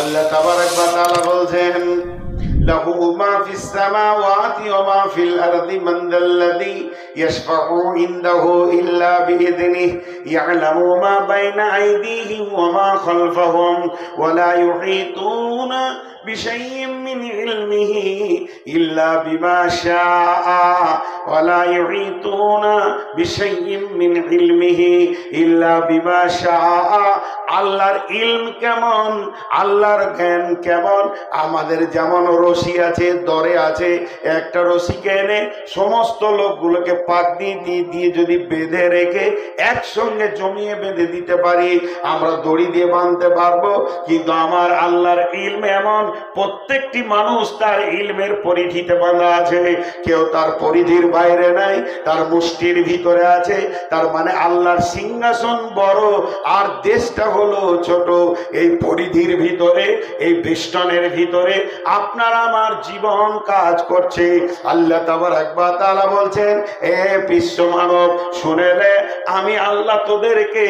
আল্লাহ তাবারক ওয়া তাআলা বলছেন লাহু মা ফিস সামাওয়াতি ওয়া মা ফিল আরদি মান যাল্লাযী ইয়াশফাউ ইনদাহু ইল্লা বিইذনিহি ইয়ালামু মা বাইনা আইদিহিম ওয়া মা খালফাহুম ওয়া লা ইউহীতুনা বিশাইইন মিন ইলমিহি ইল্লা বিমা শাআ ওয়া লা ইউহীতুনা বিশাইইন মিন ইলমিহি ইল্লা বিমা শাআ। আল্লাহর ইলম কেমন, আল্লাহর জ্ঞান কেমন? আমাদের যেমন রশি আছে, দরে আছে, একটা রশিকে এনে সমস্ত লোকগুলোকে পাক দিয়ে যদি বেঁধে রেখে একসঙ্গে জমিয়ে বেঁধে দিতে পারি, আমরা দড়ি দিয়ে বাঁধতে পারবো। কিন্তু আমার আল্লাহর ইলম এমন, প্রত্যেকটি মানুষ তার ইলমের পরিধিতে বাঁধা আছে, কেউ তার পরিধির বাইরে নাই, তার মুষ্টির ভিতরে আছে। তার মানে আল্লাহর সিংহাসন বড় আর দেশটা হলো ছোট। এই পরিধির ভিতরে, এই বেষ্টনের ভিতরে আপনার আমার জীবন কাজ করছে। আল্লাহ তাবারক ওয়া তাআলা বলছেন, এ বিশ্ব মানব শুনে রে, আমি আল্লাহ তোদেরকে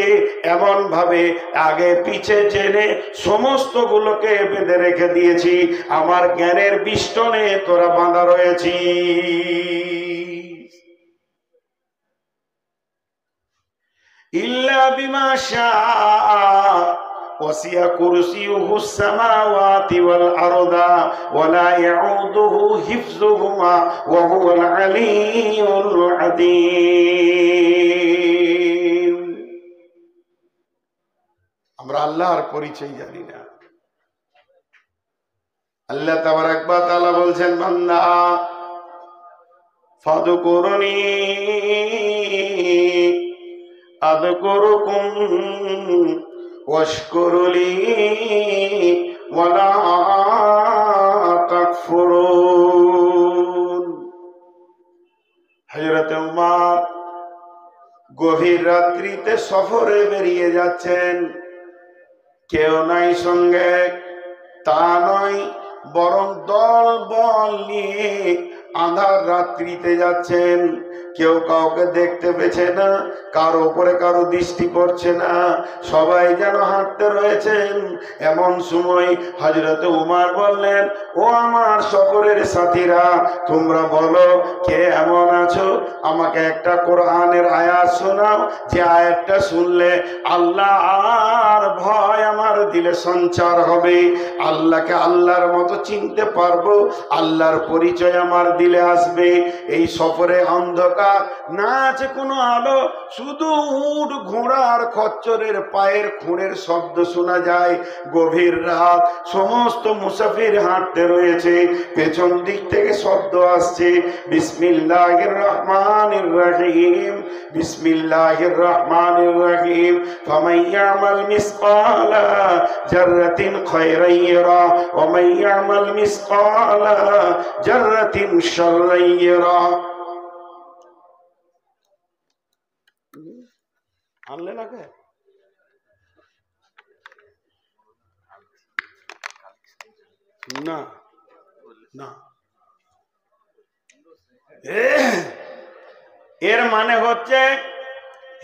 এমন ভাবে আগে পিছে জেনে সমস্ত গুলোকে বেঁধে রেখে দিয়েছি, আমার জ্ঞানের বেষ্টনে তোরা বাঁধা রয়েছি। ইল্লা বিমা শাআ ওয়াসিয়া কুরসিয়ুহুস সামাওয়াতি ওয়াল আরদা ওয়া লা ইয়াউদুহু হিফযুহুমা ওয়া হুয়াল আলিয়্যুল আযীম। আমরা আল্লাহর পরিচয় জানি না। আল্লাহ তাবারক ওয়া তাআলা বলছেন, বান্দা ফাযকুরুনি আযকুরুকুম ওয়াশকুরুলি ওয়া লা তাকফুরুন। হযরত উমর গভীর রাত্রিতে সফরে বেরিয়ে যাচ্ছেন, কেউ নাই সঙ্গে, তা নয়, বরং দল বল নিয়ে আঁধার রাত্রিতে যাচ্ছেন। কেউ কাউকে দেখতে পেছে না, কারো উপরে কারো দৃষ্টি পড়ছে না, সবাই যেন হাঁটতে রয়েছেন। এমন সময় হযরত উমর বললেন, ও আমার সফরের সাথীরা, তোমরা বলো কে এমন আছো, আমাকে একটা কোরআনের আয়াত শোনাও, যে আয়াতটা শুনলে আল্লাহ আর ভয় আমার দিলে সঞ্চার হবে, আল্লাহকে আল্লাহর মতো চিনতে পারবো, আল্লাহর পরিচয় আমার দিলে আসবে। এই সফরে অন্ধকার, না আছে কোনো আলো, শুধু উট ঘোড়ার খচ্চরের পায়ের খুঁড়ের শব্দ শোনা যায়। গভীর রাত, সমস্ত মুসাফির হাঁটতে রয়েছে, পেছন দিক থেকে শব্দ আসছে, বিসমিল্লাহির রহমানির রহিম, বিসমিল্লাহির রহমানির রহিম। ফামান ইয়ামাল মিসকালা যাররাতিন খায়রান ইয়ারা ওয়া মান ইয়ামাল মিসকালা যাররাতিন শাররান ইয়ারা। আনলে না কে? না না, এর মানে হচ্ছে,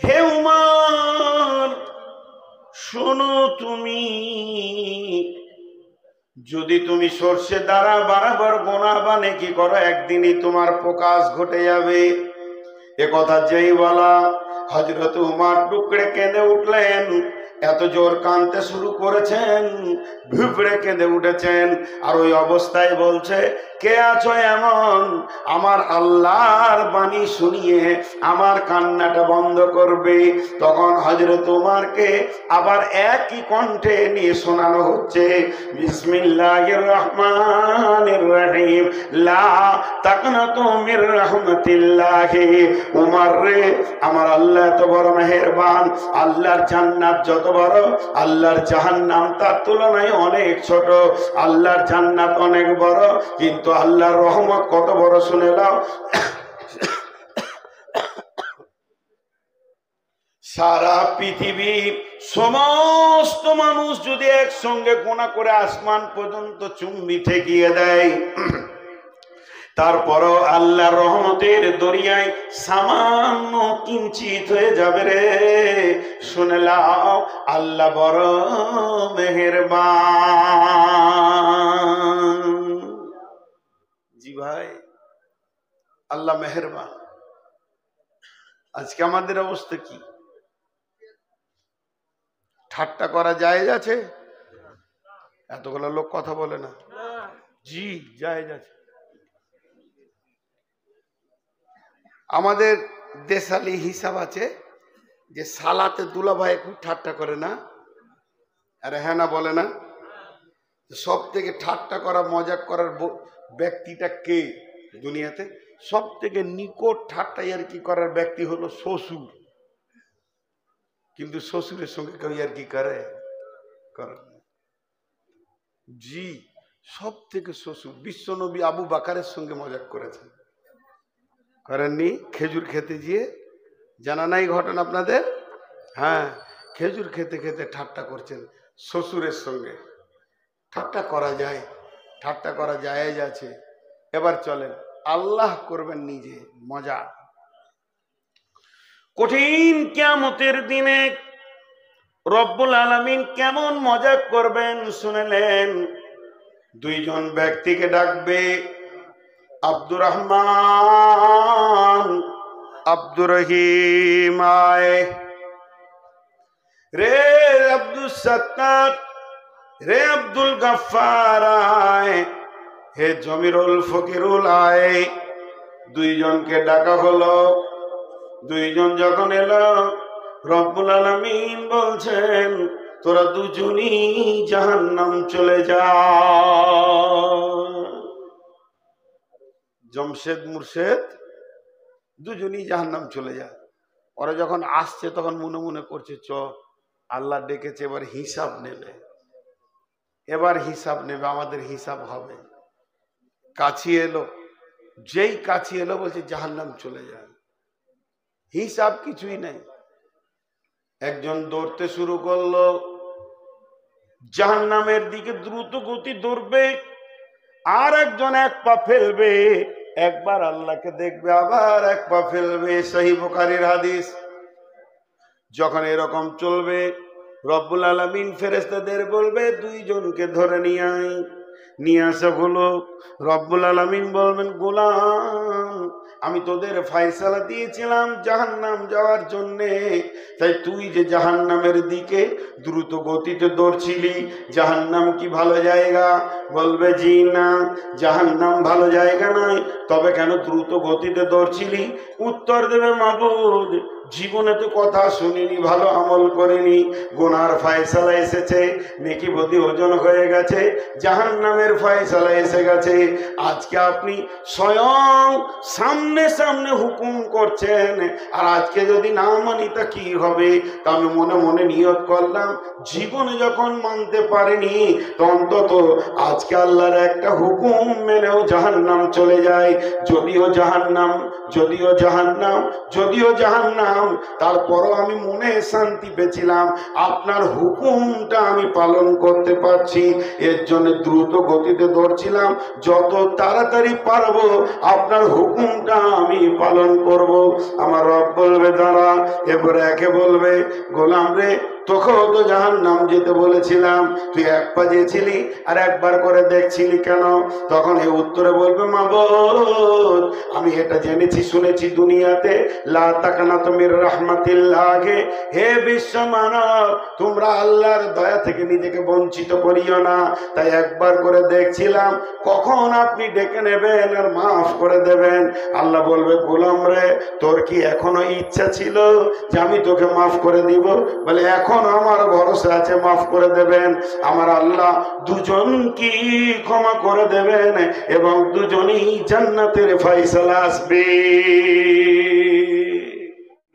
হে উমর শোনো, তুমি যদি তুমি সর্ষে দ্বারা বারবার গোনা বা নেকি করো, একদিনই তোমার প্রকাশ ঘটে যাবে। এ কথা যেই বলা, হযরত উমর টুকরে কেঁদে উঠলেন। এত জোর কাঁদতে শুরু করেছেন, ভিপড়ে কেঁদে উঠেছেন। আর ওই অবস্থায় বলছে, কে আছো এমন আমার আল্লাহর বাণী শুনিয়ে আমার কান্নাটা বন্ধ করবে? তখন হযরত উমরকে আবার একই কণ্ঠে নিয়ে শোনানো হচ্ছে, বিসমিল্লাহির রহমানির রহিম, লা তাকনাতু মির রাহমাতিল্লাহি। উমর রে, আমার আল্লাহ এত বড় মেহেরবান, আল্লাহর জান্নাত যত বড়, আল্লাহর জাহান্নাম তার তুলনায় অনেক ছোট। আল্লাহর জান্নাত অনেক বড়, কিন্তু আল্লাহর রহমত কত বড় শুনে নাও। সারা পৃথিবীর সমস্ত মানুষ যদি একসঙ্গে গোনা করে আসমান পর্যন্ত চুম্বি ঠেকিয়ে দেয়, তারপরও আল্লাহ রহমতের দরিয়ায় সামান্য কিঞ্চিত হয়ে যাবে রে। শুনে লাও, আল্লাহ বড় মেহেরবান। জি ভাই, আল্লাহ মেহেরবান। আজকে আমাদের অবস্থা কি? ঠাট্টা করা জায়েজ আছে? এতগুলো লোক কথা বলে না। জি, জায়েজ আছে। আমাদের দেশালি হিসাব আছে যে সালাতে দুলাভাই খুব ঠাট্টা করে না, আরে হ্যাঁ না বলে না? সব থেকে ঠাট্টা করা মজাক করার ব্যক্তিটা কে দুনিয়াতে? সব থেকে নিকট ঠাট্টা আর কি করার ব্যক্তি হলো শ্বশুর। কিন্তু শ্বশুরের সঙ্গে কেউ আর কি করে? জি, সব থেকে শ্বশুর। বিশ্বনবী আবু বাকারের সঙ্গে মজাক করেছেন, করেননি? খেজুর খেতে গিয়ে, জানা নাই ঘটনা আপনাদের? হ্যাঁ, খেজুর খেতে খেতে ঠাট্টা করছেন শ্বশুরের সঙ্গে। ঠাট্টা করা যায়, ঠাট্টা করা জায়েজ আছে। এবার চলেন, আল্লাহ করবেন নিজে মজা। কঠিন কিয়ামতের দিনে রব্বুল আলামিন কেমন মজাক করবেন শুনেলেন। দুইজন ব্যক্তিকে ডাকবে, আব্দুর রহমান, আব্দুর রহিম আয়। রে আব্দুল সত্তার, রে আব্দুল গফফার আয়, হে জমিরুল ফকিরুল আয়। দুইজনকে ডাকা হলো। দুইজন যখন এলো, রব্বুল আলামিন বলছেন তোরা দুজনই জাহান্নাম চলে যা। জমশেদ মুর্শেদ দুজনই জাহান্নাম চলে যা। ওরা যখন আসছে তখন মনে মনে করছে চ আল্লাহ ডেকেছে, এবার হিসাব নেবে, এবার হিসাব নেবে, আমাদের হিসাব হবে। কাছে এলো, যেই কাছে এলো বলছে জাহান্নাম চলে যায়, হিসাব কিছুই নেই। একজন দৌড়তে শুরু করলো, জাহান্নামের দিকে দ্রুত গতি দৌড়বে, আর একজন এক পা ফেলবে, একবার আল্লাহকে দেখবে, আবার এক পা ফেলবে। সহিহ বুখারীর হাদিস। যখন এরকম চলবে, রব্বুল আলামিন ফেরেশতাদের বলবে দুইজনকে ধরে নিয়ে আয়। নিয়ে আসা হলো। রব্বুল আলামিন বলবেন গোলাম, আমি তোদের ফয়সালা দিয়েছিলাম জাহান্নাম যাওয়ার জন্যে, তাই তুই যে জাহান্নামের দিকে দ্রুত গতিতে দৌড়ছিলি, জাহান্নাম কি ভালো জায়গা? বলবে জি না, জাহান্নাম ভালো জায়গা নয়, তবে কেন দ্রুত গতিতে দৌড়ছিলি? উত্তর দেবে মাবুদ, জীবনে তো কথা শুনিনি, ভালো আমল করিনি, গুনার ফয়সালা এসেছে, নেকি বদি ওজন হয়ে গেছে, জাহান্নামের ফয়সালা এসে গেছে। আজকে আপনি স্বয়ং সামনে সামনে হুকুম করছেন, আর আজকে যদি না মানি তা কি হবে? তা আমি মনে মনে নিয়ত করলাম, জীবনে যখন মানতে পারিনি, তো অন্তত আজকে আল্লাহর একটা হুকুম মেনেও জাহান্নাম চলে যায়। যদিও জাহান্নাম, যদিও জাহান্নাম, যদিও জাহান্নাম, তারপরও আমি মনে শান্তি পেয়েছিলাম, আপনার হুকুমটা আমি পালন করতে পারছি, এর জন্য দ্রুত গতিতে দৌড়ছিলাম, যত তাড়াতাড়ি পারবো আপনার হুকুমটা আমি পালন করব। আমার রব বলবে দাঁড়া। এরপরে একে বলবে গোলাম রে, তোকেও তো জাহান্নাম যেতে বলেছিলাম, তুই এক পা যেছিলি আর একবার করে দেখছিলি কেন? তখন এই উত্তরে বলবে মাবুদ, আমি এটা জেনেছি শুনেছি দুনিয়াতে, লা তাকনাতু মির রাহমাতিল্লাহ, হে বিশ্ব মানব, তোমরা আল্লাহর দয়া থেকে নিজেকে বঞ্চিত করিও না। তাই একবার করে দেখছিলাম, কখন আপনি ডেকে নেবেন আর মাফ করে দেবেন। আল্লাহ বলবে গোলাম রে, তোর কি এখনো ইচ্ছা ছিল যে আমি তোকে মাফ করে দিব? বলে এখন আমার ভরসা আছে মাফ করে দেবেন। আমার আল্লাহ দুজন কি ক্ষমা করে দেবেন এবং দুজনই জান্নাতের ফয়সালা আসবে।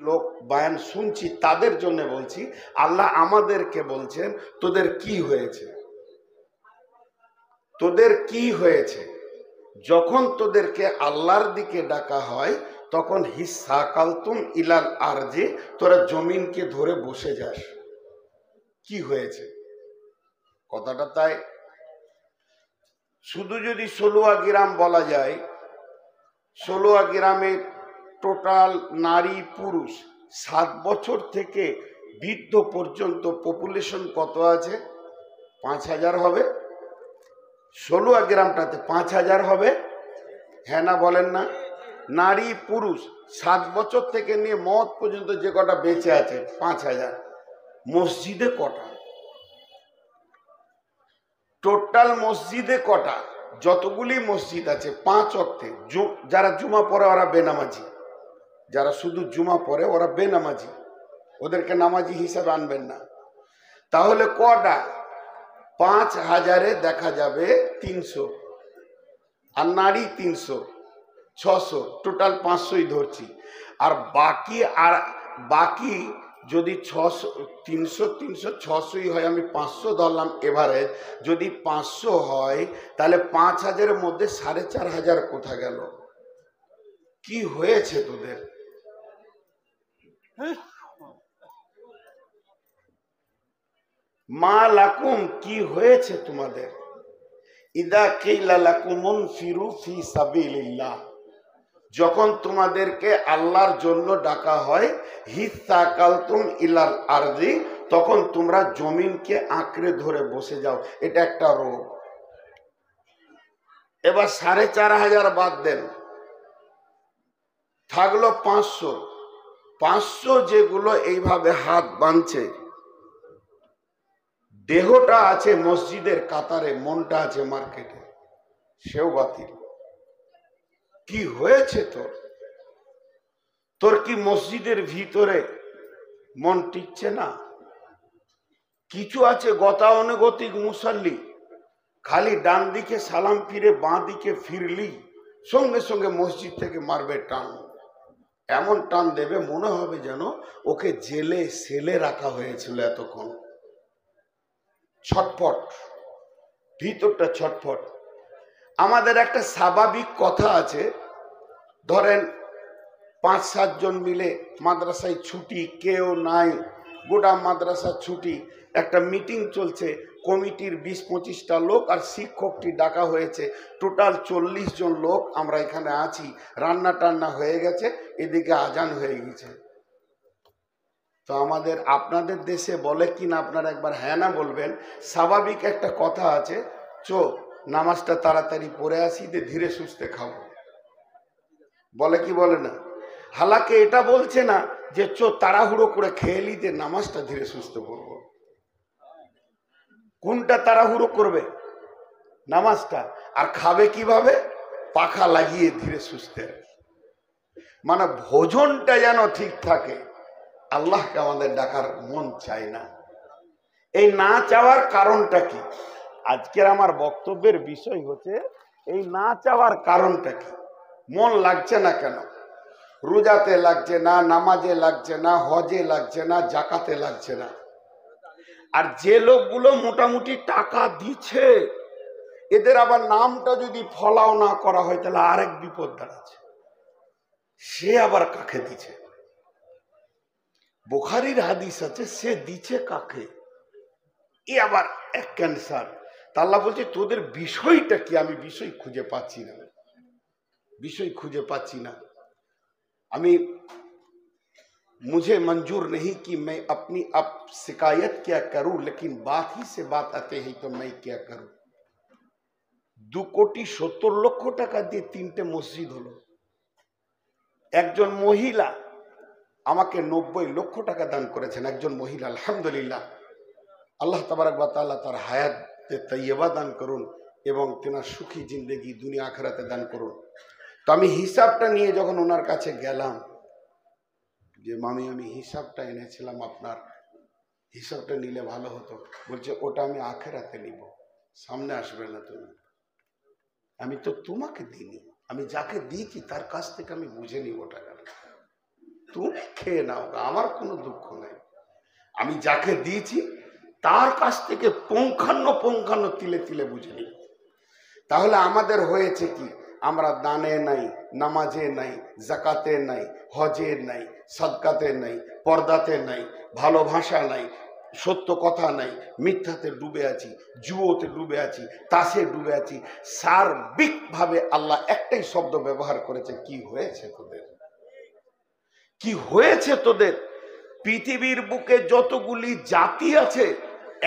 লোক বয়ান শুনছি তাদের জন্য বলছি, আল্লাহ আমাদেরকে বলছেন তোদের কি হয়েছে, তোদের কি হয়েছে? যখন তোদেরকে আল্লাহর দিকে ডাকা হয় তখন হিসাকালতুম ইলাল আরজে, তোরা জমিনকে ধরে বসে যাস। কি হয়েছে কথাটা? তাই শুধু যদি 16 গ্রাম বলা যায়, ষোলোয়া গ্রামে টোটাল নারী পুরুষ 7 বছর থেকে বৃদ্ধ পর্যন্ত পপুলেশন কত আছে? 5000 হবে। ষোলোয়া গ্রামটাতে 5000 হবে, হ্যাঁ না বলেন না? নারী পুরুষ 7 বছর থেকে নিয়ে মত পর্যন্ত যে কটা বেঁচে আছে 5000। মসজিদে কটা? টোটাল মসজিদে কটা? যতগুলি মসজিদ আছে 5 ওয়াক্তে, যারা জুমা পড়ে ওরা বেনামাজি, যারা শুধু জুমা পড়ে ওরা বেনামাজি, ওদেরকে নামাজি হিসাবে আনবেন না। তাহলে কটা? 5000-এ দেখা যাবে 300, আর নারী 300, 600, টোটাল 500ই ধরছি। আর বাকি যদি 600, 300, 600ই হয়, আমি 500 ধরলাম এভারেজ। যদি 500 হয় তাহলে 5000-এর মধ্যে 4500 কোথা গেল? কি হয়েছে তোদের? মা লাকুম, কি হয়েছে তোমাদের? ইদা কিলা লাকুমুন ফিরু ফি সাবিলিল্লাহ, যখন তোমাদেরকে আল্লাহর জন্য ডাকা হয়, হিসাকালতুম ইলাল আরদি, তখন তোমরা জমিনকে আঁকড়ে ধরে বসে যাও। এটা একটা রোগ। এবার 4500 বাদ দেন, থাকলো 500। 500 যেগুলো এইভাবে হাত বাঁধছে, দেহটা আছে মসজিদের কাতারে, মনটা আছে মার্কেটে, সেও বাতিল। কি হয়েছে তোর? তোর কি মসজিদের ভিতরে মন টিকছে না? কিছু আছে গতানুগতিক মুসাল্লি, খালি ডান দিকে সালাম ফিরে বাঁ দিকে ফিরলি সঙ্গে সঙ্গে মসজিদ থেকে মারবে টান, এমন টান দেবে মনে হবে যেন ওকে জেলে সেলে রাখা হয়েছিল এতক্ষণ। ছটফট, ভিতরটা ছটফট। আমাদের একটা স্বাভাবিক কথা আছে, ধরেন 5-7 জন মিলে মাদ্রাসায় ছুটি, কেউ নাই, গোটা মাদ্রাসা ছুটি, একটা মিটিং চলছে, কমিটির 20-25টা লোক আর শিক্ষকটি ডাকা হয়েছে, টোটাল 40 জন লোক আমরা এখানে আছি। রান্না টান্না হয়ে গেছে, এদিকে আজান হয়ে গেছে। তো আপনাদের দেশে বলে কিনা আপনারা একবার হ্যাঁ না বলবেন। স্বাভাবিক একটা কথা আছে, চো নামাজটা তাড়াতাড়ি পড়ে আসি, ধীরে সুস্থে খাবো, বলে কি বলে না? হালাকে এটা বলছে না যে চো তাড়াহুড়ো করে খেয়ে নিতে নামাজটা ধীরে সুস্থ পড়বো। কোনটা তাড়াহুড়ো করবে? নামাজটা। আর খাবে কিভাবে? পাখা লাগিয়ে ধীরে সুস্থে। মানে ভোজনটা যেন ঠিক থাকে। আল্লাহকে আমাদের ডাকার মন চায় না। এই না চাওয়ার কারণটা কি? আজকের আমার বক্তব্যের বিষয় হচ্ছে এই না চাওয়ার কারণটা কি? মন লাগছে না কেন? রোজাতে লাগছে না, নামাজে লাগছে না, হজে লাগছে না, জাকাতে লাগছে না। আর যে লোকগুলো মোটামুটি টাকা দিচ্ছে, এদের আবার নামটা যদি ফলাও না করা হয় তাহলে আরেক বিপদ দাঁড়াচ্ছে। সে আবার কাকে দিচ্ছে? বুখারীর হাদিস আছে, সে দিচ্ছে কাকে? এ আবার এক ক্যান্সার। তা আল্লাহ বলছে তোদের বিষয়টা কি? আমি বিষয় খুঁজে পাচ্ছি না, বিষয় খুঁজে পাচ্ছি না। मुझे मंजूर नहीं कि मैं अपनी अब शिकायत क्या करूं, लेकिन बात ही से बात आते ही तो मैं क्या करूं। 2,70,00,000 টাকা দিয়ে 3টে মসজিদ হলো। একজন মহিলা আমাকে 90 লক্ষ টাকা দান করেছেন, একজন মহিলা। আলহামদুলিল্লাহ, আল্লাহ তাবারক ওয়া তাআলা তার হায়াতে তাইয়্যিবা দান করুন এবং তেনার সুখী জিন্দেগি দুনিয়া আখিরাতে দান করুন। তো আমি হিসাবটা নিয়ে যখন ওনার কাছে গেলাম, যে মামি আমি হিসাবটা এনেছিলাম, আপনার হিসাবটা নিলে ভালো হতো। বলছে ওটা আমি আখিরাতে নিব, সামনে আসবে না তুমি। আমি তো তোমাকে দিইনি, আমি যাকে দিয়েছি তার কাছ থেকে আমি বুঝে নিব টাকাটা, তুমি খেয়ে নাও, আমার কোনো দুঃখ নেই। আমি যাকে দিয়েছি তার কাছ থেকে পুঙ্খান্ন তিলে তিলে বুঝে নিব। তাহলে আমাদের হয়েছে কি? আমরা দানে নাই, নামাজে নাই, জাকাতে নাই, হজে নাই, সাদকাতে নাই, পর্দাতে নাই, ভালোবাসা নাই, সত্য কথা নাই, মিথ্যাতে ডুবে আছি, জুয়োতে ডুবে আছি, তাসে ডুবে আছি। সার্বিকভাবে আল্লাহ একটাই শব্দ ব্যবহার করেছে, কি হয়েছে তোদের, কি হয়েছে তোদের। পৃথিবীর বুকে যতগুলি জাতি আছে,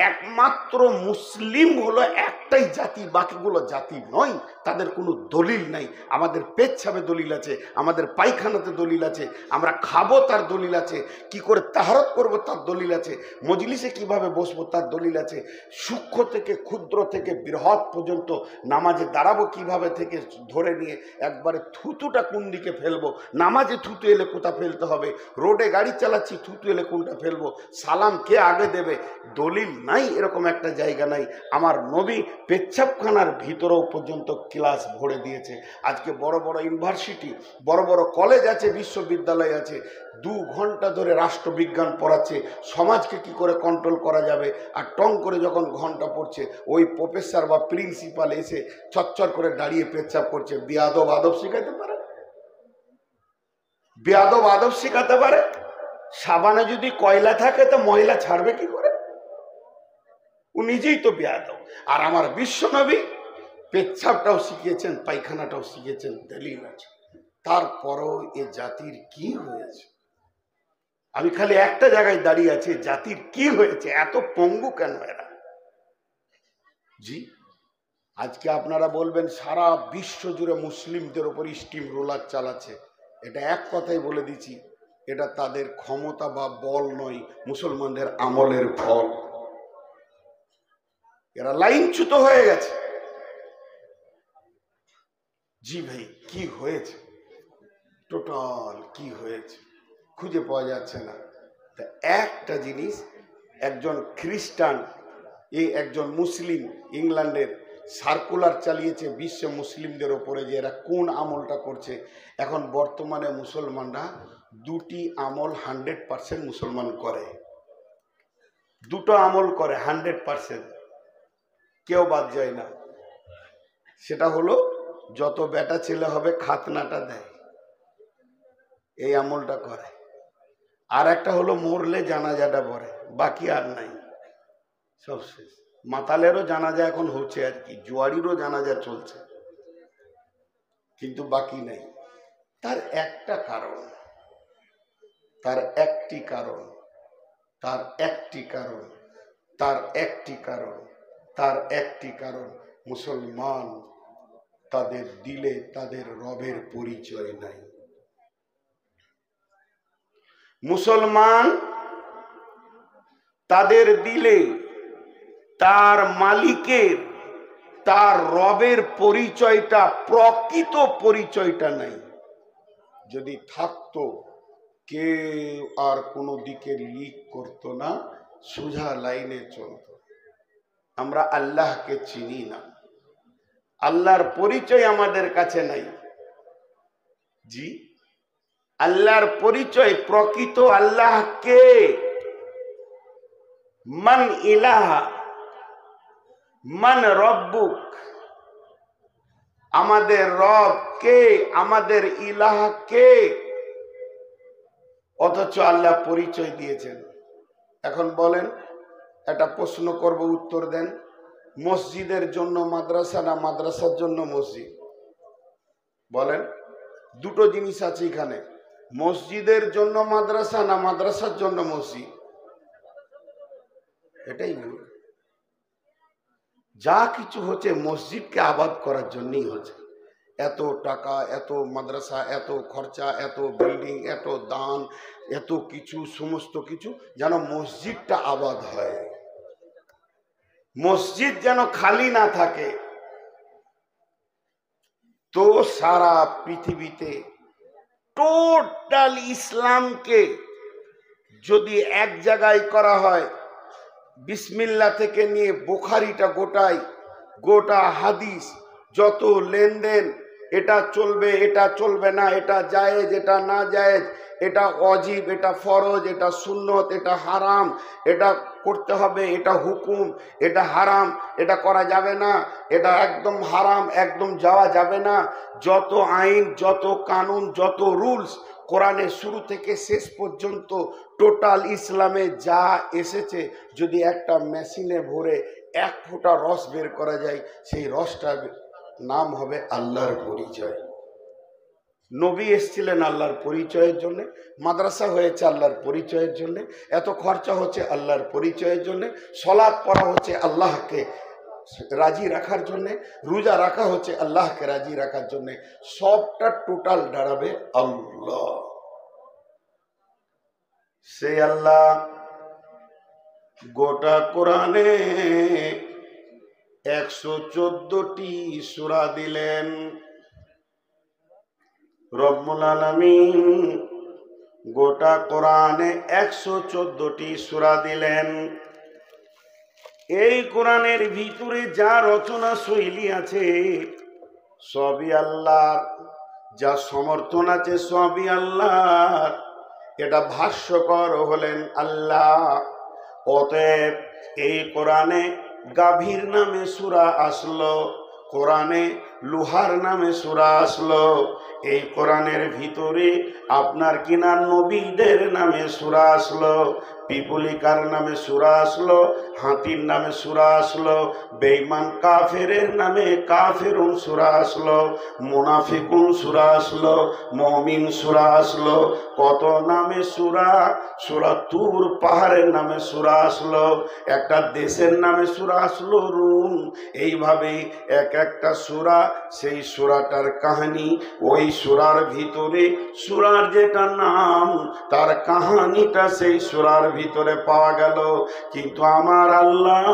একমাত্র মুসলিম হলো একটাই জাতি, বাকিগুলো জাতি নয়। তাদের কোনো দলিল নাই। আমাদের পেচ্ছাবে দলিল আছে, আমাদের পায়খানাতে দলিল আছে, আমরা খাবো তার দলিল আছে, কি করে তাহারত করব তার দলিল আছে, মজলিসে কিভাবে বসবো তার দলিল আছে, সূক্ষ্ম থেকে ক্ষুদ্র থেকে বৃহৎ পর্যন্ত নামাজে দাঁড়াবো কিভাবে থেকে ধরে নিয়ে একবারে থুতুটা কোন দিকে ফেলবো, নামাজে থুতু এলে কোথা ফেলতে হবে, রোডে গাড়ি চালাচ্ছি থুতু এলে কোনটা ফেলবো, সালাম কে আগে দেবে, দলিল নাই। এরকম একটা জায়গা নাই। আমার নবী পেচ্ছাবখানার ভিতরেও পর্যন্ত ক্লাস ভরে দিয়েছে। আজকে বড় বড় ইউনিভার্সিটি, বড় বড় কলেজ আছে, বিশ্ববিদ্যালয় আছে, 2 ঘন্টা ধরে রাষ্ট্রবিজ্ঞান পড়াচ্ছে, সমাজকে কি করে কন্ট্রোল করা যাবে। আর টং করে যখন ঘন্টা পড়ছে, ওই প্রফেসর বা প্রিন্সিপাল এসে চচ্চর করে দাঁড়িয়ে পেচ্ছাব করছে। বেয়াদব আদব শিখাতে পারে, বেয়াদব আদব শিখাতে পারে। সাবানে যদি কয়লা থাকে তো ময়লা ছাড়বে কি করে? ও নিজেই তো বেয়াদব। আর আমার বিশ্বনবী পেচ্ছাবটাও শিখিয়েছেন, পায়খানাটাও শিখিয়েছেন, দলিল আছে। তারপরও এ জাতির কি হয়েছে? আমি খালি একটা জায়গায় দাঁড়িয়ে আছি, জাতির কি হয়েছে, এত পঙ্গু কেন এরা? জি, আজকে আপনারা বলবেন সারা বিশ্ব জুড়ে মুসলিমদের উপর স্টিম রোলার চালাচ্ছে। এটা এক কথাই বলে দিচ্ছি, এটা তাদের ক্ষমতা বা বল নয়, মুসলমানদের আমলের ফল। এরা লাইনচ্যুত হয়ে গেছে। জি ভাই, কি হয়েছে, টোটাল কি হয়েছে খুঁজে পাওয়া যাচ্ছে না। তা একটা জিনিস, একজন খ্রিস্টান, একজন মুসলিম ইংল্যান্ডের সার্কুলার চালিয়েছে বিশ্ব মুসলিমদের ওপরে যে এরা কোন আমলটা করছে। এখন বর্তমানে মুসলমানরা 2টি আমল 100% মুসলমান করে, 2টো আমল করে 100%, কেউ বাদ যায় না। সেটা হলো যত বেটা ছেলে হবে খাতনাটা দেয়, এই আমলটা করে। আর একটা হলো মরলে জানাজাটা পড়ে, বাকি আর নাই, সব শেষ। মাতালেরও জানাজা এখন হচ্ছে আর কি, জুয়ারিরও জানাজা চলছে, কিন্তু বাকি নাই। তার একটা কারণ, তার একটি কারণ, তার একটি কারণ, তার একটি কারণ, তার একটি কারণ, মুসলমান তাদের দিলে তাদের রবের পরিচয় নাই। মুসলমান তাদের দিলে তার মালিকের, তার রবের পরিচয়টা, প্রকৃত পরিচয়টা নাই। যদি থাকতো, কেউ আর কোনো দিকে লিক করতো না, সোজা লাইনে চলতো। আমরা আল্লাহকে চিনি না, আল্লাহর পরিচয় আমাদের কাছে নাই। জি, আল্লাহর পরিচয়, প্রকৃত আল্লাহ কে, মান ইলাহা, মান রব্বুক, আমাদের রব কে, আমাদের ইলাহ কে, অথচ আল্লাহ পরিচয় দিয়েছেন। এখন বলেন, একটা প্রশ্ন করব, উত্তর দেন। মসজিদের জন্য মাদ্রাসা না মাদ্রাসার জন্য মসজিদ? বলেন, 2টো জিনিস আছে এখানে, মসজিদের জন্য মাদ্রাসা না মাদ্রাসার জন্য মসজিদ? এটাই বলুন। যা কিছু হচ্ছে মসজিদকে আবাদ করার জন্যই হচ্ছে। এত টাকা, এত মাদ্রাসা, এত খরচা, এত বিল্ডিং, এত দান, এত কিছু, সমস্ত কিছু যেন মসজিদটা আবাদ হয়, মসজিদ যেন খালি না থাকে। তো সারা পৃথিবীতে টোটাল ইসলামকে যদি এক জায়গায় করা হয়, বিসমিল্লাহ থেকে নিয়ে বুখারীটা গোটাই, গোটা হাদিস, যত লেনদেন, এটা চলবে, এটা চলবে না, এটা জায়েজ, এটা না জায়েজ, এটা ওয়াজিব, এটা ফরজ, এটা সুন্নত, এটা হারাম, এটা করতে হবে, এটা হুকুম, এটা হারাম, এটা করা যাবে না, এটা একদম হারাম, একদম যাওয়া যাবে না, যত আইন, যত কানুন, যত রুলস কোরআনের শুরু থেকে শেষ পর্যন্ত টোটাল ইসলামে যা এসেছে যদি একটা মেশিনে ভরে 1 ফোঁটা রস বের করা যায়, সেই রসটার নাম হবে আল্লাহর পরিচয়। নবী এসেছিলেন আল্লাহর পরিচয়ের জন্য, মাদ্রাসা হয়েছে আল্লাহর পরিচয়ের জন্য, এত খরচা হচ্ছে আল্লাহর পরিচয়ের জন্য, সলাৎ পড়া হচ্ছে আল্লাহকে রাজি রাখার জন্যে, রোজা রাখা হচ্ছে আল্লাহকে রাজি রাখার জন্যে। সবটা টোটাল দাঁড়াবে আল্লাহ। সেই আল্লাহ গোটা কোরআনে 114টি সূরা দিলেন। রব্বুল আলামিন গোটা কোরআনে 114টি সূরা দিলেন। এই কোরআনের ভিতরে যা রচনা শৈলী আছে সবই আল্লাহর, যা সমর্থন আছে সবই আল্লাহর। এটা ভাষ্যকর হলেন আল্লাহ। অতএব এই কোরআনে গাভীর নামে সূরা আসলো, কোরআনে লোহার নামে সূরা আসলো, এই কোরআনের ভিতরে আপনার কিনা নবীদের নামে সূরা আসলো, পিপুলিকার নামে সূরা আসলো, হাতির নামে সূরা আসলো, বেঈমান কাফেরের নামে কাফেরুন সূরা আসলো, মুনাফিকুন সূরা আসলো, মুমিন সূরা আসলো, কত নামে সূরা। সূরা তুর পাহাড়ের নামে সূরা আসলো, একটা দেশের নামে সূরা আসলো রুম। এইভাবে এক একটা সূরা, সেই সূরাটার কাহিনী, ওই সূরার ভিতরে সূরার যেটা নাম তার কাহিনীটা সেই সূরার ভিতরে পাওয়া গেল। কিন্তু আমার আল্লাহ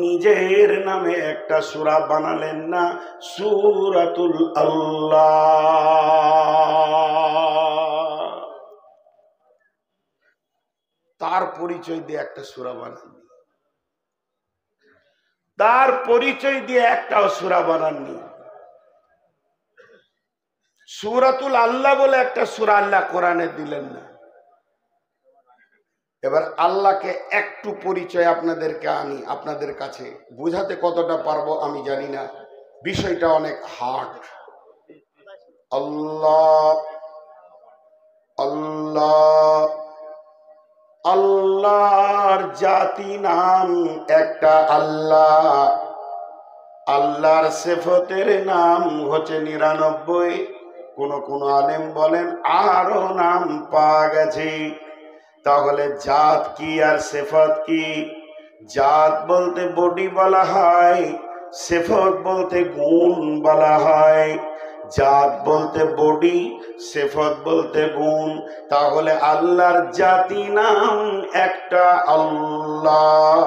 নিজের নামে একটা সূরা বানালেন না, সূরাতুল আল্লাহ। তার পরিচয় দিয়ে একটা সূরা বানাননি, তার পরিচয় দিয়ে একটাও সূরা বানাননি। সূরাতুল আল্লাহ বলে একটা সূরা আল্লাহ কোরআনে দিলেন না। এবার আল্লাহকে একটু পরিচয় আপনাদেরকে আনি, আপনাদের কাছে বুঝাতে কতটা পারবো আমি জানি না, বিষয়টা অনেক হার্ড। আল্লাহ আল্লাহ, আল্লাহর জাতি নাম একটা আল্লাহ, আল্লাহর সিফতের নাম হচ্ছে 99। কোন আলেম বলেন আরো নাম পাওয়া গেছে। তাহলে জাত কি আর সিফত কি? জাত বলতে বডি বলা হয়, সিফত বলতে গুণ বলা হয়। জাত বলতে বডি, সিফত বলতে গুণ। তাহলে আল্লাহর জাতি নাম একটা আল্লাহ,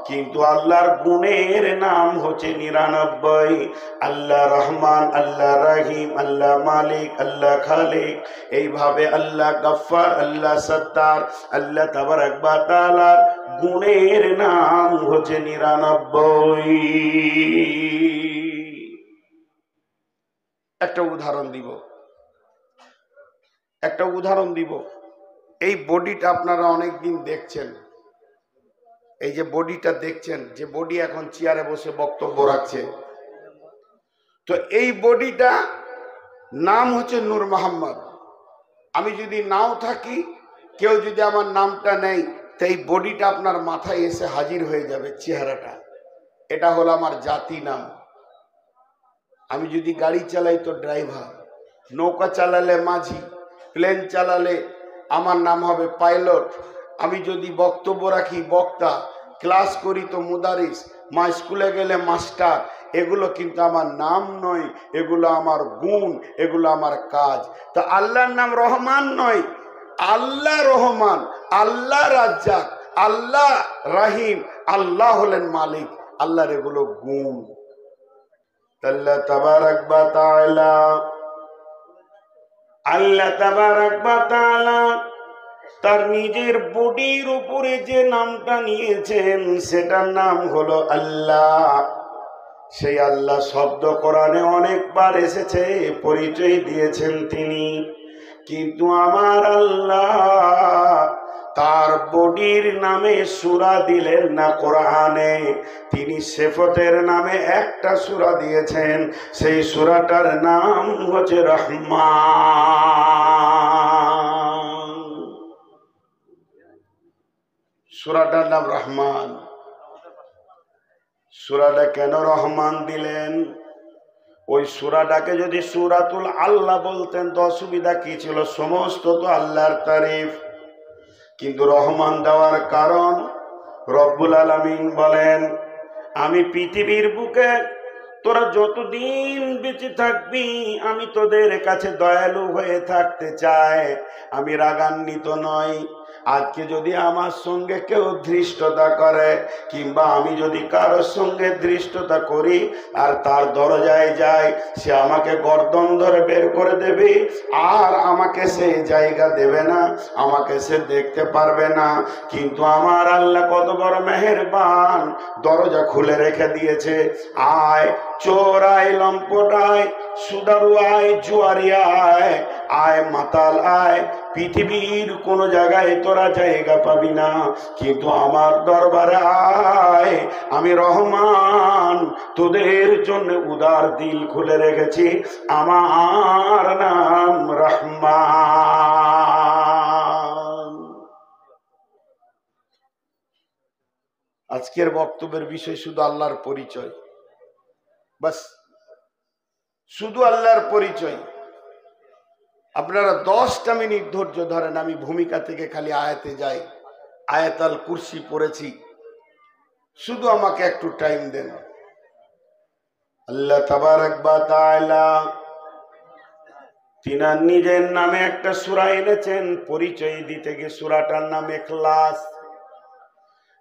কিন্তু আল্লাহর গুণের নাম হচ্ছে 99। আল্লাহ রহমান, আল্লাহ রহিম, আল্লাহ মালিক, আল্লাহ খালিক, এইভাবে আল্লাহ গফফার, আল্লাহ সত্তার, আল্লাহ তাবারক ওয়া তাআলার গুণের নাম হচ্ছে 99। একটা উদাহরণ দিব। এই বডিটা আপনারা অনেকদিন দেখছেন, এই যে বডিটা দেখছেন, যে বডি এখন চেয়ারে বসে বক্তব্য রাখছে, তো এই বডিটা নাম হচ্ছে নূর মোহাম্মদ। আমি যদি নাও থাকি, কেউ যদি আমার নামটা নেই, তো এই বডিটা আপনার মাথায় এসে হাজির হয়ে যাবে, চেহারাটা। এটা হলো আমার জাতি নাম। আমি যদি গাড়ি চালাই তো ড্রাইভার, নৌকা চালালে মাঝি, প্লেন চালালে আমার নাম হবে পাইলট, আমি যদি বক্তব্য রাখি বক্তা, ক্লাস করি তো মুদারিস, মা স্কুলে গেলে মাস্টার। এগুলো কিন্তু আমার নাম নয়, এগুলো আমার গুণ, এগুলো আমার কাজ। তো আল্লাহর নাম রহমান নয়, আল্লাহ রহমান, আল্লাহ রাজ্জাক, আল্লাহ রাহিম, আল্লাহ হলেন মালিক। আল্লাহর এগুলো গুণ। আল্লাহ তাবারক ওয়া তাআলা, আল্লাহ তাবারক ওয়া তাআলা তার নিজের বডির উপরে যে নামটা নিয়েছেন সেটার নাম হলো আল্লাহ। সেই আল্লাহ শব্দ কোরআনে অনেকবার এসেছে, পরিচয় দিয়েছেন তিনি। কিন্তু আমার আল্লাহ তার বডির নামে সূরা দিলেন না কোরআনে, তিনি সিফতের নামে একটা সূরা দিয়েছেন। সেই সূরাটার নাম হচ্ছে রহমান। সূরাটার নাম রহমান। সূরাটা কেন রহমান দিলেন? ওই সূরাটাকে যদি সূরাতুল আল্লাহ বলতেন তো অসুবিধা কি ছিল? সমস্ত তো আল্লাহর তারিফ। কিন্তু রহমান দেওয়ার কারণ, রব্বুল আলামিন বলেন, আমি পৃথিবীর বুকে তোরা যতদিন বেঁচে থাকবি আমি তোদের কাছে দয়ালু হয়ে থাকতে চাই, আমি রাগান্বিত নই। আজকে যদি আমার সঙ্গে কেউ ধৃষ্টতা করে, কিংবা আমি যদি কারোর সঙ্গে ধৃষ্টতা করি আর তার দরজায় যায়, সে আমাকে গর্দন ধরে বের করে দেবে, আর আমাকে সে জায়গা দেবে না, আমাকে সে দেখতে পারবে না। কিন্তু আমার আল্লাহ কত বড় মেহেরবান, দরজা খুলে রেখে দিয়েছে। আয় চোর আয়, লম্পট আয়, সুদারু আয়, জুয়ারি আয়, আয় মাতাল আয়, পৃথিবীর কোন জায়গায় তোরা জায়গা পাবি না, কিন্তু আমার দরবারে আয়। আমি রহমান, তোদের জন্য উদার দিল খুলে রেখেছি, আমার নাম রহমান। আজকের বক্তব্যের বিষয় শুধু আল্লাহর পরিচয়, বাস, শুধু আল্লাহর পরিচয়। আপনারা 10টা মিনিট ধৈর্য ধরেন, আমি ভূমিকা থেকে খালি আয়াতে যাই। আয়াতুল কুরসি পড়েছি, শুধু আমাকে একটু টাইম দেন। আল্লাহ তাবারক ওয়া তাআলা তিনার নিজের নামে একটা সূরা এনেছেন পরিচয় দিতে গিয়ে। সূরাটার নাম ইখলাস।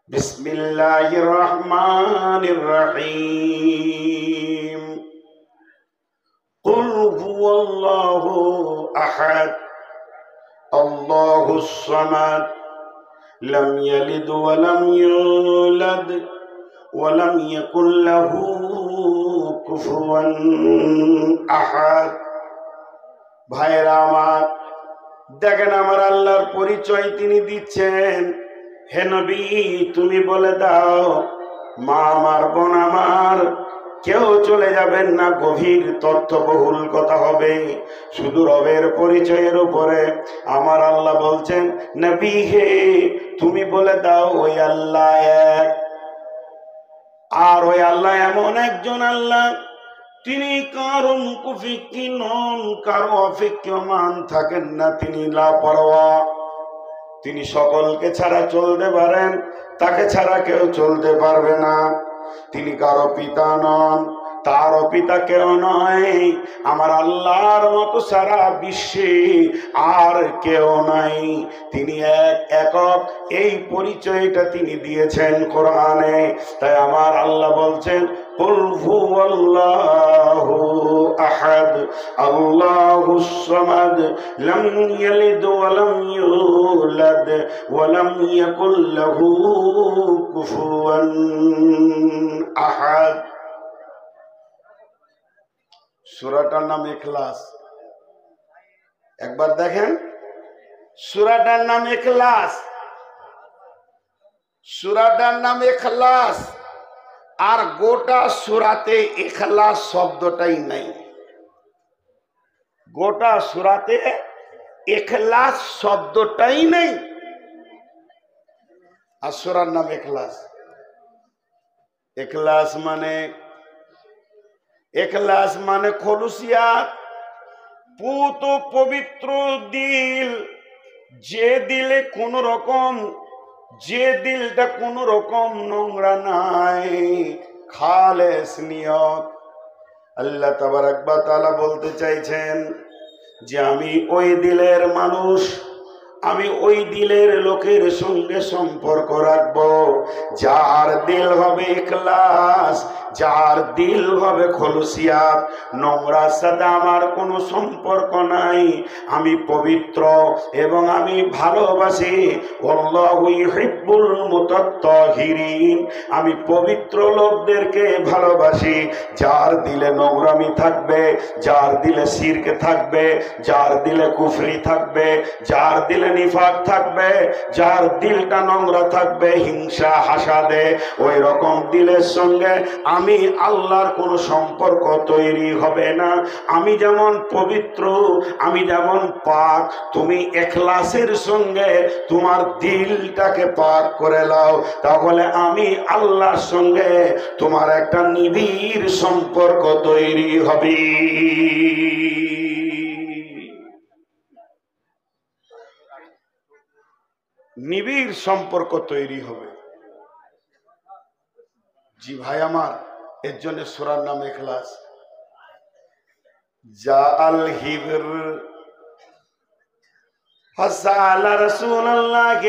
বিসমিল্লাহির রহমানির রহিম। কুল হুয়াল্লাহু আহাদ, আল্লাহুস সামাদ, লাম ইয়ালিদ ওয়া লাম ইউলাদ ওয়া লাম ইয়াকুল লাহু কুফুয়ান আহাদ। ভাইরা আমার, দেখেন আমার আল্লাহর পরিচয় তিনি দিচ্ছেন। হে নবী, তুমি বলে দাও, মা আমার, বোন আমার, কেউ চলে যাবেন না, গভীর তথ্যবহুল কথা হবে শুধু রবের পরিচয়ের উপরে। আমার আল্লাহ বলছেন, নবী হে, তুমি বলে দাও ওই আল্লাহ এক। আর ওই আল্লাহ এমন একজন আল্লাহ, তিনি কারো মুকুফিক্কি নন, কারো অপেক্ষমান থাকেন না, তিনি লাপরোয়া। তিনি সকলকে ছাড়া চলতে পারেন, তাকে ছাড়া কেউ চলতে পারবে না। তিনি কারো পিতা নন, তারও পিতা কেউ নয়। আমার আল্লাহর মতো সারা বিশ্বে আর কেউ নাই। তিনি এক, একক। এই পরিচয়টা তিনি দিয়েছেন কোরআনে। তাই আমার আল্লাহ বলছেন, কুল হুয়াল্লাহু আহাদ, আল্লাহুস সামাদ, লাম ইয়ালিদ ওয়া লাম ইউলাদ ওয়া লাম ইয়াকুল লাহু কুফুয়ান আহাদ। সূরাটার নাম ইখলাস। একবার দেখেন, সূরাটার নাম ইখলাস। সূরাটার নাম ইখলাস। আর গোটা সূরাতে ইখলাস শব্দটাই নাই। গোটা সূরাতে ইখলাস শব্দটাই নেই। আর সূরার নাম ইখলাস। ইখলাস মানে খলুসিয়াত, পুত পবিত্র দিল। যে দিলে কোন রকম, যে দিলটা কোন রকম নোংরা নাই, খালেস নিয়ত। আল্লাহ তাবারক ওয়া তাআলা বলতে চাইছেন যে আমি ওই দিলের মানুষ, আমি ওই দিলের লোকের সঙ্গে সম্পর্ক রাখবো যার দিল হবে ইখলাস, যার দিল হবে খলুসিয়াত। নোংরার সাথে আমার কোনো সম্পর্ক নাই। আমি পবিত্র এবং আমি ভালোবাসি। আল্লাহু ইউহিব্বুল মুতাত্তাহিরিন। আমি পবিত্র লোকদেরকে ভালোবাসি। যার দিলে নোংরামি থাকবে, যার দিলে শিরক থাকবে, যার দিলে কুফরি থাকবে, যার দিলে নিফাক থাকবে, যার দিলটা নোংরা থাকবে হিংসা হাসাদে, ওই রকম দিলের সঙ্গে আমি আল্লাহর কোনো সম্পর্ক তৈরি হবে না। আমি যেমন পবিত্র, আমি যেমন পাক, তুমি ইখলাসের সঙ্গে তোমার দিলটাকে পাক করে নাও, তাহলে আমি আল্লাহর সঙ্গে তোমার একটা নিবিড় সম্পর্ক তৈরি হবে। নিবিড় সম্পর্ক তৈরি হবে। জি ভাই আমার, এর জন্য সূরার নাম ইখলাস। জাআল হিবর ফাসালা রাসূলুল্লাহ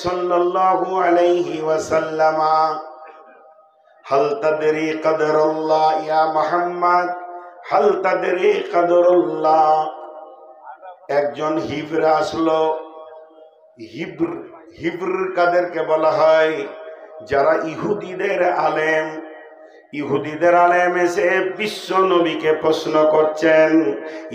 সাল্লাল্লাহু আলাইহি ওয়াসাল্লাম হাল তাদরি কদরুল্লাহ ইয়া মুহাম্মদ, হাল তাদরি কদরুল্লাহ। একজন হিবর আসলো। হিবর কাদেরকে বলা হয়? যারা ইহুদিদের আলেম। ইহুদিদের আলেম এসে বিশ্ব নবীকে প্রশ্ন করছেন,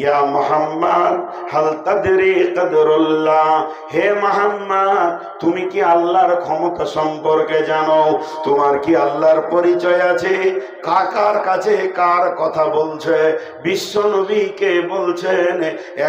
ইয়া মুহাম্মদ হাল তাদরি কদরুল্লাহ, হে মুহাম্মদ তুমি কি আল্লাহর ক্ষমতা সম্পর্কে জানো? তোমার কি আল্লাহর পরিচয় আছে? কার কাছে কার কথা বলছে? বিশ্ব নবীকে বলছেন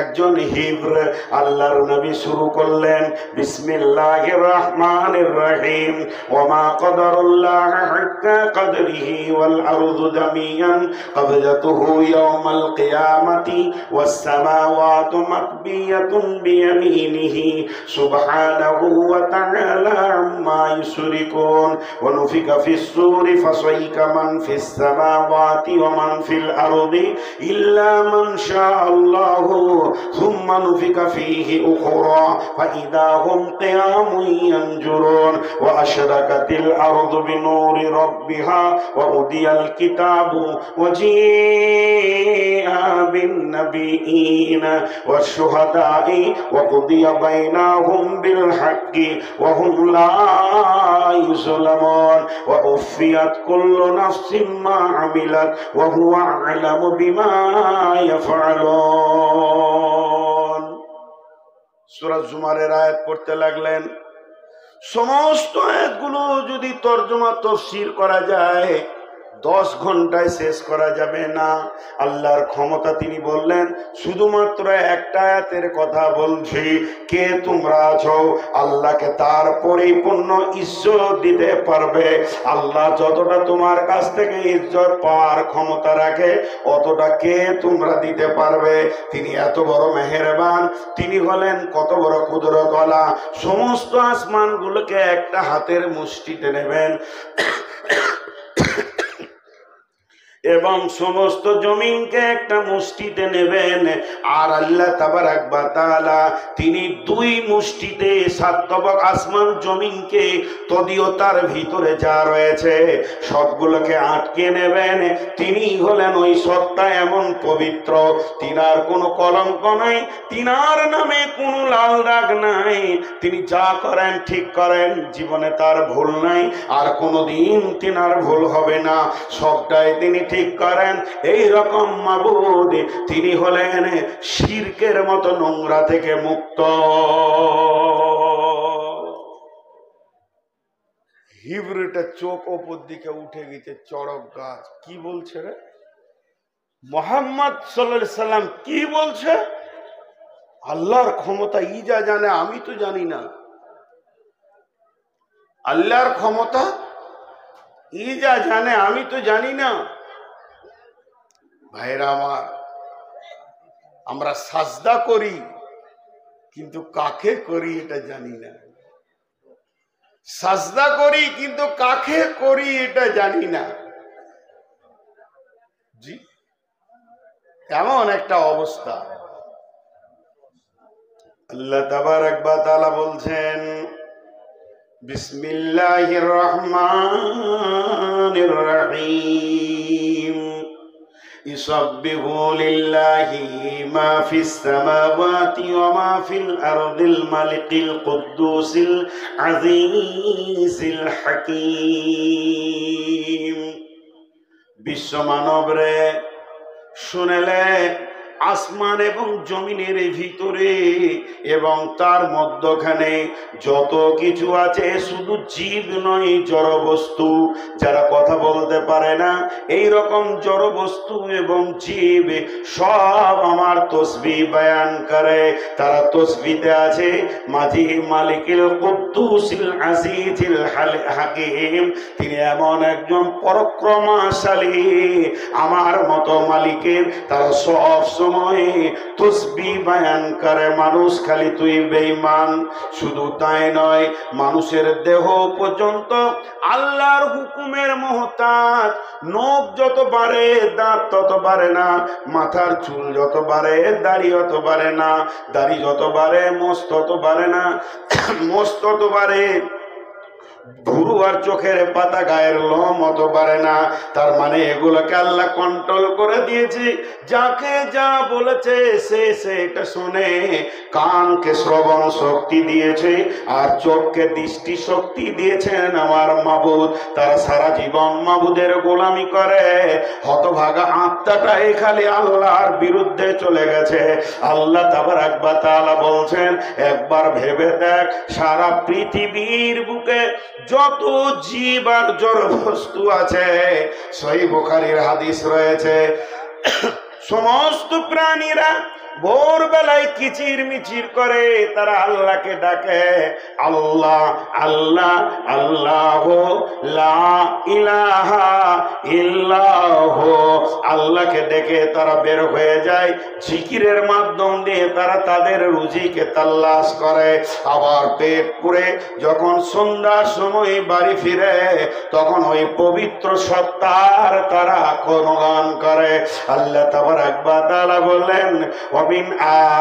একজন হিব্র। আল্লাহর নবী শুরু করলেন, বিসমিল্লাহির রহমানির রহিম, ওমা কদরুল্লাহ হাক্কা কদরিহি ওয়াল আরদু জামিআন কবজাতুহু ইয়াওমাল কিয়ামাতি ওয়াস সামাওয়াতু মাতবিয়াতুন বিয়ামিনিহি সুবহানাহু ওয়া তাআলা আম্মা ইউশরিকুন ওয়া নুফিকা ফিস সূরি ফাসাইকা মান ফিস সামাওয়াতি ওয়া মান ফিল আরদি ইল্লা মান শাআল্লাহু সুম্মা নুফিকা ফীহি উখরা ফাইদা হুম কিয়ামুন ইয়ানজুরুন ওয়া আশরাকাতিল আরদু বিনূরি রাব্বিহা ওয়া উদিয়াল কিতাবু ওয়া জিআ বিন নাবিয়িনা ওয়াশ শুহাদা'i ওয়া কুদিয়া বাইনাহুম বিল হাক্কি ওয়া হুম লা ইউযলামুন ওয়া উফিয়াত কুল্লু নাফসিন মা আমিলাত ওয়া হুয়া আ'লামু বিমা ইয়াফআলুন। সূরা জুমারের আয়াত পড়তে লাগলেন। সমস্ত আয়াতগুলো যদি তরজমা তাফসীর করা যায় 10 ঘন্টায় শেষ করা যাবে না। আল্লাহর ক্ষমতা তিনি বললেন, শুধুমাত্র একটা আয়াতের কথা বলছি, কে তোমরা আছো আল্লাহকে তার পরিপূর্ণ ইজ্জত দিতে পারবে? আল্লাহ যতটা তোমার কাছ থেকে ইজ্জত পাওয়ার ক্ষমতা রাখে অতটা কে তোমরা দিতে পারবে? তিনি এত বড় মেহেরবান, তিনি হলেন কত বড় কুদরতওয়ালা। সমস্ত আসমানগুলোকে একটা হাতের মুষ্টিতে নেবেন এবং সমস্ত জমিনকে একটা মুষ্টিতে নেবেন। আর আল্লাহ তাবারাক ওয়া তাআলা তিনি 2 মুষ্টিতে 7 তবক আসমান জমিনকে তদিও তার ভিতরে যা রয়েছে সবগুলোকে আটকে নেবেন। তিনি হলেন ওই সত্তা এমন পবিত্র, তিনার কোনো কলঙ্ক নাই, তিনার নামে কোনো লাল দাগ নাই। তিনি যা করেন ঠিক করেন, জীবনে তার ভুল নাই, আর কোনোদিন তিনার ভুল হবে না, সবটাই তিনি ঠিক করেন। এই রকম মাবুদ তিনি হলেন শিরকের মতো নোংরা থেকে মুক্ত। হিব্রুটা চোখ ওপর দিকে উঠে গেছে, চড়ক গাছ। কি বলছে রে মুহাম্মদ সাল্লাল্লাহু আলাইহি সাল্লাম? কি বলছে? আল্লাহর ক্ষমতা ই যা জানে আমি তো জানি না। আল্লাহর ক্ষমতা ই যা জানে আমি তো জানি না। ভাইরা আমার, আমরা সাজদা করি কিন্তু কাকে করি এটা জানি না। সাজদা করি কিন্তু কাকে করি এটা জানি না। জি, এমন একটা অবস্থা। আল্লাহ তাবারাক ওয়া তাআলা বলছেন, বিসমিল্লাহির রহমানির রহিম, ইসাব্বিহু লিল্লাহি মা ফিস সামাওয়াতি ওয়া মা ফিল আরদিল মালিকিল কুদ্দুসিল আজিজিল হাকীম। বিশ্ব মানব রে শুনেলে, আসমান এবং জমিনের ভিতরে এবং তার মধ্যখানে যত কিছু আছে, শুধু জীব নয়, জড় বস্তু, যারা কথা বলতে পারে না, এই রকম জড় বস্তু এবং জীব সব আমার তসবিহ বয়ান করে। তারা তসবিতে আছে মাঝি মালিকিল কুদ্দুসিল আজিজিল হাকিম, তিনি এমন একজন পরাক্রমশালী, আমার মতো মালিকের তারা সব সময় তসবিহ বয়ান করে। মানুষ খালি তুই বেঈমান, শুধু তাই নয়, মানুষের দেহ পর্যন্ত আল্লাহর হুকুমের মুহতাজ। নখ যত বাড়ে দাঁত তত বাড়ে না, মাথার চুল যত বাড়ে দাড়ি অত বাড়ে না, দাড়ি যত বাড়ে মোষ তত বাড়ে না, মোষ তত বাড়ে ভুরু আর চোখের পাতা গায়ের লোম অত পারে না। তার মানে এগুলোকে আল্লাহ কন্ট্রোল করে দিয়েছে। যাকে যা বলেছে সে এটা শুনে। কানকে শ্রবণ শক্তি দিয়েছে আর চোখকে দৃষ্টি শক্তি দিয়েছেন আমার মাবুদ। তারা সারা জীবন মাবুদের গোলামি করে। হতভাগা আত্মাটা খালি আল্লাহর বিরুদ্ধে চলে গেছে। আল্লাহ তাবারাক ওয়া তাআলা বলছেন, একবার ভেবে দেখ, সারা পৃথিবীর বুকে যত জীব আর জড় বস্তু আছে, সহিহ বুখারীর হাদিস রয়েছে, সমস্ত প্রাণীরা ভোরবেলায় কিচির মিচির করে, তারা আল্লাহকে ডাকে, আল্লাহ আল্লাহ আল্লাহ লা ইলাহা ইল্লাহ। আল্লাহকে ডেকে তারা বের হয়ে যায়। জিকিরের মাধ্যম দিয়ে তারা তাদের রুজিকে তালাশ করে। আবার পেট পুরে যখন সন্ধ্যার সময় বাড়ি ফিরে, তখন ওই পবিত্র সত্তার তারা গুণগান করে। আল্লাহ তাবারাক ওয়া তাআলা বললেন, মিন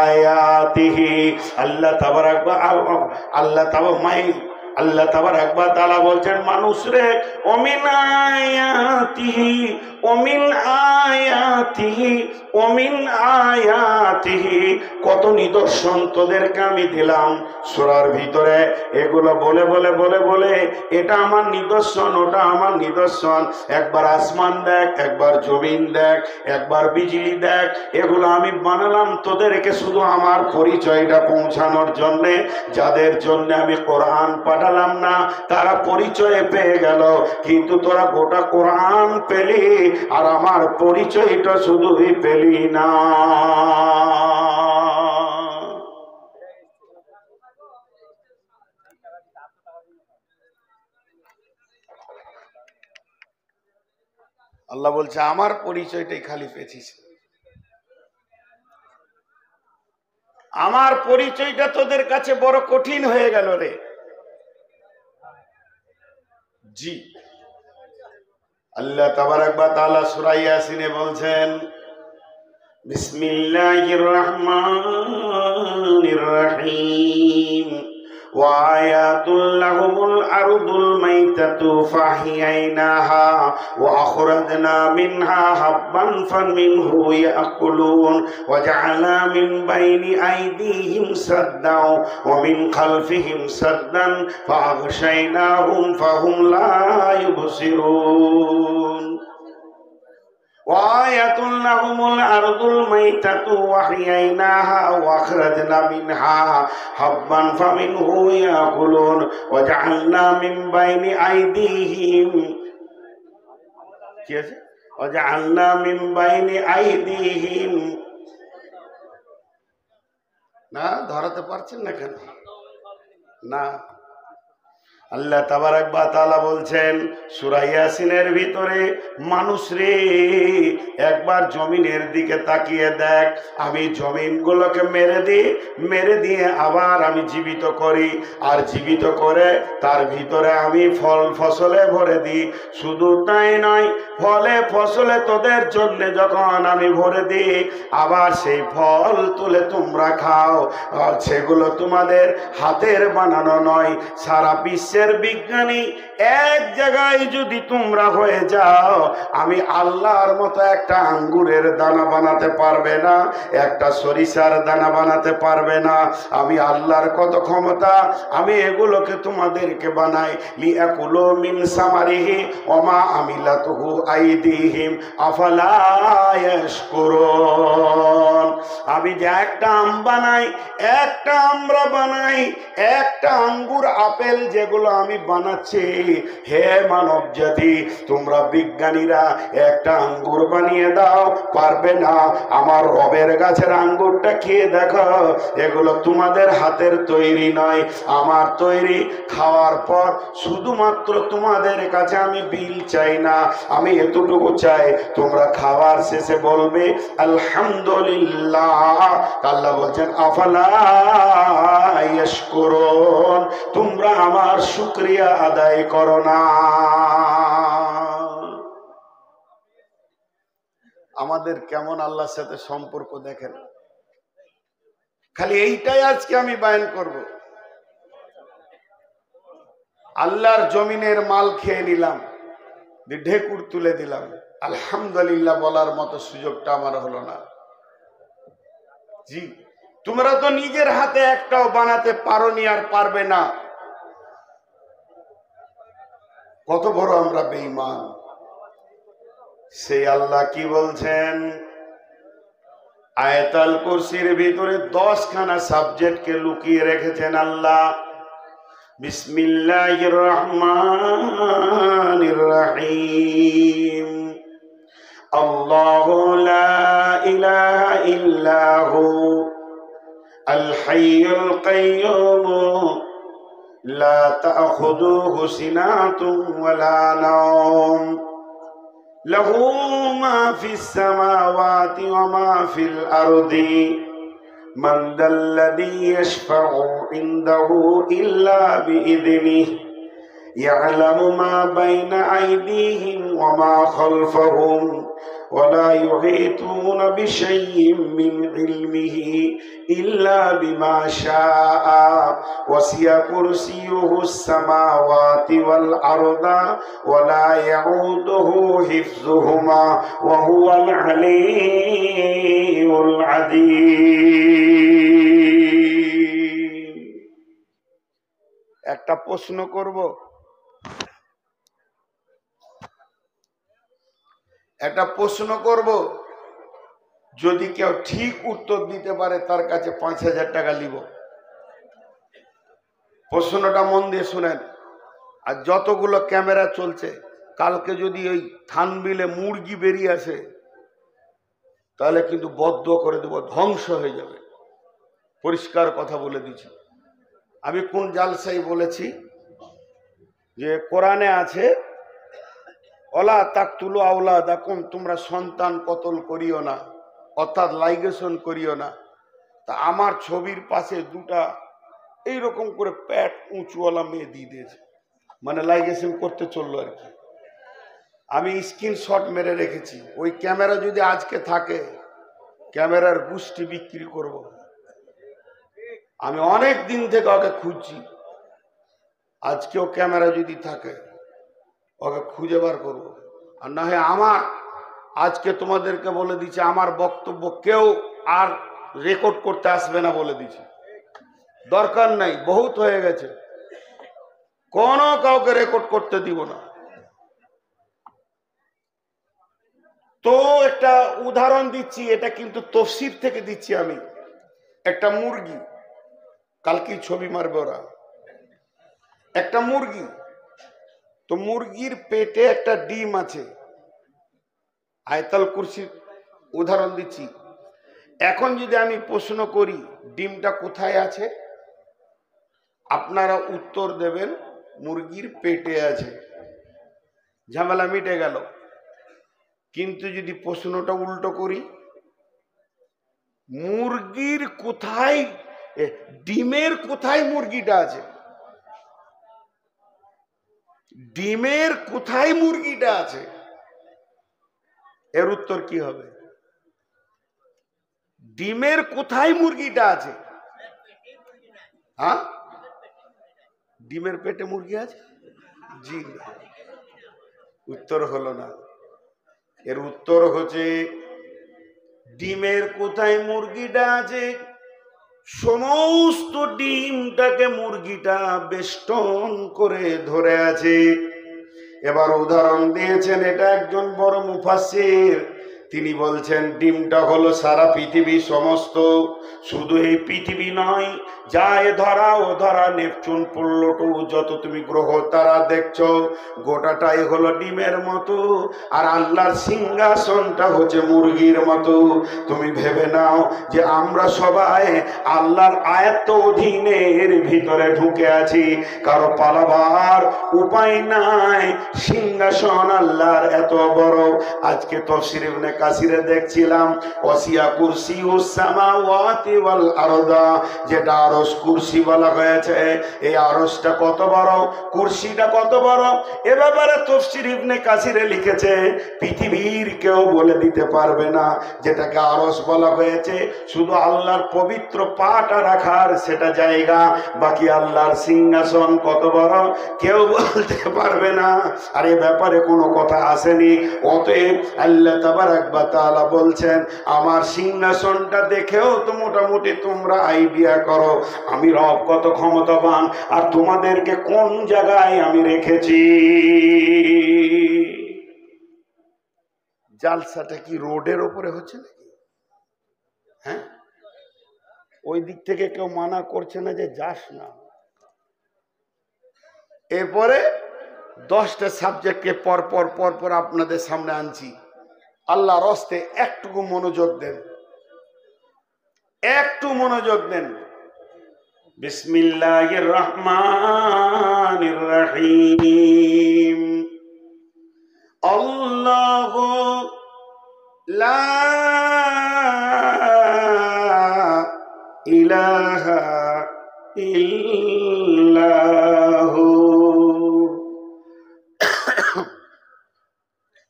আয়াতিহি, আল্লাহ তাবারাক ওয়া তাআলা বলছেন, মানুষ রে, ওমিন আয়াতিহি ওমিন আয়াতিহি ওমিন আয়াতিহি, কত নিদর্শন তোদেরকে আমি দিলাম সূরার ভিতরে। এগুলো বলে বলে বলে বলে এটা আমার নিদর্শন, ওটা আমার নিদর্শন। একবার আসমান দেখ, একবার জমিন দেখ, একবার বিজলি দেখ, এগুলো আমি বানালাম তোদেরকে শুধু আমার পরিচয়টা পৌঁছানোর জন্যে। যাদের জন্য আমি কোরআন পাঠালাম না, তারা পরিচয় পেয়ে গেল, কিন্তু তোরা গোটা কোরআন পেলি আর আমার পরিচয়টা শুধুই পেলি না। আল্লাহ বলছে, আমার পরিচয়টাই খালি পেয়েছিস, আমার পরিচয়টা তোদের কাছে বড় কঠিন হয়ে গেল রে। জি, আল্লাহ তাবারাক ওয়া তাআলা সূরা ইয়াসিনে বলছেন, বিসমিল্লাহির রহমানির রহিম, ওয়া আয়াতুল লাহুমুল আরদুল মাইতাতু ফাহিয়াইনাহা ওয়া আখরাজনা মিনহা হাববান ফামিনহু ইয়াকুলুন ওয়া জাআলা মিন বাইনি আইদিহিম সাদ্দাও ওয়া মিন খালফিহিম সাদ্দান ফাআগশাইনাহুম ফাহুম লা ইউবসিরুন। وآية لهم الأرض الميتة وأحييناها وأخرجنا منها حبا فمنه يأكلون وجعلنا من بين أيديهم وجعلنا من بين أيديهم না ধরাতে পারছেন না কেন? না, আল্লাহ তাবারাক ওয়া তাআলা বলছেন সূরা ইয়াসিনের ভিতরে, মানুষ রে, একবার জমিনের দিকে তাকিয়ে দেখ। আমি জমিনগুলোকে মেরে দিয়ে আবার আমি জীবিত করি, আর জীবিত করে তার ভিতরে আমি ফল ফসলে ভরে দিই। শুধু তাই নয়, ফলে ফসলে তোদের জন্য যখন আমি ভরে দিই, আবার সেই ফল তুলে তোমরা খাও। আর সেগুলো তোমাদের হাতের বানানো নয়, সারা বিশ্বে বিশ্বের বিজ্ঞানী এক জায়গায় যদি তোমরা হয়ে যাও, আমি আল্লাহর মতো একটা আঙ্গুরের দানা বানাতে পারবে না, একটা সরিষার দানা বানাতে পারবে না। আমি আল্লাহর কত ক্ষমতা, আমি এগুলোকে তোমাদেরকে বানাই। লিয়াকুলু মিন সামারিহি ওমা আমিলাতুহু আইদিহিম আফালা ইয়াশকুরুন। আমি যে একটা আম বানাই, একটা আমরা বানাই, একটা আঙ্গুর আপেল যেগুলো আমি বানাচ্ছি, হে মানব জাতি, তোমরা বিজ্ঞানীরা একটা আঙ্গুর বানিয়ে দাও, পারবে না। আমার রবের গাছের আঙ্গুরটা খেয়ে দেখো, এগুলো তোমাদের হাতের তৈরি নয়, আমার তৈরি। খাওয়ার পর শুধুমাত্র তোমাদের কাছে আমি বিল চাই না, আমি এতটুকু চাই, তোমরা খাওয়ার শেষে বলবে আলহামদুলিল্লাহ। আল্লাহ বলছেন আফালা ইয়াশকুরুন, তোমরা আমার শুকরিয়া আদায় করো না। আমাদের কেমন আল্লাহর সাথে সম্পর্ক দেখেন। খালি এইটাই আজকে আমি বায়ান করব। আল্লাহর জমিনের মাল খেয়ে নিলাম, ঢেকুর তুলে দিলাম, আলহামদুলিল্লাহ বলার মতো সুযোগটা আমার হলো না। জি, তোমরা তো নিজের হাতে একটাও বানাতে পারোনি, আর পারবে না। কত বড় আমরা বেঈমান। সেই আল্লাহ কি বলছেন? আয়াতুল কুরসির ভিতরে 10 খানা সাবজেক্টকে লুকিয়ে রেখেছেন আল্লাহ। বিসমিল্লাহির রহমানির রহিম। আল্লাহু লা ইলাহা ইল্লাহু আল হাইয়ুল কাইয়্যুম লা তাখুযুহু সিনাতুন ওয়ালা নাওম লাহু মা ফিস সামাওয়াতি ওয়া মা ফিল আরদি মান যাল্লাযী ইয়াশফা'ু ইনদাহু ইল্লা বিইযনিহি ইয়া'লামু মা বাইনা আইদিহিম ওয়া মা খালফাহুম ওয়া লা ইউহীতুনা বিশাইইন মিন ইলমিহি ইল্লা বিমা শাআ ওয়াসি'a কুরসিয়ুহুস সামাওয়াতি ওয়াল আরদা ওয়া লা ইয়াউদুহু হিফযুহুমা ওয়া হুয়াল আলিয়্যুল আযীম। একটা প্রশ্ন করব, একটা প্রশ্ন করব, যদি কেউ ঠিক উত্তর দিতে পারে তার কাছে 5000 টাকা নিব। প্রশ্নটা মন দিয়ে শুনেন। আর যতগুলো ক্যামেরা চলছে, কালকে যদি ওই থানবিলে মুরগি বেরিয়ে আসে, তাহলে কিন্তু বদ্ধ করে দেব, ধ্বংস হয়ে যাবে। পরিষ্কার কথা বলে দিচ্ছি। আমি কোন জালসাই বলেছি যে কোরআনে আছে ওয়ালা তাকতুলু আওলাদাকুম, তোমরা সন্তান কতল করিও না, অর্থাৎ লাইগেশন করিও না। তা আমার ছবির পাশে দুটা এইরকম করে প্যাট উঁচুওয়ালা মেয়ে দিয়ে দিয়েছে, মানে লাইগেশন করতে চললো আর কি। আমি স্ক্রিনশট মেরে রেখেছি। ওই ক্যামেরা যদি আজকে থাকে, ক্যামেরার গুষ্টি বিক্রি করব। আমি অনেক দিন থেকে ওকে খুঁজছি, আজকেও ক্যামেরা যদি থাকে ওকে খুঁজে বার করবো। আর না হয় আমার, আজকে তোমাদেরকে বলে দিচ্ছি, আমার বক্তব্য কেউ আর রেকর্ড করতে আসবে না বলে দিচ্ছি। দরকার নাই, বহুত হয়ে গেছে, কোনো কাউকে রেকর্ড করতে দিব না। তো একটা উদাহরণ দিচ্ছি, এটা কিন্তু তফসির থেকে দিচ্ছি আমি। একটা মুরগি, কালকেই ছবি মারবে ওরা, একটা মুরগি, তো মুরগির পেটে একটা ডিম আছে। আয়াতুল কুরসির উদাহরণ দিচ্ছি। এখন যদি আমি প্রশ্ন করি ডিমটা কোথায় আছে, আপনারা উত্তর দেবেন মুরগির পেটে আছে, ঝামেলা মিটে গেল। কিন্তু যদি প্রশ্নটা উল্টো করি, মুরগির কোথায়, ডিমের কোথায় মুরগিটা আছে, ডিমের কোথায় মুরগিটা আছে, এর উত্তর কি হবে? ডিমের কোথায় মুরগিটা আছে? হ্যাঁ, ডিমের পেটে মুরগি আছে? জি না। উত্তর হলো না। এর উত্তর হচ্ছে ডিমের কোথায় মুরগিটা আছে? সমস্ত ডিমটাকে মুরগিটা বেষ্টন করে ধরে আছে। এবার উদাহরণ দিয়েছেন এটা একজন বড় মুফাসসির, তিনি বলছেন ডিমটা হলো সারা পৃথিবী সমস্ত, শুধু এই পৃথিবী নয়, যা এ ধরা ও ধরা নেপচুন প্লুটো যত তুমি গ্রহ তারা দেখছো গোটাটাই হলো ডিমের মতো, আর আল্লাহর সিংহাসনটা হচ্ছে মুরগির মতো। তুমি ভেবে নাও যে আমরা সবাই আল্লাহর আয়াত অধীনের ভিতরে ঢুকে আছি, কারো পালাবার উপায় নাই। সিংহাসন আল্লাহর এত বড়। আজকে তাফসীর ইবনে কাসিরে দেখছিলাম ওয়াসিয়া কুরসিউস সামাওয়াতি ওয়াল আরদা, যেটা আরশ কুরসি বলা হয়েছে। এই আরশটা কত বড়, কুরসিটা কত বড়, এ ব্যাপারে তাফসীর ইবনে কাসিরে লিখেছে পৃথিবীর কেউ বলে দিতে পারবে না। যেটাকে আরশ বলা হয়েছে শুধু আল্লাহর পবিত্র পাটা রাখার সেটা জায়গা, বাকি আল্লাহর সিংহাসন কত বড় কেউ বলতে পারবে না। আর এ ব্যাপারে কোনো কথা আসেনি। অতএব আল্লাহ তাবারাক ওয়া তাআলা বলছেন আমার সিংহাসনটা দেখেও তো মোটামুটি তোমরা আইডিয়া করো আমি রব কত ক্ষমতাবান, আর তোমাদেরকে কোন জায়গায় আমি রেখেছি। জালসাটা কি রোডের উপরে হচ্ছে নাকি? হ্যাঁ, ওই দিক থেকে কেউ মানা করছে না যে যাস না। এরপরে 10টা সাবজেক্টকে পরপর আপনাদের সামনে আনছি। আল্লাহর রাস্তে একটুকু মনোযোগ দেন, একটু মনোযোগ দেন। বিসমিল্লাহির রহমানির রহিম। আল্লাহু লা ইলাহা ইল্লাহু।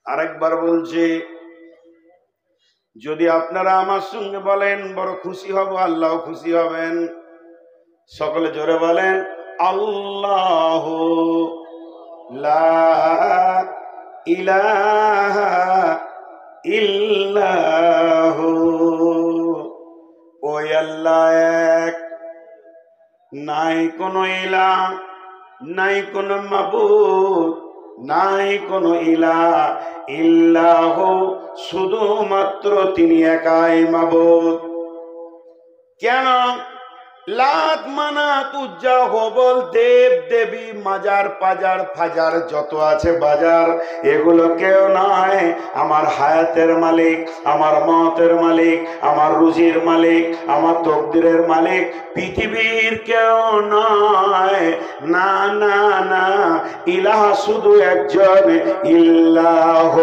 আরেকবার বলছে, যদি আপনারা আমার সঙ্গে বলেন বড় খুশি হব, আল্লাহ খুশি হবেন। সকলে জোরে বলেন আল্লাহু লা ইলাহা ইল্লাহু। ওই আল্লাহ এক, নাই কোনো ইলাহ, নাই কোনো মাবুদ, নাই কোনো ইলাহ, ইল্লাহু শুধুমাত্র তিনি একাই মাবুদ। কেন? লাত মানাত উজ্জা হবল দেব দেবী মাজার পাজার ফাজার যত আছে বাজার, এগুলো কেউ নয়। আমার হায়াতের মালিক, আমার মতের মালিক, আমার রুজির মালিক, আমার তকদিরের মালিক পৃথিবীর কেউ নয়। না না না, ইলাহ শুধু একজন, ইল্লাহ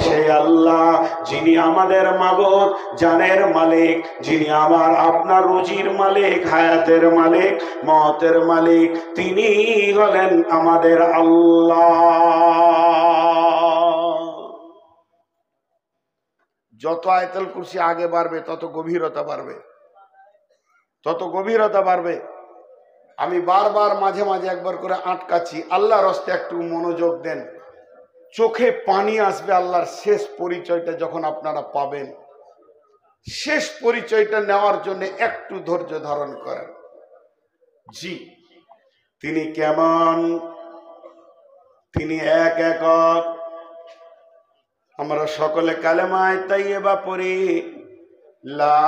সেই আল্লাহ যিনি আমাদের মাবুদ, জানের মালিক, যিনি আমার আপনার রুজির মালিক, হায়াতের মালিক, মতের মালিক, তিনি হলেন আমাদের আল্লাহ। যত আয়াতুল কুরসি আগে বাড়বে তত গভীরতা বাড়বে, তত গভীরতা বাড়বে। আমি বারবার মাঝে মাঝে একবার করে আটকাচ্ছি, আল্লাহর রাস্তে একটু মনোযোগ দেন। চোখে পানি আসবে আল্লাহর শেষ পরিচয়টা যখন আপনারা পাবেন। শেষ পরিচয়টা নেওয়ার জন্য একটু ধৈর্য ধারণ করেন। জি, তিনি কেমন? তিনি এক একক। আমরা সকলে কালেমায়ে তাইয়্যিবা পড়ি, লা,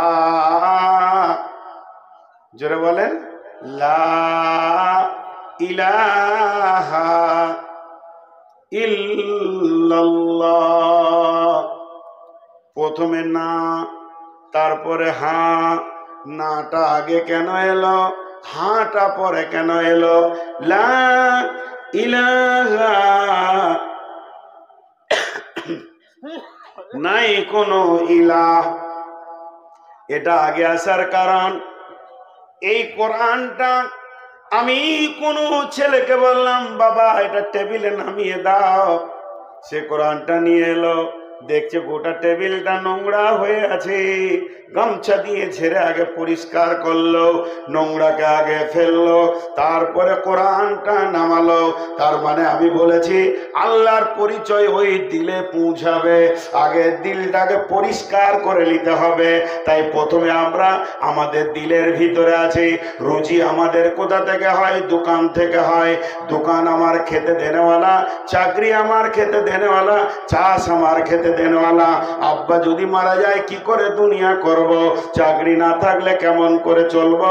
জোরে বলেন লা ইলাহা ইল্লাল্লাহ। প্রথমে না, তারপরে হা। নাটা আগে কেন এলো, হাটা পরে কেন এলো? লা ইলাহা, নাই কোনো ইলাহ। এটা আগে আসার কারণ এই কোরআনটা আমি কোনো ছেলেকে বললাম বাবা এটা টেবিলে নামিয়ে দাও, সে কোরআনটা নিয়ে এলো, দেখছে গোটা টেবিলটা নোংরা হয়ে আছে, গামছা দিয়ে ঝেড়ে আগে পরিষ্কার করলো, নোংরাকে আগে ফেললো, তারপরে কোরআনটা নামালো। তার মানে আমি বলেছি আল্লাহর পরিচয় ওই দিলে পৌঁছাবে, আগে দিলটাকে পরিষ্কার করে নিতে হবে। তাই প্রথমে আমরা আমাদের দিলের ভিতরে আছি। রুজি আমাদের কোথা থেকে হয়? দোকান থেকে হয়। দোকান আমার খেতে দেনেওয়ালা, চাকরি আমার খেতে দেনেওয়ালা, চাষ আমার খেতে দেনেওয়ালা। আব্বা যদি মারা যায় কি করে দুনিয়া করব? চাকরি না থাকলে কেমন করে চলব?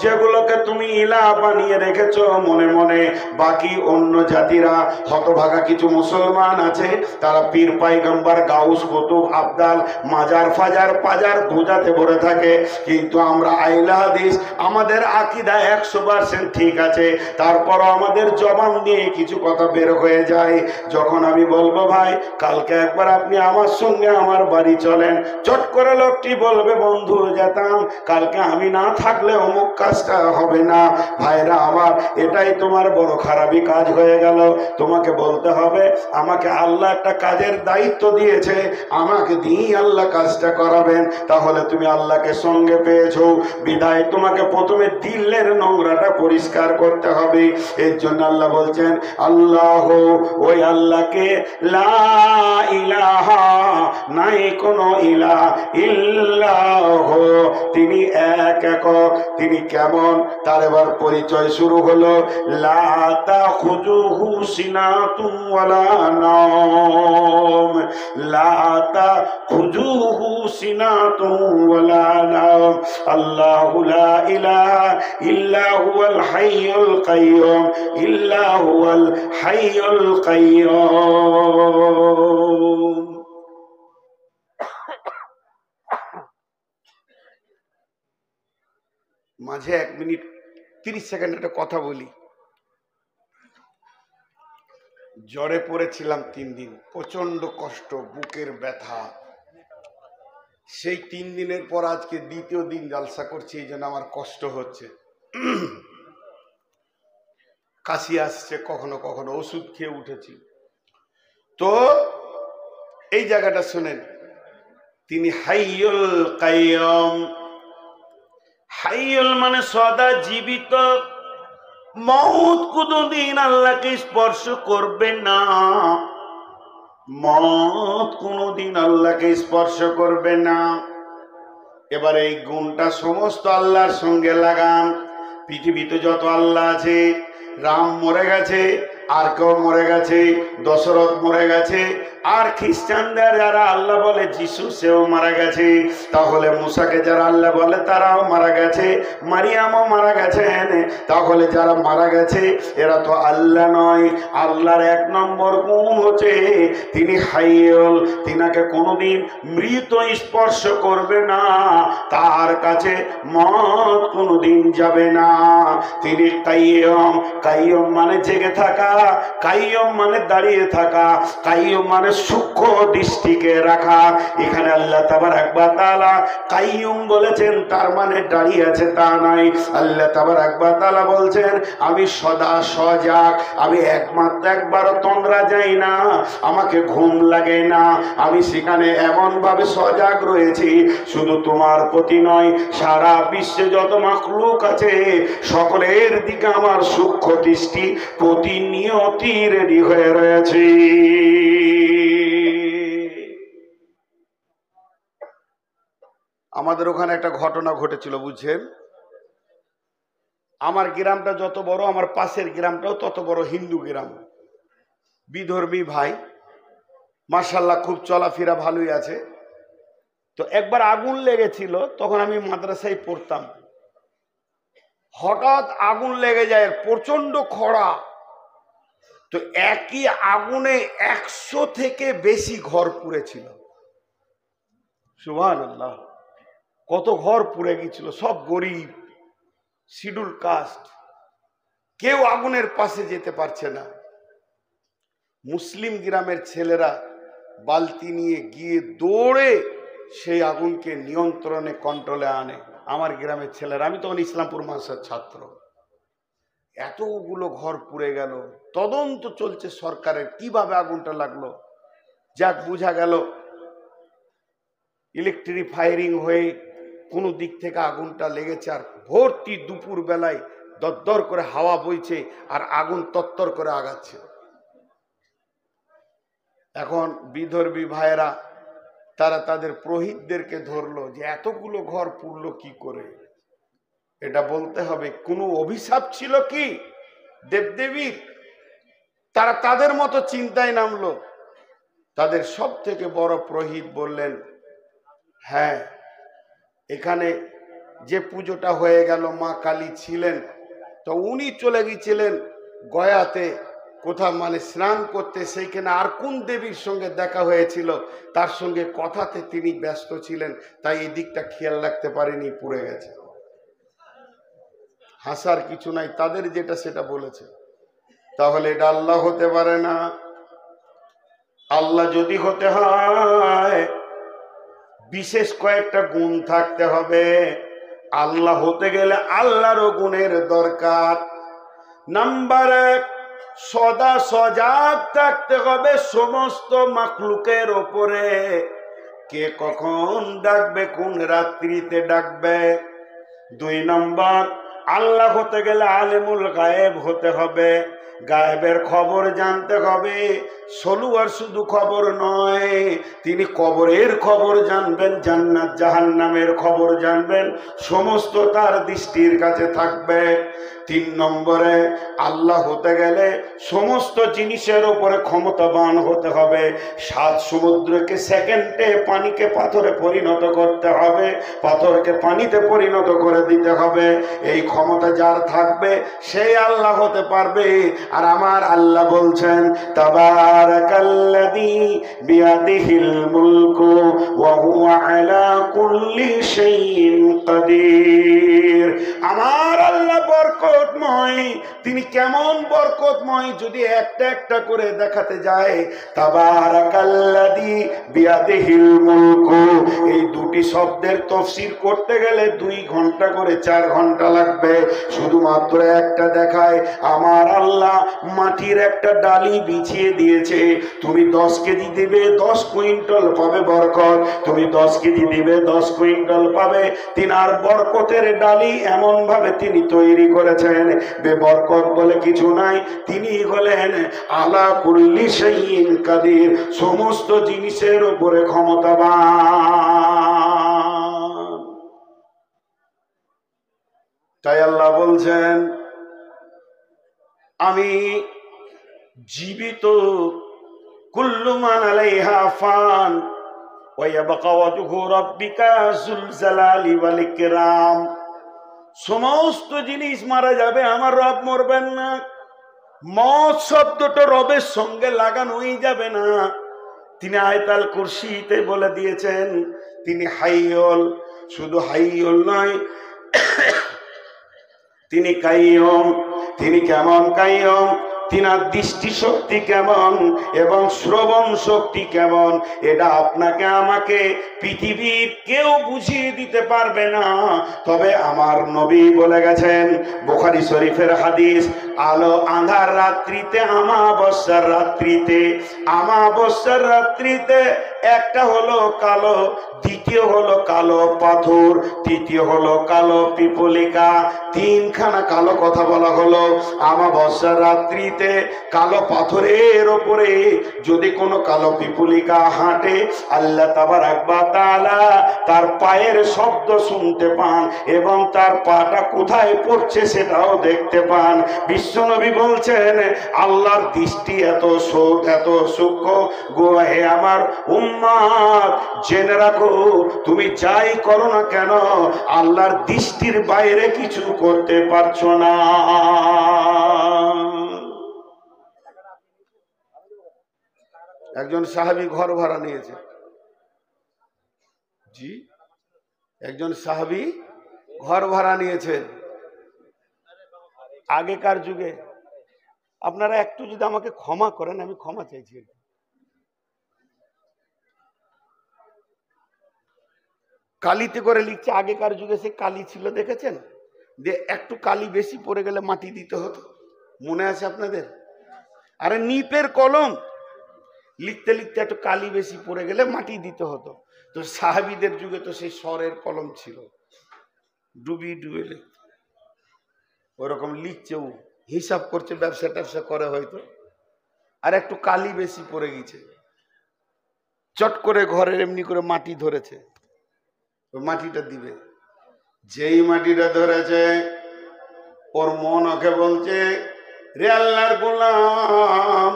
যেগুলোকে তুমি ইলা বানিয়ে রেখেছো মনে মনে, বাকি অন্য জাতিরা হতভাগা কিছু মুসলমান আছে, তারা পীর পাইগম্বর গাউস কুতুব আবদাল মাজার ফাজার পাজার পূজাতে ভরে থাকে। কিন্তু আমরা আহলে হাদিস, আমাদের আকীদা 100% ঠিক আছে, তারপরও আমাদের জবান দিয়ে কিছু কথা বের হয়ে যায়। যখন আমি বলবো ভাই কালকে একবার আপনি আমার সঙ্গে আমার বাড়ি চলেন, চট করে লোকটি বলবে বন্ধু যেতাম, কালকে আমি না থাকলে অমুক কাজটা হবে না। ভাইরা আমার, এটাই তোমার বড় খারাপই কাজ হয়ে গেল। তোমাকে বলতে হবে আমাকে আল্লাহ একটা কাজের দায়িত্ব দিয়েছে, আমাকে দিয়েই আল্লাহ কাজটা করাবেন, তাহলে তুমি আল্লাহকে সঙ্গে পেয়েছো। বিদায় তোমাকে প্রথমে দিলের নোংরাটা পরিষ্কার করতে হবে। এর জন্য আল্লাহ বলছেন আল্লাহ, ওই আল্লাহকে লা ইলাহা, নাই কোনো ইলাহ ইল্লাহ, তিনি এক একক। তিনি কেমন? তার এবার পরিচয় শুরু হলো। লা তাখুযুহু সিনাতুন ওয়ালা নাওম, লা তাখুযুহু সিনাতুন ওয়ালা নাওম, আল্লাহু লা ইলাহা ইল্লা হুয়াল হাইয়ুল কাইয়্যুম, ইল্লা হুয়াল হাইয়ুল কাইয়্যুম। মাঝে 1 মিনিট 30 সেকেন্ড একটা কথা বলি। জ্বরে পড়েছিলাম 3 দিন, প্রচন্ড কষ্ট, বুকের ব্যথা। সেই 3 দিনের পর আজকে দ্বিতীয় দিন জালসা করছি, এই জন্য আমার কষ্ট হচ্ছে। কাশি আসছে, কখনো কখনো ওষুধ খেয়ে উঠেছি। তো এই জায়গাটা শুনেন, তিনি হাইয়ুল কাইয়্যুম। হাইয়ুল মানে সদা জীবিত, মউত কোনদিন আল্লাহকে স্পর্শ করবে না, মউত কোনদিন আল্লাহকে স্পর্শ করবে না। এবার এই গুণটা সমস্ত আল্লাহর সঙ্গে লাগান। পৃথিবীতে যত আল্লাহ আছে, রাম মরে গেছে, আর কেউ মরে গেছে, দশরথ মরে গেছে, আর খ্রিস্টানদের যারা আল্লাহ বলে যিশু, সেও মারা গেছে। তাহলে মুসাকে যারা আল্লাহ বলে তারাও মারা গেছে, মারিয়ামও মারা গেছেন। তাহলে যারা মারা গেছে এরা তো আল্লাহ নয়। আল্লাহর 1 নম্বর গুণ হচ্ছে তিনি হাইয়ুল, তিনাকে কোনোদিন মৃত স্পর্শ করবে না, তার কাছে মত কোনোদিন যাবে না। তিনি কাইয়্যুম, কাইয়্যুম মানে জেগে থাকা, কাইয়্যুম মানে দাঁড়িয়ে থাকা, কাইয়্যুম মানে সূক্ষ্ম দৃষ্টিকে রাখা। এখানে আল্লাহ তাবারাক ওয়া তাআলা কাইয়্যুম বলেছেন, তার মানে দাঁড়িয়ে আছে তা নয়। আল্লাহ তাবারাক ওয়া তাআলা বলছেন আমি সদা সজাগ, আমি একবারও তন্দ্রা যাই না, আমাকে ঘুম লাগে না, আমি সেখানে এমন ভাবে সজাগ রয়েছি। শুধু তোমার প্রতি নয়, সারা বিশ্বে যত মাখলুক আছে সকলের দিকে আমার সূক্ষ্ম দৃষ্টি প্রতিনিয়তি রেডি হয়ে রয়েছে। আমাদের ওখানে একটা ঘটনা ঘটেছিল, বুঝছেন। আমার গ্রামটা যত বড়, আমার পাশের গ্রামটাও তত বড় হিন্দু গ্রাম, বিধর্মী ভাই, মাশাআল্লাহ খুব চলাফেরা ভালোই আছে। তো একবার আগুন লেগেছিল, তখন আমি মাদ্রাসায় পড়তাম। হঠাৎ আগুন লেগে যায়, প্রচন্ড খরা। তো একই আগুনে 100 থেকে বেশি ঘর পুড়েছিল। সুবহানাল্লাহ, কত ঘর পুড়ে গিয়েছিল, সব গরিব, শিডিউল কাস্ট, কেউ আগুনের পাশে যেতে পারছে না। মুসলিম গ্রামের ছেলেরা বালতি নিয়ে গিয়ে দৌড়ে সেই আগুনকে নিয়ন্ত্রণে, কন্ট্রোলে আনে। আমার গ্রামের ছেলেরা, আমি তখন ইসলামপুর মাদ্রাসার ছাত্র। এতগুলো ঘর পুড়ে গেল, তদন্ত চলছে সরকারের, কিভাবে আগুনটা লাগলো। যাক, বোঝা গেল ইলেকট্রিক ফায়ারিং হয়ে কোনো দিক থেকে আগুনটা লেগেছে, আর ভর্তি দুপুর বেলায় দরদর করে হাওয়া বইছে আর আগুন তত্তর করে আগাচ্ছে। এখন বিধর্মী ভাইয়েরা তারা তাদের পুরোহিতদেরকে ধরলো যে এতগুলো ঘর পুড়লো কি করে, এটা বলতে হবে। কোনো অভিশাপ ছিল কি দেবদেবীর? তারা তাদের মতো চিন্তায় নামলো। তাদের সব থেকে বড় পুরোহিত বললেন, হ্যাঁ, এখানে যে পুজোটা হয়ে গেল মা কালী ছিলেন, তো উনি চলে গিয়েছিলেন গয়াতে কোথাও মানে স্নান করতে, সেইখানে আর কোন দেবীর সঙ্গে দেখা হয়েছিল, তার সঙ্গে কথাতে তিনি ব্যস্ত ছিলেন, তাই এই দিকটা খেয়াল রাখতে পারেনি, পুড়ে গেছে। হাসার কিছু নাই, তাদের যেটা সেটা বলেছে। তাহলে এটা আল্লাহ হতে পারে না। আল্লাহ যদি হতে হয় বিশেষ কয়েকটা গুণ থাকতে হবে। আল্লাহ হতে গেলে আল্লাহরও গুণের দরকার। নাম্বার 1, সদা সজাগ থাকতে হবে সমস্ত মাখলুকের ওপরে। কে কখন ডাকবে, কোন রাত্রিতে ডাকবে। 2 নম্বর, আল্লাহ হতে গেলে আলেমুল গায়েব হতে হবে। গায়েবের খবর জানতে হবে। সলুয়ার শুধু খবর নয়, তিনি কবরের খবর জানবেন, জান্নাত জাহান্নামের খবর জানবেন, সমস্ত তার দৃষ্টির কাছে থাকবে। 3 নম্বরে, আল্লাহ হতে গেলে সমস্ত জিনিসের উপরে ক্ষমতাবান হতে হবে। 7 সমুদ্রকে সেকেন্ডে, পানিকে পাথরে পরিণত করতে হবে, পাথরকে পানিতে পরিণত করে দিতে হবে। এই ক্ষমতা যার থাকবে সেই আল্লাহ হতে পারবে। আর আমার আল্লাহ বলছেন, তাবারাকাল্লাযী বিয়াদিহিল মুলকু ওয়া হুয়া আলা কুল্লি শাইইন কাদির। আমার আল্লাহ বরকতময়। তিনি কেমন বরকতময় যদি একটা একটা করে দেখাতে যায়। তাবারাকাল্লাযী বিয়াদিহিল মুলকু, এই দুটি শব্দের তাফসীর করতে গেলে 2 ঘন্টা করে 4 ঘন্টা লাগবে। শুধুমাত্র একটা দেখায়, আমার আল্লাহ মাটির একটা ডালি বিছিয়ে দিয়েছে। তুমি 10 কেজি দিবে 10 কুইন্টাল পাবে বরকত, তুমি 10 কেজি দিবে 10 কুইন্টাল পাবে। তিনার বরকতের ডালি এমন ভাবে তিনি তৈরি করেছেন, বেবরকত বলে কিছু নাই। তিনি হলেন আলা কুল্লি শাইইন কাদির, সমস্ত জিনিসের উপরে ক্ষমতাবান। তাই আল্লাহ বলছেন, আমি জীবিত, কুল্লু মান আলাইহা ফান ওয়া ইয়াবকা ওয়াজহু রাব্বিকা যুল জালালি ওয়াল ইকরাম। সমস্ত জিনিস মারা যাবে, আমার রব মরবেন না। মত শব্দটা রবের সঙ্গে লাগানোই যাবে না। তিনি আয়াতুল কুরসিতে বলে দিয়েছেন তিনি হাইয়ুল। শুধু হাইয়ুল নয়, তিনি কাইয়ুম। তিনি কেমন কাইয়ুম, তিনার দৃষ্টি শক্তি কেমন এবং শ্রবণ শক্তি কেমন, এটা আপনাকে আমাকে পৃথিবীর কেউ বুঝিয়ে দিতে পারবে না। তবে আমার নবী বলে গেছেন, বুখারী শরীফের হাদিস, আলো আঁধার রাত্রিতে, আমাবস্যার রাত্রিতে, আমাবস্যার রাত্রিতে একটা হলো কালো, দ্বিতীয় হলো কালো পাথর, তৃতীয় হলো কালো পিপলিকা। 3খানা কালো কথা বলা হলো। আমাবস্যার রাত্রিতে কালো পাথরের ওপরে যদি কোনো কালো পিপলিকা হাঁটে, আল্লাহ তাবারাক ওয়া তাআলা তার পায়ের শব্দ শুনতে পান এবং তার পাটা কোথায় পড়ছে সেটাও দেখতে পান। বিশ্বনবী বলছেন, আল্লাহর দৃষ্টি এত সূক্ষ্ম গো হে আমার উম্মত, জেনে রাখো তুমি যাই করো না কেন আল্লাহর দৃষ্টির বাইরে কিছু করতে পারছো না। একজন সাহাবী ঘর ভাড়া নিয়েছে। জি, একজন সাহাবী ঘর ভাড়া নিয়েছেন আগেকার যুগে। আপনারা একটু যদি আমাকে ক্ষমা করেন, আমি ক্ষমা চাইছি। কালিতে করে লিখছে, আগেকার যুগে সে কালি ছিল দেখেছেন, যে একটু কালি বেশি পড়ে গেলে মাটি দিতে হতো, মনে আছে আপনাদের? আরে নিপের কলম, লিখতে লিখতে একটু কালি বেশি পড়ে গেলে মাটি দিতে হতো। তো সাহাবীদের যুগে তো সেই স্বরের কলম ছিল, ডুবি ডুবে লিখত। ওরকম লিখছেও, হিসাব করছে, ব্যবসা ট্যাবসা করে হয়তো, আর একটু কালি বেশি পড়ে গেছে, চট করে ঘরের এমনি করে মাটি ধরেছে, ওই মাটিটা দিবে। যেই মাটিটা ধরেছে ওর মন ওকে বলছে, রে আল্লাহর গোলাম,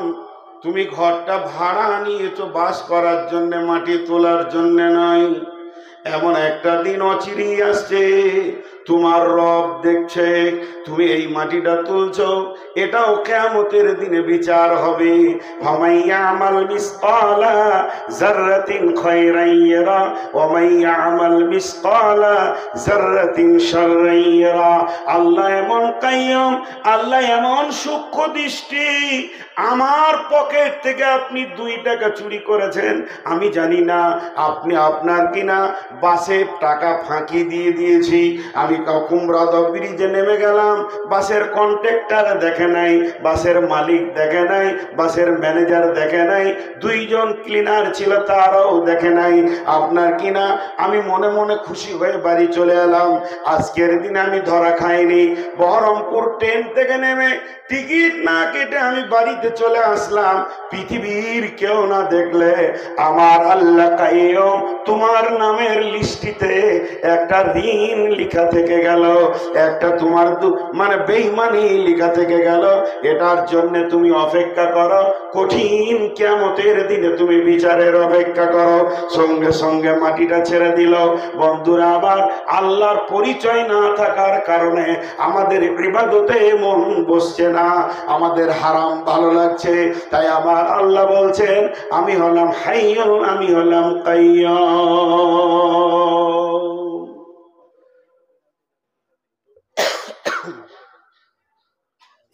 তুমি ঘরটা ভাড়া নিয়েছো বাস করার জন্য, মাটি তোলার জন্য নয়। এমন একটা দিন অচিরেই আসছে, তোমার রব দেখছে তুমি এই মাটিটা তুলছো, এটাও কিয়ামতের দিনে বিচার হবে। ফামাইয়া আমাল মিসকালা যাররাতিন খায়রান ইয়ারা ওয়া মাইয়া আমাল মিসকালা যাররাতিন শাররান ইয়ারা। আল্লাহ এমন কাইয়্যুম, আল্লাহ এমন সূক্ষ্ম দৃষ্টি। আমার পকেট থেকে আপনি 2 টাকা চুরি করেছেন, আমি জানি না আপনি আপনার কিনা বাসে টাকা ফাঁকি দিয়ে দিয়েছি। আমি কুমড়া ব্রিজে নেমে গেলাম, বাসের কন্ট্রাক্টর দেখে নাই, বাসের মালিক দেখে নাই, বাসের ম্যানেজার দেখে নাই, 2 জন ক্লিনার ছিল তারাও দেখে নাই। আপনার কিনা আমি মনে মনে খুশি হয়ে বাড়ি চলে এলাম। আজকের দিনে আমি ধরা খাইনি। বহরমপুর ট্রেন থেকে নেমে টিকিট না কেটে আমি বাড়িতে চলে আসলাম। পৃথিবীর কেউ না দেখলে আমার আল্লাহ কাইয়্যুম তোমার নামের লিস্টিতে একটা ঋণ লেখা থেকে গেল, একটা তোমার মানে বেঈমানি লেখা থেকে গেল। এটার জন্য তুমি অপেক্ষা করো, কঠিন কিয়ামতের দিনে তুমি বিচারের অপেক্ষা করো। সঙ্গে সঙ্গে মাটিটা ছেড়ে দিল। বন্ধুরা, আবার আল্লাহর পরিচয় না থাকার কারণে আমাদের ইবাদতে মন বসছে না, আমাদের হারাম ভালো লাগছে। তাই আমার আল্লাহ বলছেন, আমি হলাম হাইয়ুন, আমি হলাম কাইয়্যুম।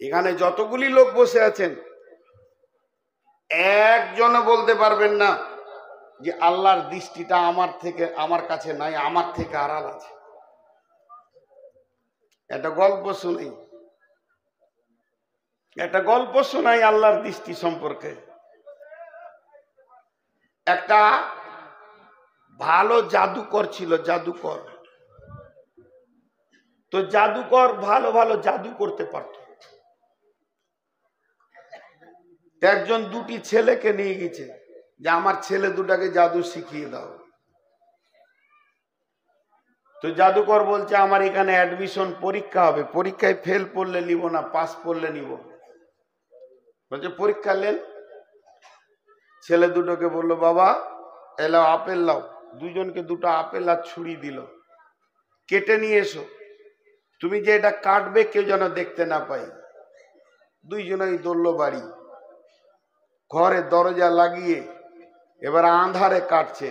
এখানে যতগুলি লোক বসে আছেন, একজনও বলতে পারবেন না যে আল্লাহর দৃষ্টিটা আমার থেকে, আমার কাছে নাই, আমার থেকে আড়াল আছে। একটা গল্প শুনাই, একটা গল্প শোনাই আল্লাহর দৃষ্টি সম্পর্কে। একটা ভালো জাদুকর ছিল, জাদুকর। তো জাদুকর ভালো ভালো জাদু করতে পারত। একজন 2টি ছেলেকে নিয়ে গেছে যে আমার ছেলে 2টাকে জাদু শিখিয়ে দাও। তো জাদুকর বলছে আমার এখানে অ্যাডমিশন পরীক্ষা হবে, পরীক্ষায় ফেল পড়লে নিব না, পাস পড়লে নিব। বলছে পরীক্ষা নেন। ছেলে 2টোকে বললো বাবা এলাও আপেল লাও। 2জনকে 2টা আপেল আর ছুরি দিল, কেটে নিয়ে এসো। তুমি যে এটা কাটবে কেউ যেন দেখতে না পাই। 2জনই দৌড়লো বাড়ি, ঘরে দরজা লাগিয়ে এবার আঁধারে কাটছে।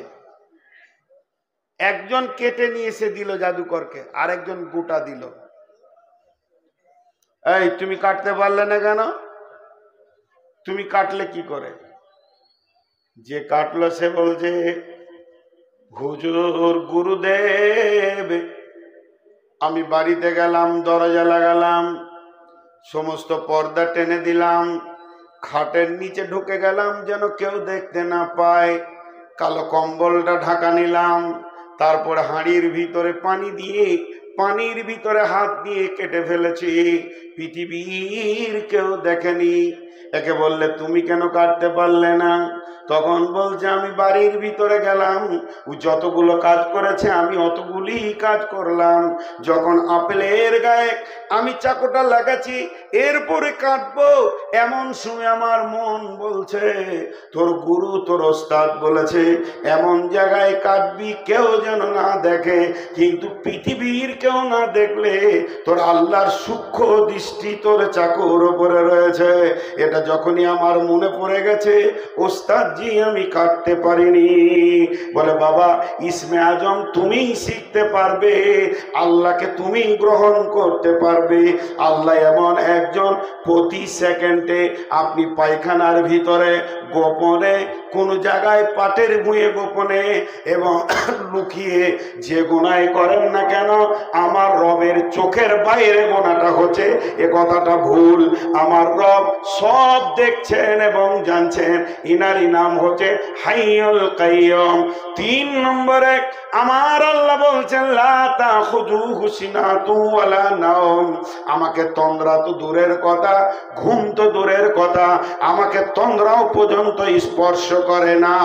একজন কেটে নিয়ে এসে দিল জাদুকরকে, আর একজন গোটা দিল। এই তুমি কাটতে পারলে না কেন? তুমি কাটলে কি করে? যে কাটলো সে বলছে হুজুর গুরুদেব, আমি বাড়িতে গেলাম, দরজা লাগালাম, সমস্ত পর্দা টেনে দিলাম, খাটের নিচে ঢুকে গেলাম যেন কেউ দেখতে না পায়, কালো কম্বলটা ঢাকা নিলাম, তারপরে হাঁড়ির ভিতরে পানি দিয়ে পানির ভিতরে হাত দিয়ে কেটে ফেলেছি, পৃথিবীর কেউ দেখেনি। একে বললে তুমি কেন কাটতে পারলে না? তখন বলছে আমি বাড়ির ভিতরে গেলাম, ও যতগুলো কাজ করেছে আমি অতগুলি কাজ করলাম। যখন আপেলের গায়ে আমি চাকুটা লাগাচ্ছি এরপরে কাটবো, এমন সময় আমার মন বলছে তোর গুরু তোর ওস্তাদ বলেছে এমন জায়গায় কাটবি কেউ যেন না দেখে। কিন্তু পৃথিবীর কেউ না দেখলে তোর আল্লাহর সূক্ষ্ম দৃষ্টি তোর চাকুর উপরে রয়েছে। এটা যখনই আমার মনে পড়ে গেছে, ওস্তাদ জি আমি কাটতে পারিনি। বলে বাবা ইসমে আজম তুমি শিখতে পারবে, আল্লাহকে তুমি গ্রহণ করতে পারবে। আল্লাহ এমন একজন, প্রতি সেকেন্ডে আপনি পায়খানার ভিতরে গোপনে কোন জায়গায় পাটের ভুঁয়ে গোপনে এবং লুকিয়ে যে গুনাহ করেন না কেন, আমার রবের চোখের বাইরে গোনাটা হচ্ছে এ কথাটা ভুল। আমার রব সব দেখছেন এবং জানছেন। ইনারই নাম হচ্ছে হাইয়ুল কাইয়ুম। 3 নম্বরে আমার আল্লাহ বলছেন লা তাখুযুহু সিনাতু ওয়ালা নাওম। আমাকে তন্দ্রা তো দূরের কথা, ঘুম তো দূরের কথা, আমাকে তন্দ্রাও পর্যন্ত স্পর্শ করে না।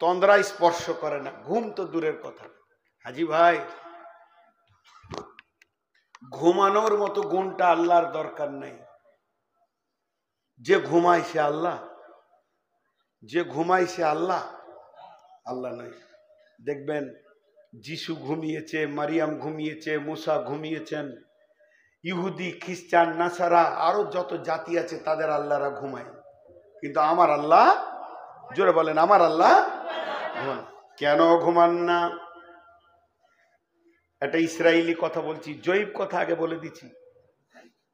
তন্দ্রা স্পর্শ করে না, ঘুম তো দূরের কথা। হাজি ভাই, ঘুমানোর মতো গুণটা আল্লাহর দরকার নেই। যে ঘুমায় সে আল্লাহ, যে ঘুমায় সে আল্লাহ, আল্লাহ নয়। দেখবেন যিশু ঘুমিয়েছে, মারিয়াম ঘুমিয়েছে, মুসা ঘুমিয়েছেন, ইহুদি, খ্রিস্টান, নাসারা আরো যত জাতি আছে তাদের আল্লাহরা ঘুমায়, কিন্তু আমার আল্লাহ, জোরে বলেন আমার আল্লাহ ঘুমান। কেন ঘুমান না? একটা ইসরায়েলি কথা বলছি, জয়ীব কথা আগে বলে দিচ্ছি,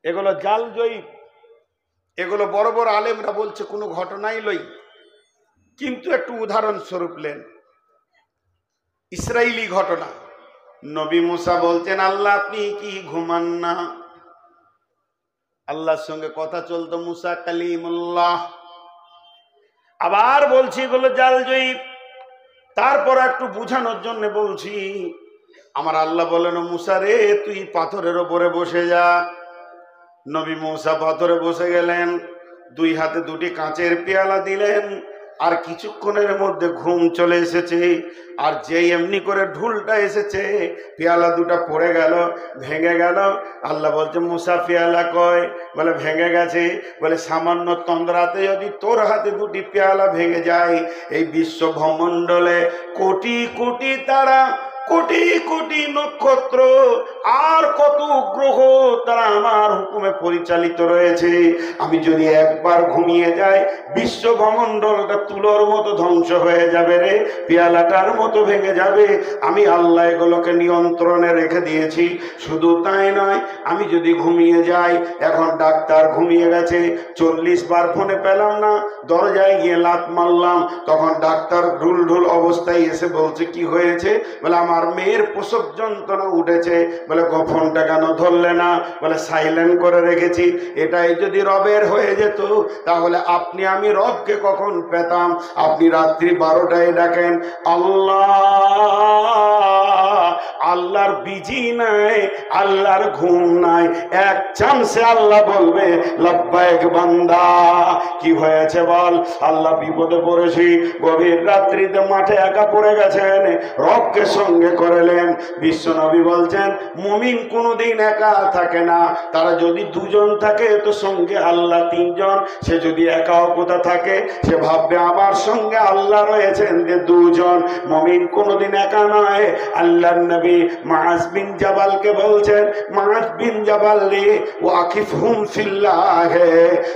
এগুলো জাল জয়ীব, এগুলো বড় বড় আলেমরা বলছে কোনো ঘটনাই লই, কিন্তু একটু উদাহরণস্বরূপ লেন। ইসরায়েলি ঘটনা, নবী মুসা বলছেন আল্লাহ আপনি কি ঘুমান না? আল্লাহর সঙ্গে কথা চলতো, মুসা কালিমুল্লাহ। আবার বলছি এগুলো জাল জয়ীব। তারপর একটু বুঝানোর জন্য বলছি, আমার আল্লাহ বলেন মুসা রে তুই পাথরের ওপরে বসে যা। নবী মুসা পাথরে বসে গেলেন, 2 হাতে 2টি কাঁচের পেয়ালা দিলেন, আর কিছুক্ষণের মধ্যে ঘুম চলে এসেছে। আর যেই এমনি করে ঢুলটা এসেছে, পেয়ালা 2টা পড়ে গেল, ভেঙে গেল। আল্লাহ বলছে মুসা পেয়ালা কয়? বলে ভেঙে গেছে। বলে সামান্য তন্দ্রাতে যদি তোর হাতে 2টি পেয়ালা ভেঙে যায়, এই বিশ্ব ভূমণ্ডলে কোটি কোটি তারা, কোটি কোটি নক্ষত্র, আর কত গ্রহ তারা আমার হুকুমে পরিচালিত রয়েছে। আমি যদি একবার ঘুমিয়ে যাই, বিশ্ব ভূমণ্ডলটা তুলোর মতো ধ্বংস হয়ে যাবে রে, পেয়ালাটার মতো ভেঙে যাবে। আমি আল্লাহ এগুলোকে নিয়ন্ত্রণে রেখে দিয়েছি। শুধু তাই নয়, আমি যদি ঘুমিয়ে যাই, এখন ডাক্তার ঘুমিয়ে গেছে, 40 বার ফোনে পেলাম না, দরজায় গিয়ে লাত মারলাম, তখন ডাক্তার ঢুল ঢুল অবস্থায় এসে বলছে কি হয়েছে? বলে আমার মেয়ের প্রসব যন্ত্রণা উঠেছে। বলে ফোনটা কেন ধরলে না? বলে সাইলেন্ট করে রেখেছি। এটাই যদি রবের হয়ে যেত, তাহলে আপনি আমি রবকে কখন পেতাম? আপনি রাত্রি 12টায় ডাকেন আল্লাহ, আল্লাহর বিজি নাই, আল্লাহর ঘুম নাই, এক চান্সে আল্লাহ বলবে লাব্বাইক বান্দা। কি হয়েছে বল? আল্লাহ বিপদে পড়েছি, গভীর রাত্রিতে মাঠে একা পড়ে গেছেন, রবকে সঙ্গে করলেন। বিশ্ব নবী বলছেন মুমিন কোনোদিন একা থাকে না, তারা যদি 2 জন থাকে তো সঙ্গে আল্লাহ 3 জন। সে যদি একাও কোথা থাকে, সে ভাববে আমার সঙ্গে আল্লাহ রয়েছেন যে 2 জন। মুমিন কোনোদিন একা নয়। আল্লাহর নবী মুআজ বিন জাবালকে বলছেন, মুআজ বিন জাবাল রে ওয়াকিফহুম ফিল্লাহ,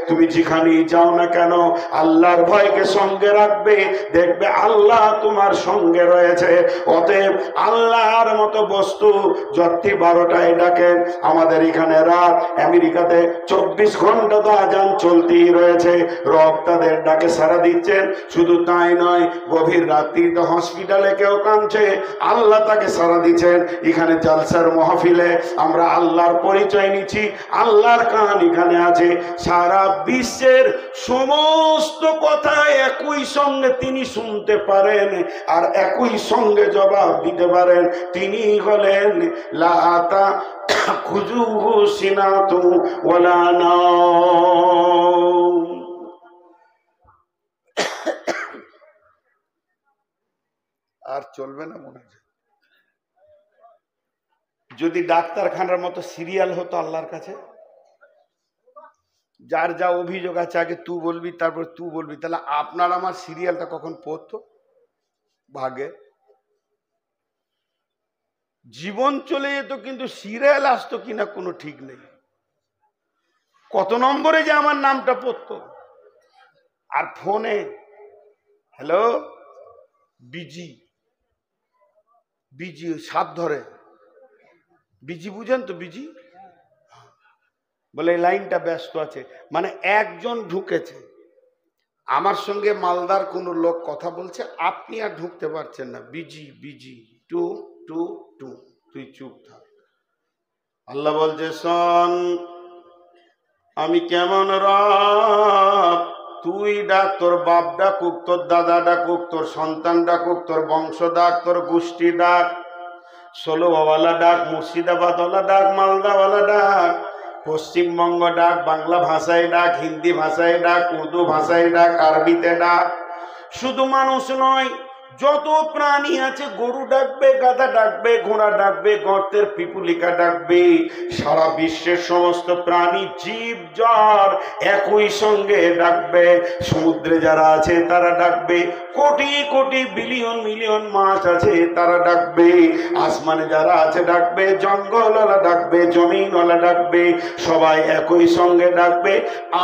তুমি যেখানেই যাও না কেন আল্লাহর ভয়কে সঙ্গে রাখবে, দেখবে আল্লাহ তোমার সঙ্গে রয়েছে। অতএব আল্লাহর মতো বস্তু যত 12টায় ডাকেন, আমাদের এখানে রাত, আমেরিকাতে 24 ঘন্টা তো আজান চলতেই রয়েছে, রব তাদের ডাকে সাড়া দিচ্ছেন। শুধু তাই নয়, গভীর রাত্রিতে হসপিটালে কেউ কাঁদছে, আল্লাহ তাকে সাড়া দিচ্ছেন। এখানে জালসার মাহফিলে আমরা আল্লাহর পরিচয় নিচ্ছি, আল্লাহর কান এখানে আছে। সারা বিশ্বের সমস্ত কথা একই সঙ্গে তিনি শুনতে পারেন, আর একই সঙ্গে জবাব দিতে পারেন। তিনি হলেন লা তাখুযুহু সিনাতু ওয়ালা নাওম। আর চলবে না মনে হয়। যদি ডাক্তারখানার মতো সিরিয়াল হতো আল্লাহর কাছে, যার যা অভিযোগ আছে আগে তুই বলবি, তারপর তুই বলবি, তাহলে আপনার আমার সিরিয়ালটা কখন পড়তো? ভাগে জীবন চলে যেত, কিন্তু সিরিয়াল আসতো কিনা কোনো ঠিক নেই। কত নম্বরে যে আমার নামটা পড়তো। আর ফোনে হ্যালো বিজি, বিজি সাত ধরে, বিজি বুঝেন তো? বিজি বলে এই লাইনটা ব্যস্ত আছে, মানে একজন ঢুকেছে, আমার সঙ্গে মালদার কোন লোক কথা বলছে, আপনি আর ঢুকতে পারছেন না, বিজি বিজি, টু টু টু, তুই চুপ থাক। আল্লাহ বলছে, শোন আমি কেমন রব, তুই ডাক, তোর বাপ ডাকুক, তোর দাদা ডাকুক, তোর সন্তান ডাকুক, তোর বংশ ডাক, তোর গোষ্ঠী ডাক, ষোলোওয়ালা ডাক, মুর্শিদাবাদওয়ালা ডাক, মালদাওয়ালা ডাক, পশ্চিমবঙ্গ ডাক, বাংলা ভাষায় ডাক, হিন্দি ভাষায় ডাক, উর্দু ভাষায় ডাক, আরবিতে ডাক। শুধু মানুষ নয়, যত প্রাণী আছে, গরু ডাকবে, গাধা ডাকবে, ঘোড়া ডাকবে, গর্তের পিপুলিকা ডাকবে, সারা বিশ্বের সমস্ত প্রাণী জীব জ্বর একই সঙ্গে ডাকবে। সমুদ্রে যারা আছে তারা ডাকবে, কোটি কোটি বিলিয়ন মিলিয়ন মাছ আছে তারা ডাকবে, আসমানে যারা আছে ডাকবে, জঙ্গলওয়ালা ডাকবে, জমিনওয়ালা ডাকবে, সবাই একই সঙ্গে ডাকবে।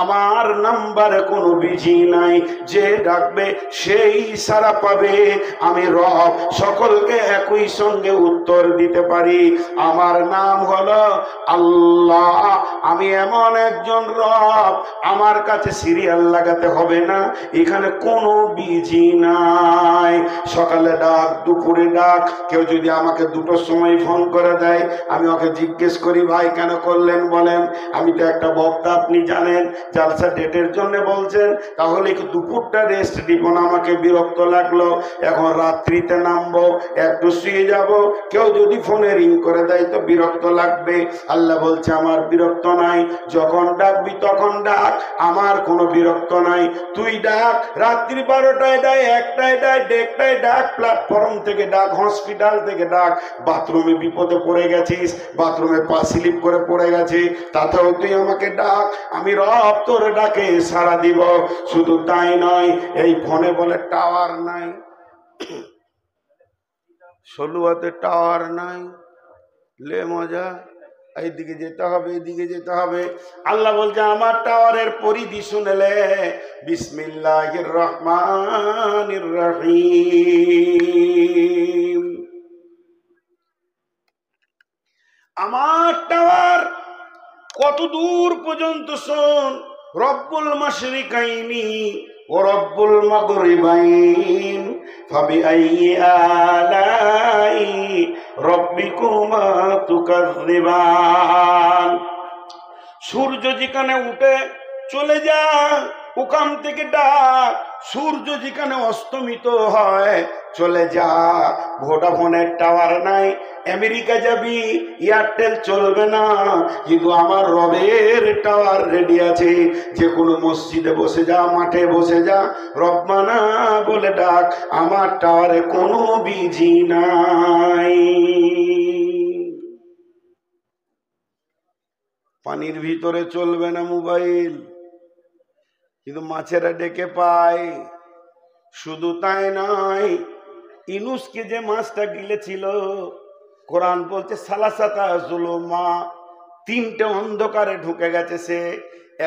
আমার নাম্বারে কোনো বিজি নাই, যে ডাকবে সেই সারা পাবে। আমি রব, সকলকে একই সঙ্গে উত্তর দিতে পারি। আমার নাম হলো আল্লাহ। আমি এমন একজন রব, আমার কাছে সিরিয়াল লাগাতে হবে না, এখানে কোনো বিজি নাই। সকালে ডাক, দুপুরে ডাক, কেউ যদি আমাকে দুটোর সময় ফোন করে দেয়, আমি ওকে জিজ্ঞেস করি, ভাই কেন করলেন বলেন, আমি তো একটা বক্তা, আপনি জানেন জালসা ডেটের জন্য বলছেন, তাহলে একটু দুপুরটা রেস্ট দিব না, আমাকে বিরক্ত লাগলো, এখন রাত্রিতে নামবো, একটু শুয়ে যাব। কেউ যদি ফোনে রিং করে দেয় তো বিরক্ত লাগবে। আল্লাহ বলছে আমার বিরক্ত নাই, যখন ডাকবি তখন ডাক, আমার কোনো বিরক্ত নাই। তুই ডাক, রাত্রি 12টায় ডাক, 1টায় ডাক, 1:30টায় ডাক, প্ল্যাটফর্ম থেকে ডাক, হসপিটাল থেকে ডাক, বাথরুমে বিপদে পড়ে গেছিস, বাথরুমে পা স্লিপ করে পড়ে গেছে, তাতেও তুই আমাকে ডাক, আমি রব তোর ডাকে সাড়া দিব। শুধু তাই নয়, এই ফোনে বলে টাওয়ার নাই, সলুয়াতে টাওয়ার নাই, লে মজা, এইদিকে যেতে হবে, এইদিকে যেতে হবে। আল্লাহ বলছে আমার টাওয়ারের পরিধি শুনেলে, বিসমিল্লাহির রহমানির রহিম, আমার টাওয়ার কত দূর পর্যন্ত শোন। রব্বুল মাশরিকাইনি ও রব্বুল মাগরিবাইন, ফাবিআইয়ি আলাই রব্বিকুমা তুকাযযিবান। সূর্য যেখানে উঠে চলে যা, ওখান থেকে ডাক, সূর্য যেখানে অস্তমিত হয় চলে যা। ভোডাফোনের টাওয়ার নাই, আমেরিকা যাবি, এয়ারটেল চলবে না, কিন্তু আমার রবের টাওয়ার রেডি আছে। যে কোনো মসজিদে বসে যা, মাঠে বসে যা, রব্বানা বলে ডাক, আমার টাওয়ারে কোনো বিজি নাই। পানির ভিতরে চলবে না মোবাইল, কিন্তু মাছেরা ডেকে পায়। শুধু তাই নয়, ইউনূসকে যে মাছটা গিলেছিল, কোরআন বলছে সালাসাতা যুলুমা, 3টে অন্ধকারে ঢুকে গেছে সে।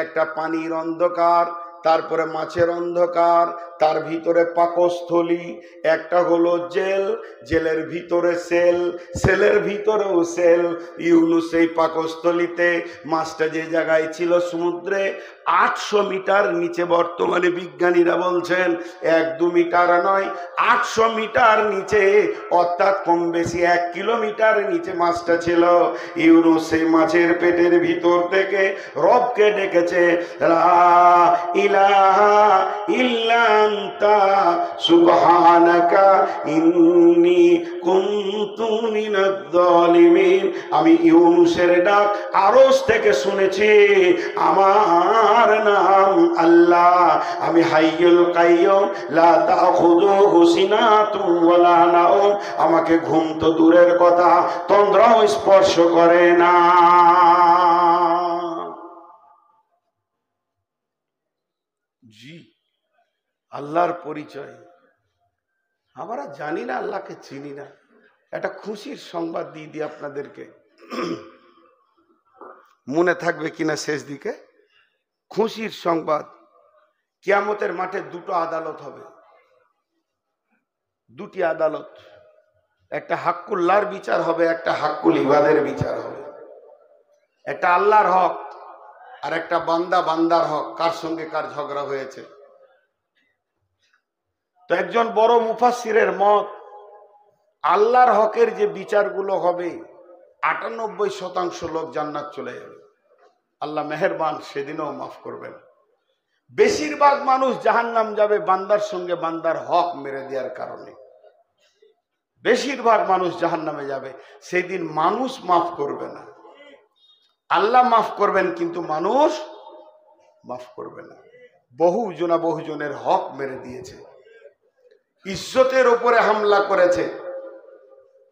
একটা পানির অন্ধকার, তারপরে মাছের অন্ধকার, তার ভিতরে পাকস্থলী, একটা হলো জেল, জেলের ভিতরে সেল, সেলের ভিতরেও সেল। ইউনূস এই পাকস্থলীতে, মাছটা যে জায়গায় ছিল সমুদ্রে 800 মিটার নিচে, বর্তমানে বিজ্ঞানীরা বলছেন 1-2 মিটার নয়, 800 মিটার নিচে, অর্থাৎ কম বেশি 1 কিলোমিটার নিচে মাছটা ছিল। ইউনূস সেই মাছের পেটের ভিতর থেকে রবকে ডেকেছে, লা ইলাহা ইল্লা আনতা সুবহানাকা ইন্নী কুনতু মিনাজ জালিমিন। আমি ইউনূসের ডাক আরশ থেকে শুনেছি, আমার নাম আল্লাহ, আমি হাইয়ুল কাইয়ুম, লা তাখুযুহু সিনাতুন ওয়ালা নাওম, আমাকে ঘুম তো দূরের কথা, তন্দ্রাও স্পর্শ করে না। জি, আল্লাহর পরিচয় আমরা জানি না, আল্লাহকে চিনি না। একটা খুশির সংবাদ দিয়ে দিই আপনাদেরকে, মনে থাকবে কিনা শেষ দিকে। খুশির সংবাদ, কিয়ামতের মাঠে 2টো আদালত হবে, 2টি আদালত। একটা হাক্কুল্লাহর বিচার হবে, একটা হাক্কুল ইবাদের বিচার হবে। একটা আল্লাহর হক আর একটা বান্দার হক, কার সঙ্গে কার ঝগড়া হয়েছে। তো একজন বড় মুফাসসিরের মত, আল্লাহর হকের যে বিচারগুলো হবে 98% লোক জান্নাত চলে যাবে, আল্লাহ মেহেরবান সেদিনও মাফ করবেন। বেশিরভাগ মানুষ জাহান্নাম যাবে বান্দার সঙ্গে বান্দার হক মেরে দেওয়ার কারণে। বেশিরভাগ মানুষ জাহান্নামে যাবে, সেই দিন মানুষ মাফ করবে না। আল্লাহ মাফ করবেন কিন্তু মানুষ মাফ করবে না। বহুজনের হক মেরে দিয়েছে, ইজ্জতের উপরে হামলা করেছে।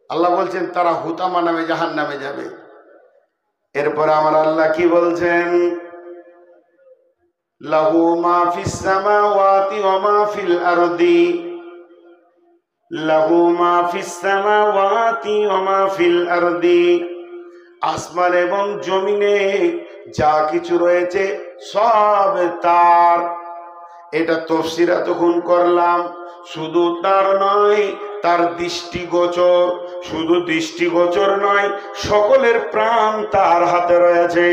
আল্লাহ বলছেন তারা হুতামা নামে জাহান্নামে যাবে। এরপরে আমার আল্লাহ কি বলছেন, লাহু মা ফিস সামাওয়াতি ওয়া মা ফিল আরদি, লাহু মা ফিস সামাওয়াতি ওয়া মা ফিল আরদি, আসমান এবং জমিনে যা কিছু রয়েছে সব তার। এটা তাফসীর তখন করলাম, শুধু তার নয়, তার দৃষ্টিগোচর, শুধু দৃষ্টিগোচর নয়, সকলের প্রাণ তার হাতে রয়েছে।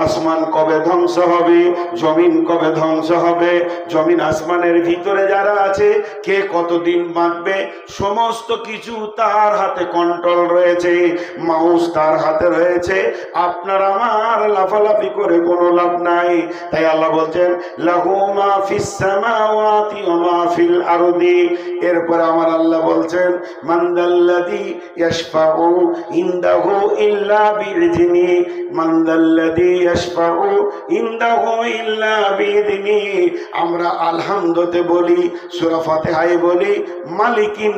আসমান কবে ধ্বংস হবে, জমিন কবে ধ্বংস হবে, জমিন আসমানের ভিতরে যারা আছে কে কতদিন বাঁচবে, সমস্ত কিছু তার হাতে কন্ট্রোল রয়েছে, মাউস তার হাতে রয়েছে। আপনার আমার লাফালাফি করে কোনো লাভ নাই। তাই আল্লাহ বলছেন লাহু মা ফিস সামাওয়াতি ওয়া মা ফিল আরদি। এরপর আমার আল্লাহ বলছেন মানদাল্লাযী ইয়াশফাউ ইনদাহু ইল্লা বিইযনি, মানদাল্লাযী ইয়াশফাউ ইনদাহু ইল্লা বিইযনি। আমরা আলহামদুতে বলি, সূরা ফাতিহায় বলি মালিকিন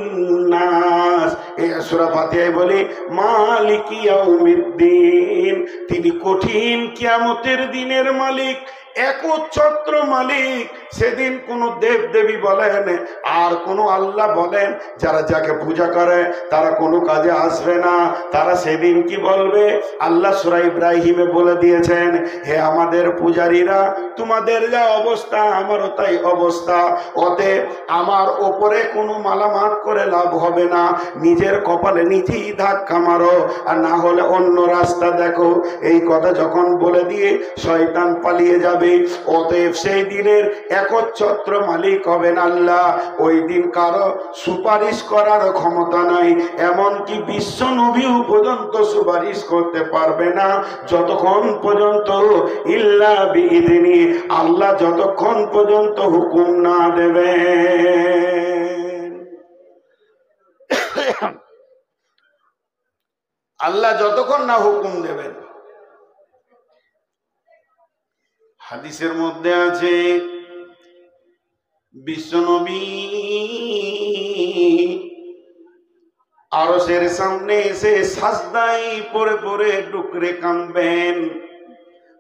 নাস, এই সূরা ফাতিহায় বলি মালিকি ইয়াউমিদ্দিন। তিনি কঠিন কিয়ামতের দিনের মালিক, একচ্ছত্র মালিক। সেদিন কোন দেব দেবী বলেন আর কোন আল্লাহ বলেন, যারা যাকে পূজা করে তারা কোনো কাজে আসবে না। তারা সেদিন কি বলবে, আল্লাহ সূরা ইব্রাহিমে বলে দিয়েছেন, হে আমাদের পূজারীরা, তোমাদের যা অবস্থা আমারও তাই অবস্থা, অতএব আমার ওপরে কোনো মালামাত করে লাভ হবে না, নিজের কপালে নিজেই ধাক্কা মারো, আর না হলে অন্য রাস্তা দেখো। এই কথা যখন বলে দিয়ে শয়তান পালিয়ে যাবে। অতএব সেই দিনের একচ্ছত্র মালিক হবেন আল্লাহ। ওই দিন কারো সুপারিশ করার ক্ষমতা নাই, এমনকি বিশ্ব নবীও পর্যন্ত সুপারিশ করতে পারবে না যতক্ষণ পর্যন্ত ইল্লা বিইযনি, আল্লাহ যতক্ষণ পর্যন্ত হুকুম না দেবেন। আল্লাহ যতক্ষণ না হুকুম দেবেন। হাদিসের মধ্যে আছে বিশ্বনবী আরশের সামনে এসে সাজদায় পড়ে পড়ে ডুকরে কাঁদবেন।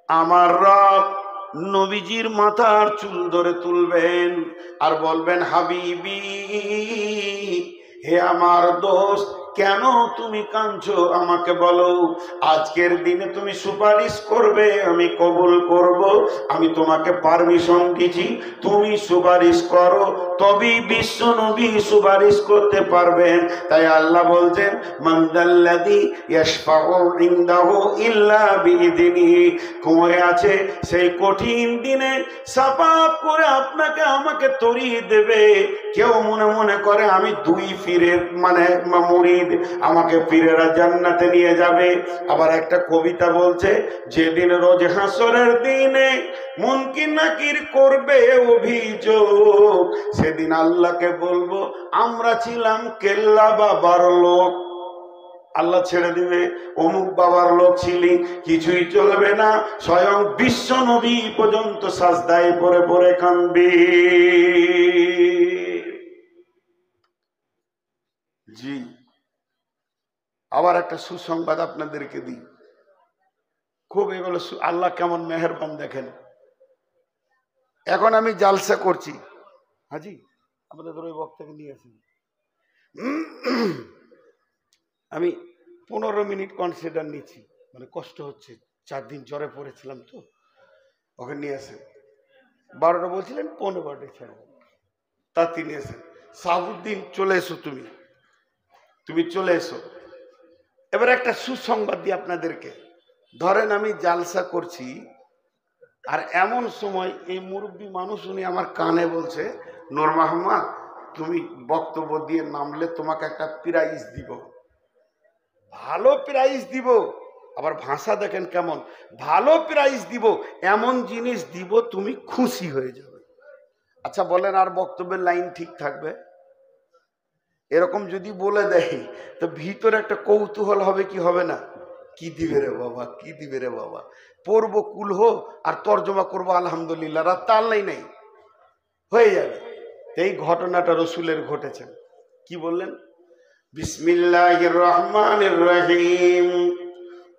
আমার রব নবীজির মাথার চুল ধরে তুলবেন আর বলবেন, হাবিবি, হে আমার দোস্ত, কেন তুমি কাঁদছো আমাকে বলো। আজকের দিনে তুমি সুপারিশ করবে, আমি কবুল করব। আমি তোমাকে পারমিশন দিয়েছি, তুমি সুপারিশ করো, তবেই বিশ্ব নবী সুপারিশ করতে পারবেন। তাই আল্লাহ বলছেন মানদাল্লাযী ইয়াশফাউ ইনদাহু ইল্লা বিইযনি। কই আছে সেই কঠিন দিনে সাফাত করে আপনাকে আমাকে তরিয়ে দেবে। কেউ মনে মনে করে আমি দুই পীরের মানে মুরিদ, আমাকে পীরেরা জান্নাতে নিয়ে যাবে। আবার একটা কবিতা বলছে, যেদিন রোজ হাসরের দিনে মুনকির নাকির করবে অভিযোগ, সেদিন আল্লাহকে বলবো আমরা ছিলাম কেল্লা বাবার লোক। আল্লাহ ছেড়ে দিবে, অমুক বাবার লোক ছিলি, কিছুই চলবে না। স্বয়ং বিশ্ব নবী পর্যন্ত সাজদায় পড়ে পড়ে কাঁদবে। জি, আবার একটা সুসংবাদ আপনাদেরকে দিই, খুব এগুলো আল্লাহ কেমন মেহেরবান দেখেন। এখন আমি জালসা করছি, হাজি আপনাদের ওই বক্তাকে নিয়ে আসেন, আমি 15 মিনিট কনসিডার নিচ্ছি, মানে কষ্ট হচ্ছে, 4 দিন জ্বরে পড়েছিলাম তো, ওকে নিয়ে আসেন। 12টা বলছিলেন 15 ছাড়বো, তা তিনি এসেন। সাহুদ্দিন চলে এসো, তুমি চলে এসো। এবার একটা সুসংবাদ দিই আপনাদেরকে। ধরেন আমি জালসা করছি, আর এমন সময় এই মুরব্বী মানুষ উনি আমার কানে বলছে, নূর মোহাম্মদ তুমি বক্তব্য দিয়ে নামলে তোমাকে একটা প্রাইজ দিব, ভালো প্রাইজ দিব। আবার ভাষা দেখেন কেমন, ভালো প্রাইজ দিব, এমন জিনিস দিব তুমি খুশি হয়ে যাবে। আচ্ছা বলেন, আর বক্তব্যের লাইন ঠিক থাকবে? এরকম যদি বলে দেয় তো ভিতরে একটা কৌতূহল হবে কি হবে না? কি দিবে রে বাবা, কি দিবে রে বাবা। পড়বো কুলহ আর তর্জমা করবো আলহামদুলিল্লাহ, রাত তাল্লাই নেই, হয়ে যাবে। এই ঘটনাটা রসুলের ঘটেছে। কি বললেন? বিসমিল্লাহির রহমানির রহিম।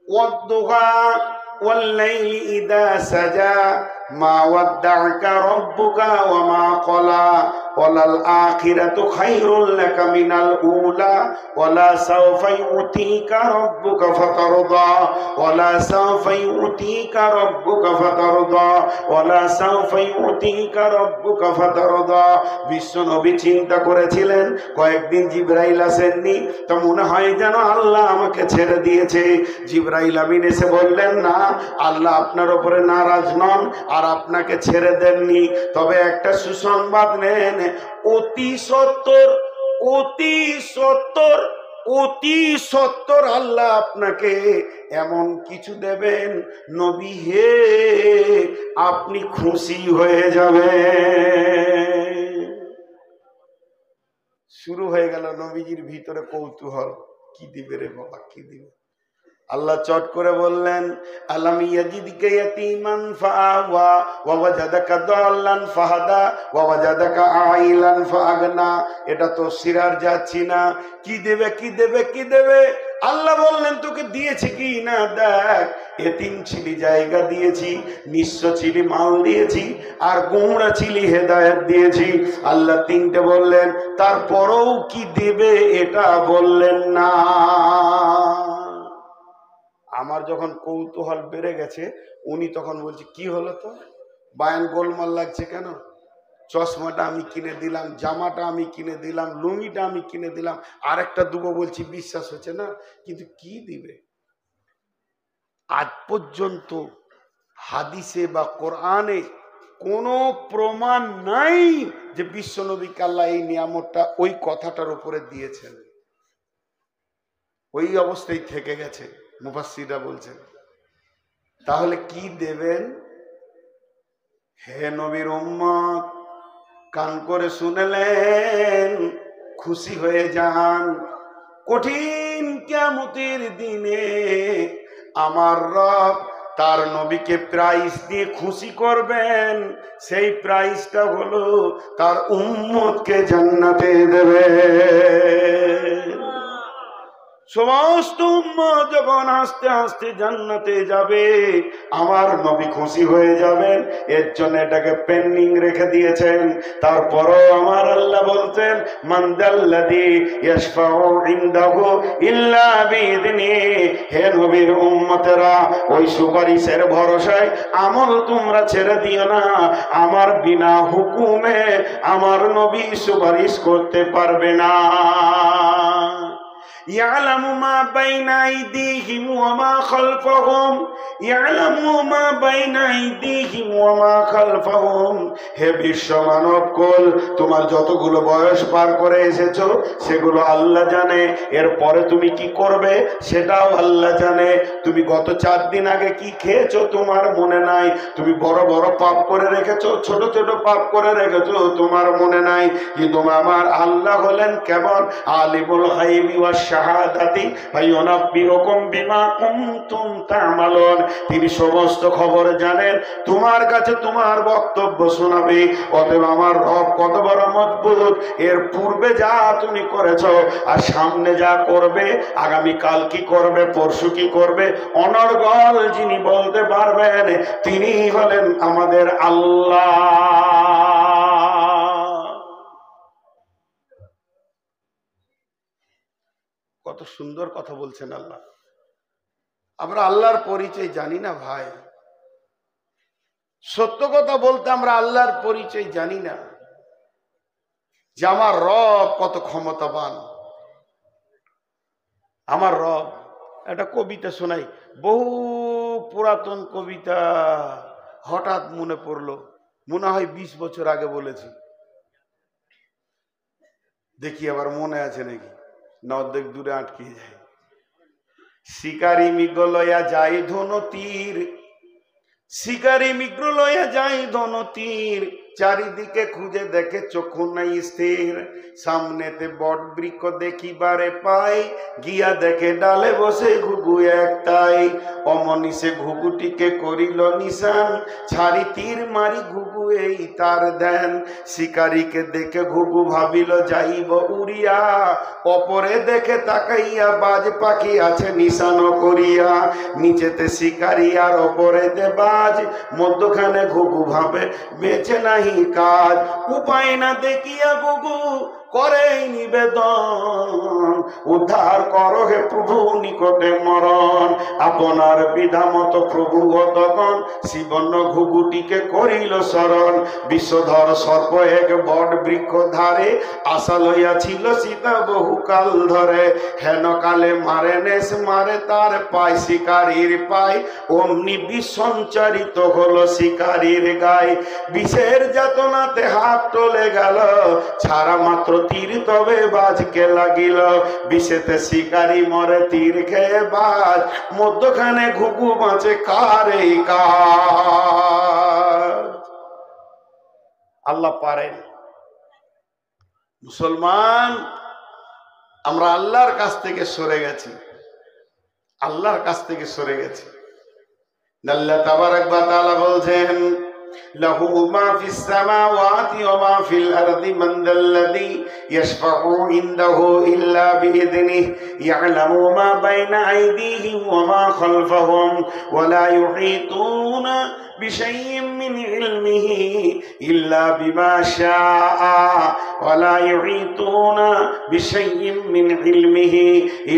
ওয়াদ-দুহা ওয়াল-লাইলি ইযা সাজা মা ওয়াদ্দা'আকা রাব্বুকা ওয়া মা ক্বালা ওয়ালাল আখিরাতু খায়রুল লাকা মিনাল উলা ওয়ালা সাওফা ইউতিকা রাব্বুকা ফাতারদা ওয়ালা সাওফা ইউতিকা রাব্বুকা ফাতারদা ওয়ালা সাওফা ইউতিকা রাব্বুকা ফাতারদা। বিশ্ব নবী চিন্তা করেছিলেন, কয়েকদিন জিবরাইল আসেননি, তো মনে হয় যেন আল্লাহ আমাকে ছেড়ে দিয়েছে। জিবরাইল আমিন এসে বললেন, না, আল্লাহ আপনার উপরে নারাজ নন আর আপনাকে ছেড়ে দেননি। তবে একটা সুসংবাদ নেন, অতি সত্তর অতি সত্তর অতি সত্তর আল্লাহ আপনাকে এমন কিছু দেবেন, নবী হে আপনি খুশি হয়ে যাবেন। শুরু হয়ে গেল নবীজির ভিতরে কৌতূহল, কি দিবে রে বাবা, কি দিবে। আল্লাহ চট করে বললেন, আলাম ইয়াজিদকা ইয়াতীমান ফাআওয়া ওয়া ওয়াজাদাকা দাল্লান ফাহাদা ওয়া ওয়াজাদাকা আইলান ফাআগনা। এটা তো সিরার যাচ্ছি না, কি দেবে কি দেবে কি দেবে। আল্লাহ বললেন, তোকে দিয়েছি কি না দেখ। এতিম ছিলি, জায়গা দিয়েছি, নিঃস্ব ছিলি, মাল দিয়েছি, আর গোমরা ছিলি, হেদায়েত দিয়েছি। আল্লাহ তিনটে বললেন, তারপরেও কি দেবে এটা বললেন না। আমার যখন কৌতূহল বেড়ে গেছে, উনি তখন বলছে, কি হলো তো বায়ান গোলমাল লাগছে কেন? চশমাটা আমি কিনে দিলাম, জামাটা আমি কিনে দিলাম, লুঙ্গিটা আমি কিনে দিলাম, আরেকটা দুবো বলছি বিশ্বাস হচ্ছে না, কিন্তু কি দিবে? আজ পর্যন্ত হাদিসে বা কোরআনে কোনো প্রমাণ নাই যে বিশ্বনবীকে আল্লাহ এই নিয়ামতটা ওই কথাটার উপরে দিয়েছেন। ওই অবস্থায় থেকে গেছে, মুফাসসিররা বলছেন। তাহলে কি দেবেন? হে নবীর উম্মত, কান করে শুনলেন, খুশি হয়ে যান। কঠিন কিয়ামতের দিনে আমার রব তার নবীকে প্রাইজ দিয়ে খুশি করবেন। সেই প্রাইজটা হলো তার উম্মতকে জান্নাতে দেবে। সমস্ত উম্মত যখন আস্তে আস্তে জান্নাতে যাবে, আমার নবী খুশি হয়ে যাবেন। এর জন্য এটাকে পেন্ডিং রেখে দিয়েছেন। তারপরও আমার আল্লাহ বলতেন, মান যাল্লাযী ইয়াশফাউ ইনদাহু ইল্লা বিইযনিহি। হে নবীর উম্মতেরা, ওই সুপারিশের ভরসায় আমল তোমরা ছেড়ে দিও না। আমার বিনা হুকুমে আমার নবী সুপারিশ করতে পারবে না। يعلم ما بين أيديهم وما خلفهم يعلم ما بين أيديهم وما خلفهم। হে বিশ্ব মানব কুল, তোমার যতগুলো বয়স পার করে এসেছো সেগুলো আল্লাহ জানে। এরপরে তুমি কি করবে সেটাও আল্লাহ জানে। তুমি গত 4 দিন আগে কি খেয়েছো তোমার মনে নাই। তুমি বড় বড় পাপ করে রেখেছো, ছোট ছোট পাপ করে রেখেছো, তোমার মনে নাই। কিন্তু আমার আল্লাহ হলেন কেমন? আলিমুল গায়বি ওয়াশ শাহাদাতি ফায়ুনাব্বিউকুম বিমা কুনতুম তা'মালুন। তিনি সমস্ত খবর জানেন, তোমার কাছে তোমার বক্তব্য শোনাবে। অতএব আমার রব কত বড় মজবুত। এর পূর্বে যা তুমি করেছো আর সামনে যা করবে, আগামী কাল কি করবে, পরশু কি করবে, অনর্গল যিনি বলতে পারবেন তিনি হলেন আমাদের আল্লাহ। কত সুন্দর কথা বলছেন আল্লাহ। আমরা আল্লাহর পরিচয় জানি না ভাই, সত্য কথা বলতে আমরা আল্লাহর পরিচয় জানি না যে আমার রব কত ক্ষমতাবান। আমার রব, একটা কবিতা শোনাই, বহু পুরাতন কবিতা, হঠাৎ মনে পড়লো, মনে হয় 20 বছর আগে বলেছি। দেখি আবার মনে আছে নাকি, না অর্ধেক দূরে আটকে যায়। শিকারি মৃগ লয়া যাই ধনু তীর, শিকারি মৃগ লয়া যাই ধনু তীর, চারিদিকে খুঁজে দেখে চক্ষু নাই স্থির। সামনেতে বট বৃক্ষ দেখিবারে পাই, গিয়া দেখে ডালে বসে ঘুঘু একটাই। অমনিষে ঘুঘুটিকে করিল নিশান, ছাড়ি তীর মারি ঘুঘু এই তার ধ্যান। শিকারীকে দেখে ঘুঘু ভাবিল যাইব উড়িয়া, অপরে দেখে তাকাইয়া বাজ পাখি আছে নিশান করিয়া। নিচেতে শিকারী আর অপরেতে বাজ, মধ্যখানে ঘুঘু ভাবে বেঁচে নাহি কাজ। উপায় না দেখিয়া ঘুঘু করে নিবেদন, উদ্ধার করো হে প্রভু নিকটে মরণ। আপনার বিধা মতো প্রভু তখন শিবন্ন ঘুঘুটিকে করিল শরণ। বিষধর সর্প এক বট বৃক্ষ ধারে, আশা লইয়াছিল সীতা বহুকাল ধরে। হেন কালে মারে নেশ মারে তার পায় শিকারীর পায়, অমনি বিষ সঞ্চারিত হলো শিকারীর গায়ে। বিষের যাতনাতে হাত টলে গেল, ছাড়া মাত্র তীর তবে বাজকে লাগিল। বিষেতে শিকারী মরে তীর খেয়ে বাজ, মধ্যখানে ঘুঘু বাঁচে কার এই কাজ। আল্লাহ পারেন। মুসলমান, আমরা আল্লাহর কাছ থেকে সরে গেছি, আল্লাহর কাছ থেকে সরে গেছি। আল্লাহ তাবারাক ওয়া তাআলা বলছেন, লাহু মা ফিস সামাওয়াতি ওয়া মা ফিল আরদি মান যাল্লাযী ইয়াশফাউ ইনদাহু ইল্লা বিইذনিহি ইয়ালামু মা বাইনা আইদিহিম ওয়া মা খালফাহুম ওয়া লা ইউহীতুনা বিশাইইন মিন ইলমিহি ইল্লা বিমা শাআ ওয়া লা ইউহীতুনা বিশাইইন মিন ইলমিহি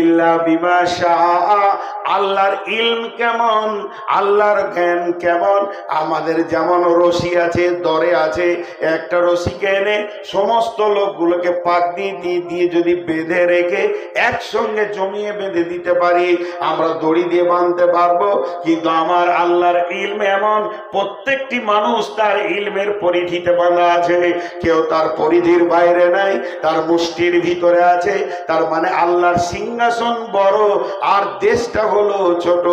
ইল্লা বিমা শাআ। আল্লাহর ইলম কেমন, আল্লাহর জ্ঞান কেমন। আমাদের যেমন রশি আছে, দরে আছে, একটা রশিকে এনে সমস্ত লোকগুলোকে পাক দিয়ে যদি বেঁধে রেখে একসঙ্গে জমিয়ে বেঁধে দিতে পারি, আমরা দড়ি দিয়ে বাঁধতে পারবো। কিন্তু আমার আল্লাহর ইলম এমন, প্রত্যেকটি মানুষ তার ইলমের পরিধিতে বাঁধা আছে, কেউ তার পরিধির বাইরে নাই, তার মুষ্টির ভিতরে আছে। তার মানে আল্লাহর সিংহাসন বড় আর দেশটা হলো ছোট।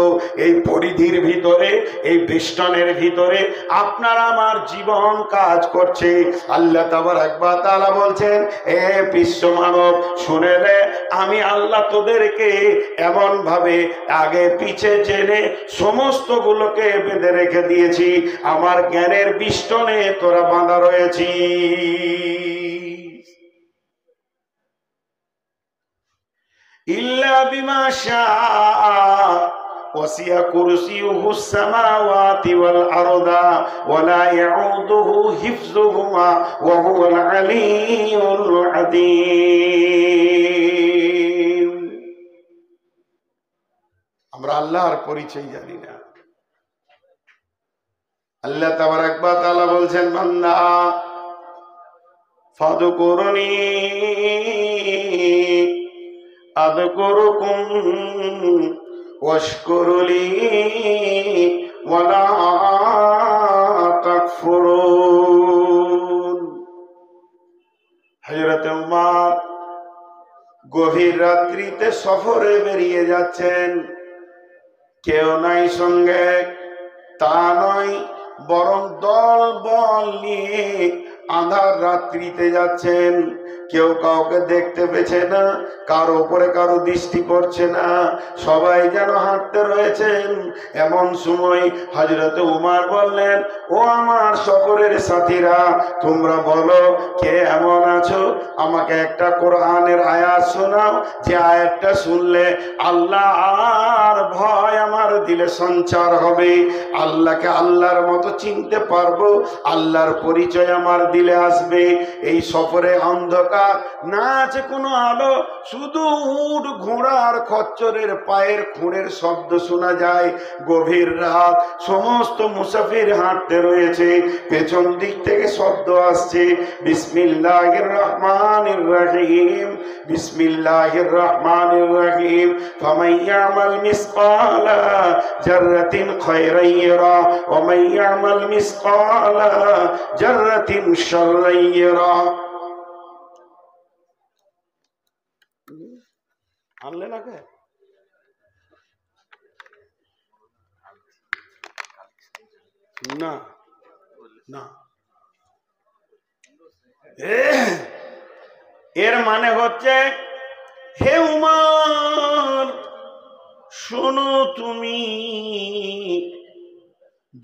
এই পরিধির ভিতরে, এই বেষ্টনের ভিতরে আপনার আমার জীবন কাজ করছে। আল্লাহ তাবারাক ওয়া তাআলা বলছেন, এ বিশ্ব মানব শুনে নে, আমি আল্লাহ তোদেরকে এমন ভাবে আগে পিছে জেনে সমস্ত গুলোকে বেঁধে রেখে দিয়েছি। আমার জ্ঞানের বেষ্টনে তোরা বাঁধা রয়েছি। ইল্লা বিমা শাআ ওয়াসিয়া কুরসিয়ুহুস সামাওয়াতি ওয়াল আরদা ওয়া লা ইয়াউদুহু হিফযুহুমা ওয়া হুয়াল আলিয়্যুল আযীম। আমরা আল্লাহর পরিচয় জানি না। আল্লাহ তাবারাক ওয়া তাআলা বলছেন, বান্দা ফাযকুরুনি আযকুরুকুম ওয়াশকুরুলি ওয়া লা তাকফুরুন। হযরত উমর গভীর রাত্রিতে সফরে বেরিয়ে যাচ্ছেন, কেউ নাই সঙ্গে, তা নয়, বরং দল বল নিয়ে আঁধার রাত্রিতে যাচ্ছেন। কেউ কাউকে দেখতে পেছে না, কারো উপরে কারো দৃষ্টি পড়ছে না, সবাই যেন হাঁটতে রয়েছেন। এমন সময় হযরত উমর বললেন, ও আমার সফরের সাথীরা, তোমরা বলো কে এমন আছো, আমাকে একটা কোরআনের আয়াত শোনাও, যে আয়াতটা শুনলে আল্লাহ আর ভয় আমার দিলে সঞ্চার হবে, আল্লাহকে আল্লাহর মতো চিনতে পারবো, আল্লাহর পরিচয় আমার দিলে আসবে। এই সফরে অন্ধকার, না আছে কোনো আলো, শুধু উট ঘোড়ার খচ্চরের পায়ের খুঁড়ের শব্দ শোনা যায়। গভীর রাত, সমস্ত মুসাফির হাঁটতে রয়েছে, পেছন দিক থেকে শব্দ আসছে, বিসমিল্লাহির রহমানির রহিম, বিসমিল্লাহির রহমানির রহিম। ফামান ইয়ামাল মিসকালা জাররাতিন খায়রান ইয়ারা ওয়া মান ইয়ামাল মিসকালা জাররাতিন শাররান ইয়ারা। আনলে না কে? না না, এর মানে হচ্ছে, হে উমর শোনো, তুমি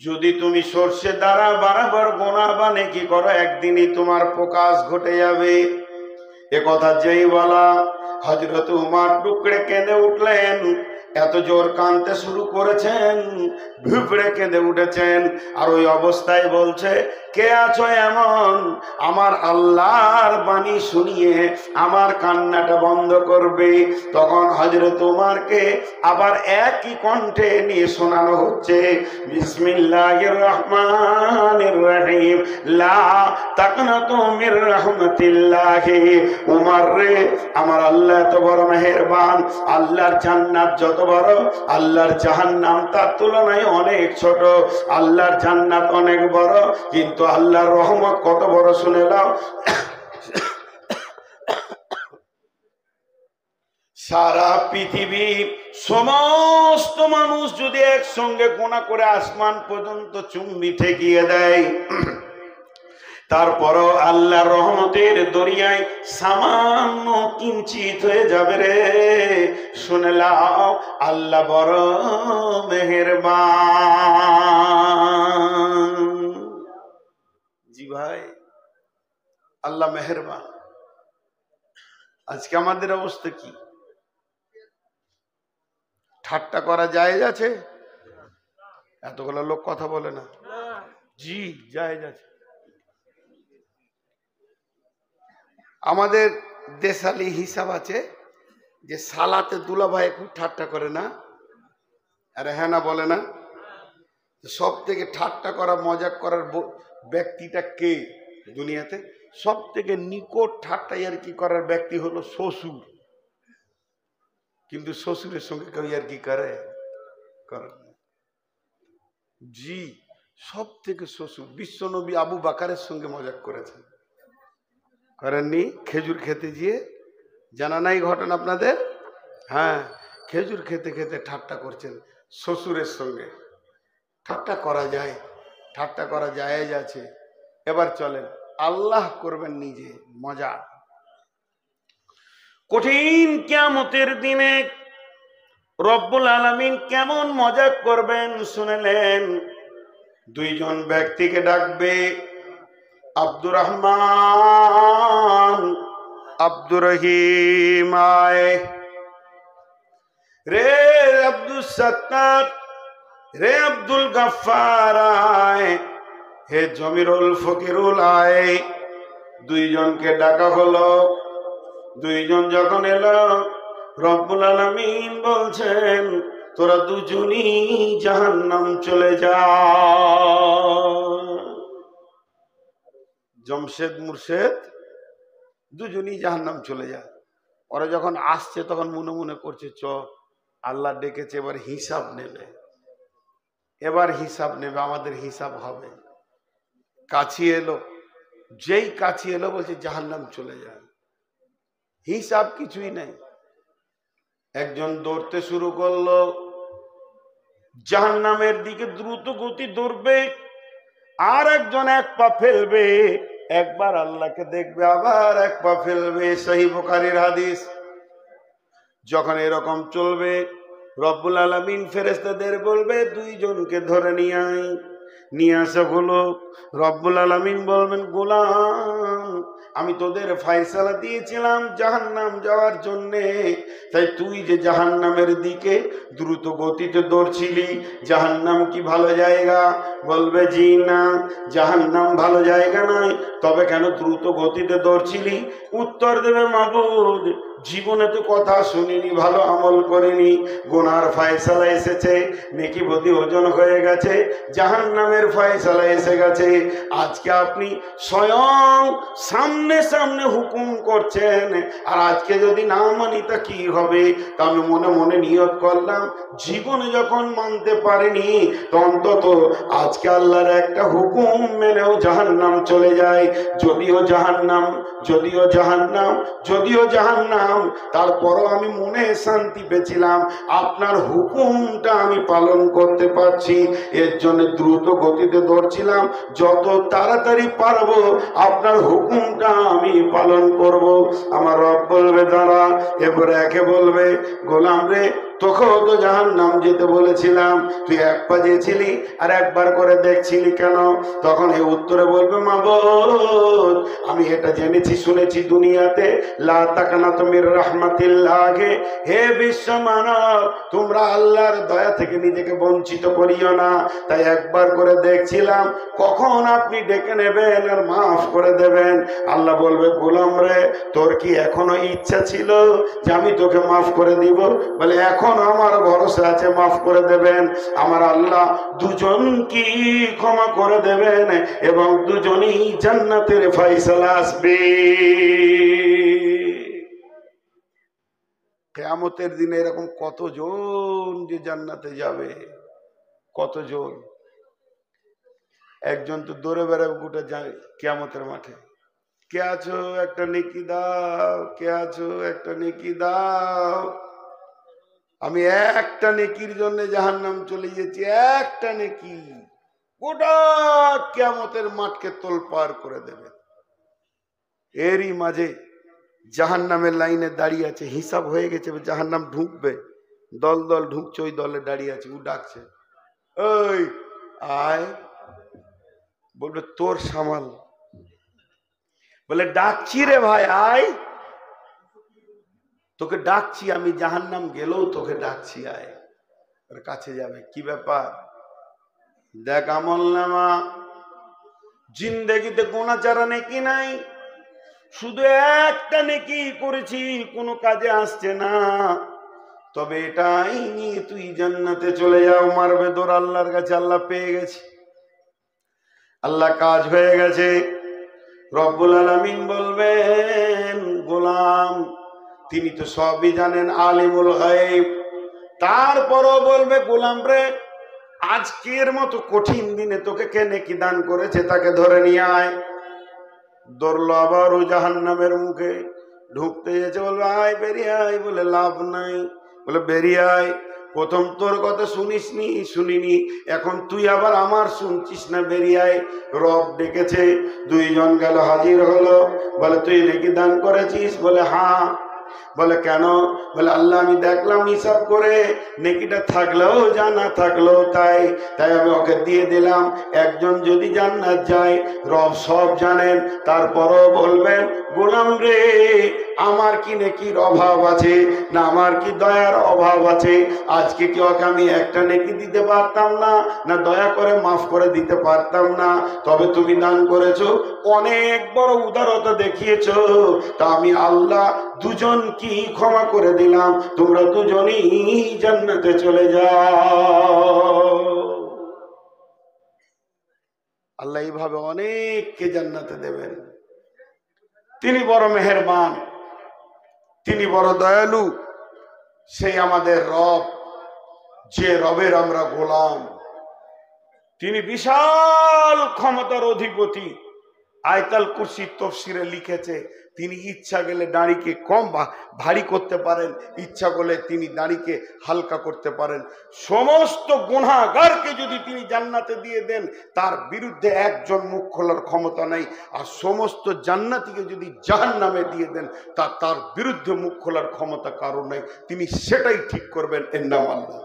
যদি তুমি সর্ষে দ্বারা বারবার গোনা বা নেকি করো, একদিনই তোমার প্রকাশ ঘটে যাবে। এ কথা যেই বলা, হযরত উমর টুকরে কেঁদে উঠলেন। এত জোর কাঁদতে শুরু করেছেন, ভিপড়ে কেঁদে উঠেছেন। আর ওই অবস্থায় বলছে, কে আছো এমন আমার আল্লাহর বাণী শুনিয়ে আমার কান্নাটা বন্ধ করবে? তখন হযরত উমরকে আবার একই কণ্ঠে নিয়ে শোনানো হচ্ছে, বিসমিল্লাহির রহমানির রহিম, লা তাকনাতু মির রাহমাতিল্লাহি। উমর রে, আমার আল্লাহ এত বড় মেহেরবান, আল্লাহর জান্নাত যত বড়, আল্লাহর জাহান্নাম তার তুলনায় অনেক ছোট। আল্লাহর জান্নাত অনেক বড়, কিন্তু আল্লাহর রহমত কত বড় শুনে নাও। সারা পৃথিবী সমস্ত মানুষ যদি একসঙ্গে গোনা করে আসমান পর্যন্ত চুম্বি ঠেকিয়ে দেয়, তারপরও আল্লাহর রহমতের দরিয়ায় সামান্য কিঞ্চিত হয়ে যাবে রে। শুনে লাও, আল্লাহ বড় মেহেরবান। জি ভাই, আল্লাহ মেহেরবান। আজকে আমাদের অবস্থা কি? ঠাট্টা করা জায়েজ আছে? এতগুলো লোক কথা বলে না। জি, জায়েজ আছে। আমাদের দেশালি হিসাব আছে যে সালাতে দুলাভাই খুব ঠাট্টা করে না, আরে হ্যাঁ না বলে না? সব থেকে ঠাট্টা করা, মজাক করার ব্যক্তিটা কে দুনিয়াতে? সব থেকে নিকট ঠাট্টা আর কি করার ব্যক্তি হলো শ্বশুর। কিন্তু শ্বশুরের সঙ্গে কেউ আর কি করে? জি, সব থেকে শ্বশুর। বিশ্বনবী আবু বাকারের সঙ্গে মজাক করেছেন, করেননি? খেজুর খেতে গিয়ে, জানা নাই ঘটনা আপনাদের? হ্যাঁ, খেজুর খেতে খেতে ঠাট্টা করছেন শ্বশুরের সঙ্গে। ঠাট্টা করা যায়, ঠাট্টা করা জায়েজ আছে। এবার চলেন, আল্লাহ করবেন নিজে মজা। কঠিন কিয়ামতের দিনে রব্বুল আলামিন কেমন মজাক করবেন শুনলেন। দুইজন ব্যক্তিকে ডাকবে, আব্দুর রহমান, আব্দুর রহিম আয়। রে আব্দুল সত্তার, রে আব্দুল গফফার আয়, হে জমিরুল ফকিরুল আয়। দুইজনকে ডাকা হলো। দুইজন যখন এলো, রব্বুল আলামিন বলছেন, তোরা দুজনই জাহান্নাম চলে যা। জমশেদ মুর্শেদ দুজনই জাহান্নাম চলে যা। ওরা যখন আসছে তখন মনে মনে করছে, চ আল্লাহ ডেকেছে, এবার হিসাব নেবে, এবার হিসাব নেবে, আমাদের হিসাব হবে। কাছে এলো, যেই কাছে এলো বলছে জাহান্নাম চলে যায়, হিসাব কিছুই নাই। একজন দৌড়তে শুরু করলো জাহান্নামের দিকে, দ্রুত গতি দৌড়বে। আর একজন এক পা ফেলবে, একবার আল্লাহকে দেখবে, আবার এক পা ফেলবে। সহিহ বুখারীর হাদিস। যখন এরকম চলবে, রব্বুল আলামিন ফেরেশতাদের বলবে, দুইজনকে ধরে নিয়ে আয়। নিয়ে আসা হলো। রব্বুল আলামিন বলবেন, গোলাম, আমি তোদের ফয়সালা দিয়েছিলাম জাহান্নাম যাওয়ার জন্যে, তাই তুই যে জাহান্নামের দিকে দ্রুত গতিতে দৌড়ছিলি, জাহান্নাম কি ভালো জায়গা? বলবে, জি না, জাহান্নাম ভালো জায়গা নয়, তবে কেন দ্রুত গতিতে দৌড়ছিলি? উত্তর দেবে, মাবুদ, জীবনে তো কথা শুনিনি, ভালো আমল করিনি, গুনার ফয়সালা এসেছে, নেকি বদি ওজন হয়ে গেছে, জাহান্নামের ফয়সালা এসে গেছে। আজকে আপনি স্বয়ং সামনে সামনে হুকুম করছেন, আর আজকে যদি না মানি তা কি হবে? তা আমি মনে মনে নিয়ত করলাম, জীবনে যখন মানতে পারিনি, তো অন্তত আজকে আল্লাহর একটা হুকুম মেনেও জাহান্নাম চলে যায়। যদিও জাহান্নাম, যদিও জাহান্নাম, যদিও জাহান্নাম, ছিলাম, তারপরও আমি মনে শান্তি পেয়েছিলাম, আপনার হুকুমটা আমি পালন করতে পারছি। এর জন্য দ্রুত গতিতে দৌড়ছিলাম, যত তাড়াতাড়ি পারবো আপনার হুকুমটা আমি পালন করব। আমার রব বলবে দাঁড়া, এরপরে একে বলবে গোলাম রে, তোকেও তো জাহান্নাম যেতে বলেছিলাম, তুই এক পা যেছিলি আর একবার করে দেখছিলি কেন? তখন এই উত্তরে বলবে মাবুদ, আমি এটা জেনেছি শুনেছি দুনিয়াতে, লা তাকানাতু মির রাহমাতিল্লাহ, হে বিশ্ব মানব, তোমরা আল্লাহর দয়া থেকে নিজেকে বঞ্চিত করিও না। তাই একবার করে দেখছিলাম, কখন আপনি ডেকে নেবেন আর মাফ করে দেবেন। আল্লাহ বলবে গোলাম রে, তোর কি এখনো ইচ্ছা ছিল যে আমি তোকে মাফ করে দিব? বলে এখন আমার ভরসা আছে মাফ করে দেবেন। আমার আল্লাহ দুজন কি ক্ষমা করে দেবেন এবং দুজনই জান্নাতের ফয়সালা আসবে। কিয়ামতের দিনে এরকম কতজন যে জান্নাতে যাবে, কতজন। একজন তো দৌড়ে বেড়াবে গোটা যায় কিয়ামতের মাঠে, কে আছো একটা নেকি দাও, কে আছো একটা নেকি দাও। আমি একটা নেকির জন্য জাহান্নাম চলে গেছি, একটা নেকি গোটা কিয়ামতের মাঠকে তোলপাড় করে দেবে। এরই মাঝে জাহান্নামের লাইনে দাঁড়িয়ে আছে, হিসাব হয়ে গেছে, জাহান্নাম ঢুকবে, দল দল ঢুকছে, ওই দলে দাঁড়িয়ে আছে, ও ডাকছে ওই আয়, বলবে তোর সামাল, বলে ডাকছি রে ভাই আয়, তোকে ডাকছি, আমি জাহান্নাম গেলেও তোকে ডাকছি আয়। ওর কাছে যাবে, কি ব্যাপার? দেখ আমল নামা, জিন্দেগিতে গোনা চারা নেকি নাই, শুধু একটা নেকি করেছি, কোনো কাজে আসছে না, তবে এটাই নিয়ে তুই জান্নাতে চলে যাও। মারবে তোর আল্লাহর কাছে, আল্লাহ পেয়ে গেছে, আল্লাহ কাজ হয়ে গেছে। রব্বুল আলামিন বলবেন গোলাম, তিনি তো সবই জানেন, আলিমুল গায়ব। তারপরও বলবে গোলাম রে, আজকের মতো কঠিন দিনে তোকে কে নেকি দান করেছে তাকে ধরে নিয়ে আয়। ধরলো, আবার ও জাহান্নামের মুখে ঢুকতে যেছে, বলবে আয় বেরিয়ে আয়, বলে লাভ নাই, বলে বেরিয়ে আয়। প্রথম তোর কথা শুনিনি, এখন তুই আবার আমার শুনছিস না, বেরিয়ে আয়। রব ডেকেছে, দুইজন গেল, হাজির হলো, বলে তুই নেকি দান করেছিস? বলে হ্যাঁ। বলে কেন? বলে আল্লাহ আমি দেখলাম হিসাব করে, নেকিটা থাকলেও যা না থাকলেও তাই, তাই আমি ওকে দিয়ে দিলাম। একজন যদি জান্নাত যায়, রব সব জানেন, তারপরও বলবেন গোলাম রে, আমার কি নেকির অভাব আছে না আমার কি দয়ার অভাব আছে? আজকে কি ওকে আমি একটা নেকি দিতে পারতাম না? না দয়া করে মাফ করে দিতে পারতাম না? তবে তুমি দান করেছো, অনেক বড় উদারতা দেখিয়েছো, তা আমি আল্লাহ দুজন কি ক্ষমা করে দিলাম, তোমরা দুজনই জান্নাতে চলে যাও। আল্লাহ এইভাবে অনেককে জান্নাতে দেবেন। তিনি বড় মেহেরবান, তিনি বড় দয়ালু, সেই আমাদের রব, যে রবের আমরা গোলাম, তিনি বিশাল ক্ষমতার অধিপতি। আয়াতুল কুরসি তাফসীরে লিখেছে, তিনি ইচ্ছা গেলে দাড়িকে কম ভারী করতে পারেন, ইচ্ছা করলে তিনি দাড়িকে হালকা করতে পারেন। সমস্ত গুনাহগারকে যদি তিনি জান্নাতে দিয়ে দেন, তার বিরুদ্ধে একজন মুখ খোলার ক্ষমতা নেই। আর সমস্ত জান্নাতীকে যদি জাহান্নামে দিয়ে দেন, তার বিরুদ্ধে মুখ খোলার ক্ষমতা কারো নেই। তিনি সেটাই ঠিক করবেন, এর নাম আল্লাহ।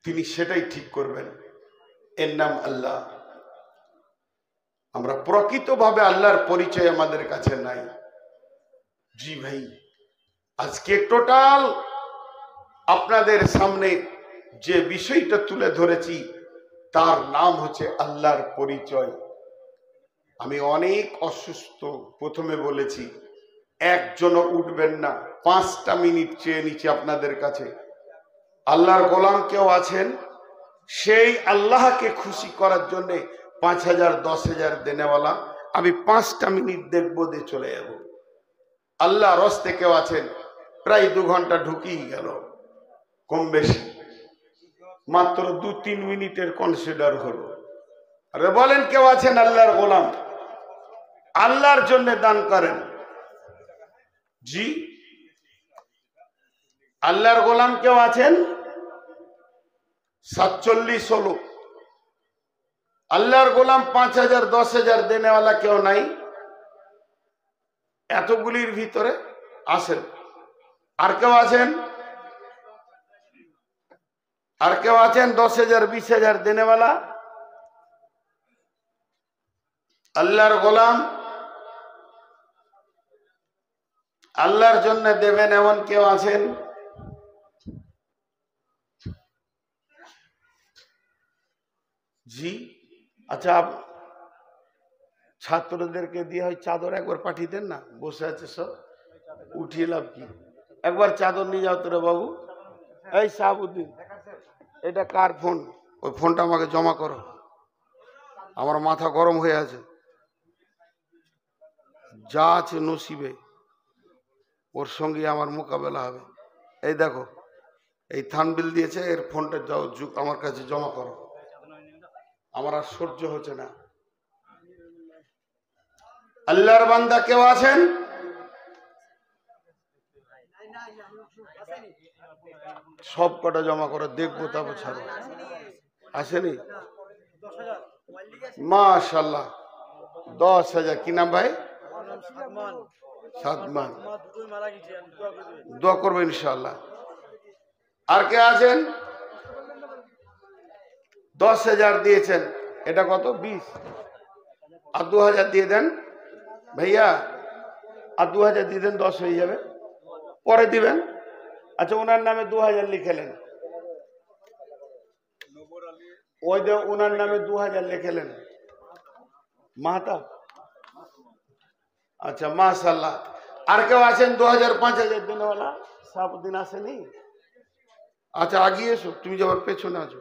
তিনি সেটাই ঠিক করবেন, এর নাম আল্লাহ। আমরা প্রকৃতভাবে আল্লাহর পরিচয় আমাদের কাছে নাই। জি ভাই, আজকে টোটাল আপনাদের সামনে যে বিষয়টা তুলে ধরেছি, তার নাম হচ্ছে আল্লাহর পরিচয়। আমি অনেক অসুস্থ, প্রথমে বলেছি একজনও উঠবেন না, 5টা মিনিট চেয়ে নিচ্ছি আপনাদের কাছে। আল্লাহর গোলাম কেউ আছেন, সেই আল্লাহকে খুশি করার জন্য 5,000 10,000 দেনেওয়ালা, আমি 5টা মিনিট দেখবো, দিয়ে চলে যাব। আল্লাহ রস্তে কেউ আছেন, প্রায় 2 ঘন্টা ঢুকিয়ে গেল, কম বেশি মাত্র 2-3 মিনিটের কনসিডার হলো। আরে বলেন কেউ আছেন আল্লাহর গোলাম, আল্লাহর জন্য দান করেন? জি, আল্লাহর গোলাম কেউ আছেন 47 হলো। আল্লাহর গোলাম 5000 10,000 দেনেওয়ালা কেউ নাই এতগুলির ভিতরে আসেন। আর কেউ আছেন? আর কেউ আছেন 10,000 20,000 দেনেওয়ালা? আল্লাহর গোলাম আল্লাহর জন্য দেবেন এমন কেউ আছেন? জি। আচ্ছা, ছাত্রদেরকে দিয়ে হয় চাদর একবার পাঠিয়ে দেন না, বসে আছে সব, উঠিয়ে লাভ কি? একবার চাদর নিয়ে যাও তোরা বাবু। এই সাহাবুদ্দিন, এটা কার ফোন? ওই ফোনটা আমাকে জমা করো, আমার মাথা গরম হয়ে আছে। যা আছে নসিবে, ওর সঙ্গে আমার মোকাবেলা হবে। এই দেখো, এই থানবিল দিয়েছে, এর ফোনটা যাও আমার কাছে জমা করো, আমার আর সহ্য হচ্ছে না। আল্লাহর বান্দা কেউ আছেন? সব কটা জমা করো, দেখবো তারপর ছাড়ো। আসেনি? মাশাআল্লাহ, 10,000। কি নাম ভাই? সাদমান। দোয়া করবো ইনশাআল্লাহ। আর কে আছেন? 10,000 দিয়েছেন, এটা কত? 20। আর 2,000 দিয়ে দেন ভাইয়া, আর 2,000 দিয়ে দেন, 10 হয়ে যাবে, পরে দিবেন। আচ্ছা, ওনার নামে 2,000 লিখেলেন, ওই যে ওনার নামে 2,000 লিখেলেন মাহাতা। আচ্ছা, মাশাআল্লাহ। আর কেউ আছেন 2,000 5,000 দিনওয়ালা? সাহাবুদ্দিন আসেনি? আচ্ছা, আগিয়ে এসো, তুমি যাবার পেছনে আছো।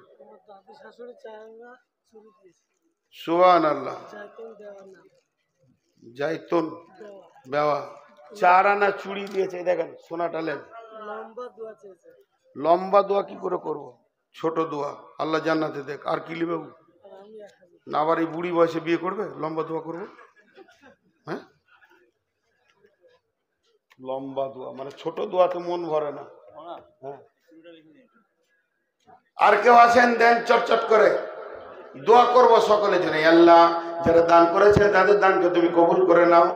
সুবহানাল্লাহ। জাইতুন বেওয়া 4 আনা চুড়ি দিয়েছে, দেখেন সোনাটা লেন। লম্বা দোয়া কি করে করব? ছোট দোয়া, আল্লাহ জান্নাতে দেখ। আর কি লিবে না? আবার এই বুড়ি বয়সে বিয়ে করবে? লম্বা দোয়া করবে? হ্যাঁ, লম্বা দোয়া মানে ছোট দোয়াতে মন ভরে না। হ্যাঁ, আর কেউ আছেন? দেন চটচট করে, দোয়া করব সকলের জন্য। আল্লাহ যারা দান করেছে তাদের দানকে তুমি কবুল করে নাও।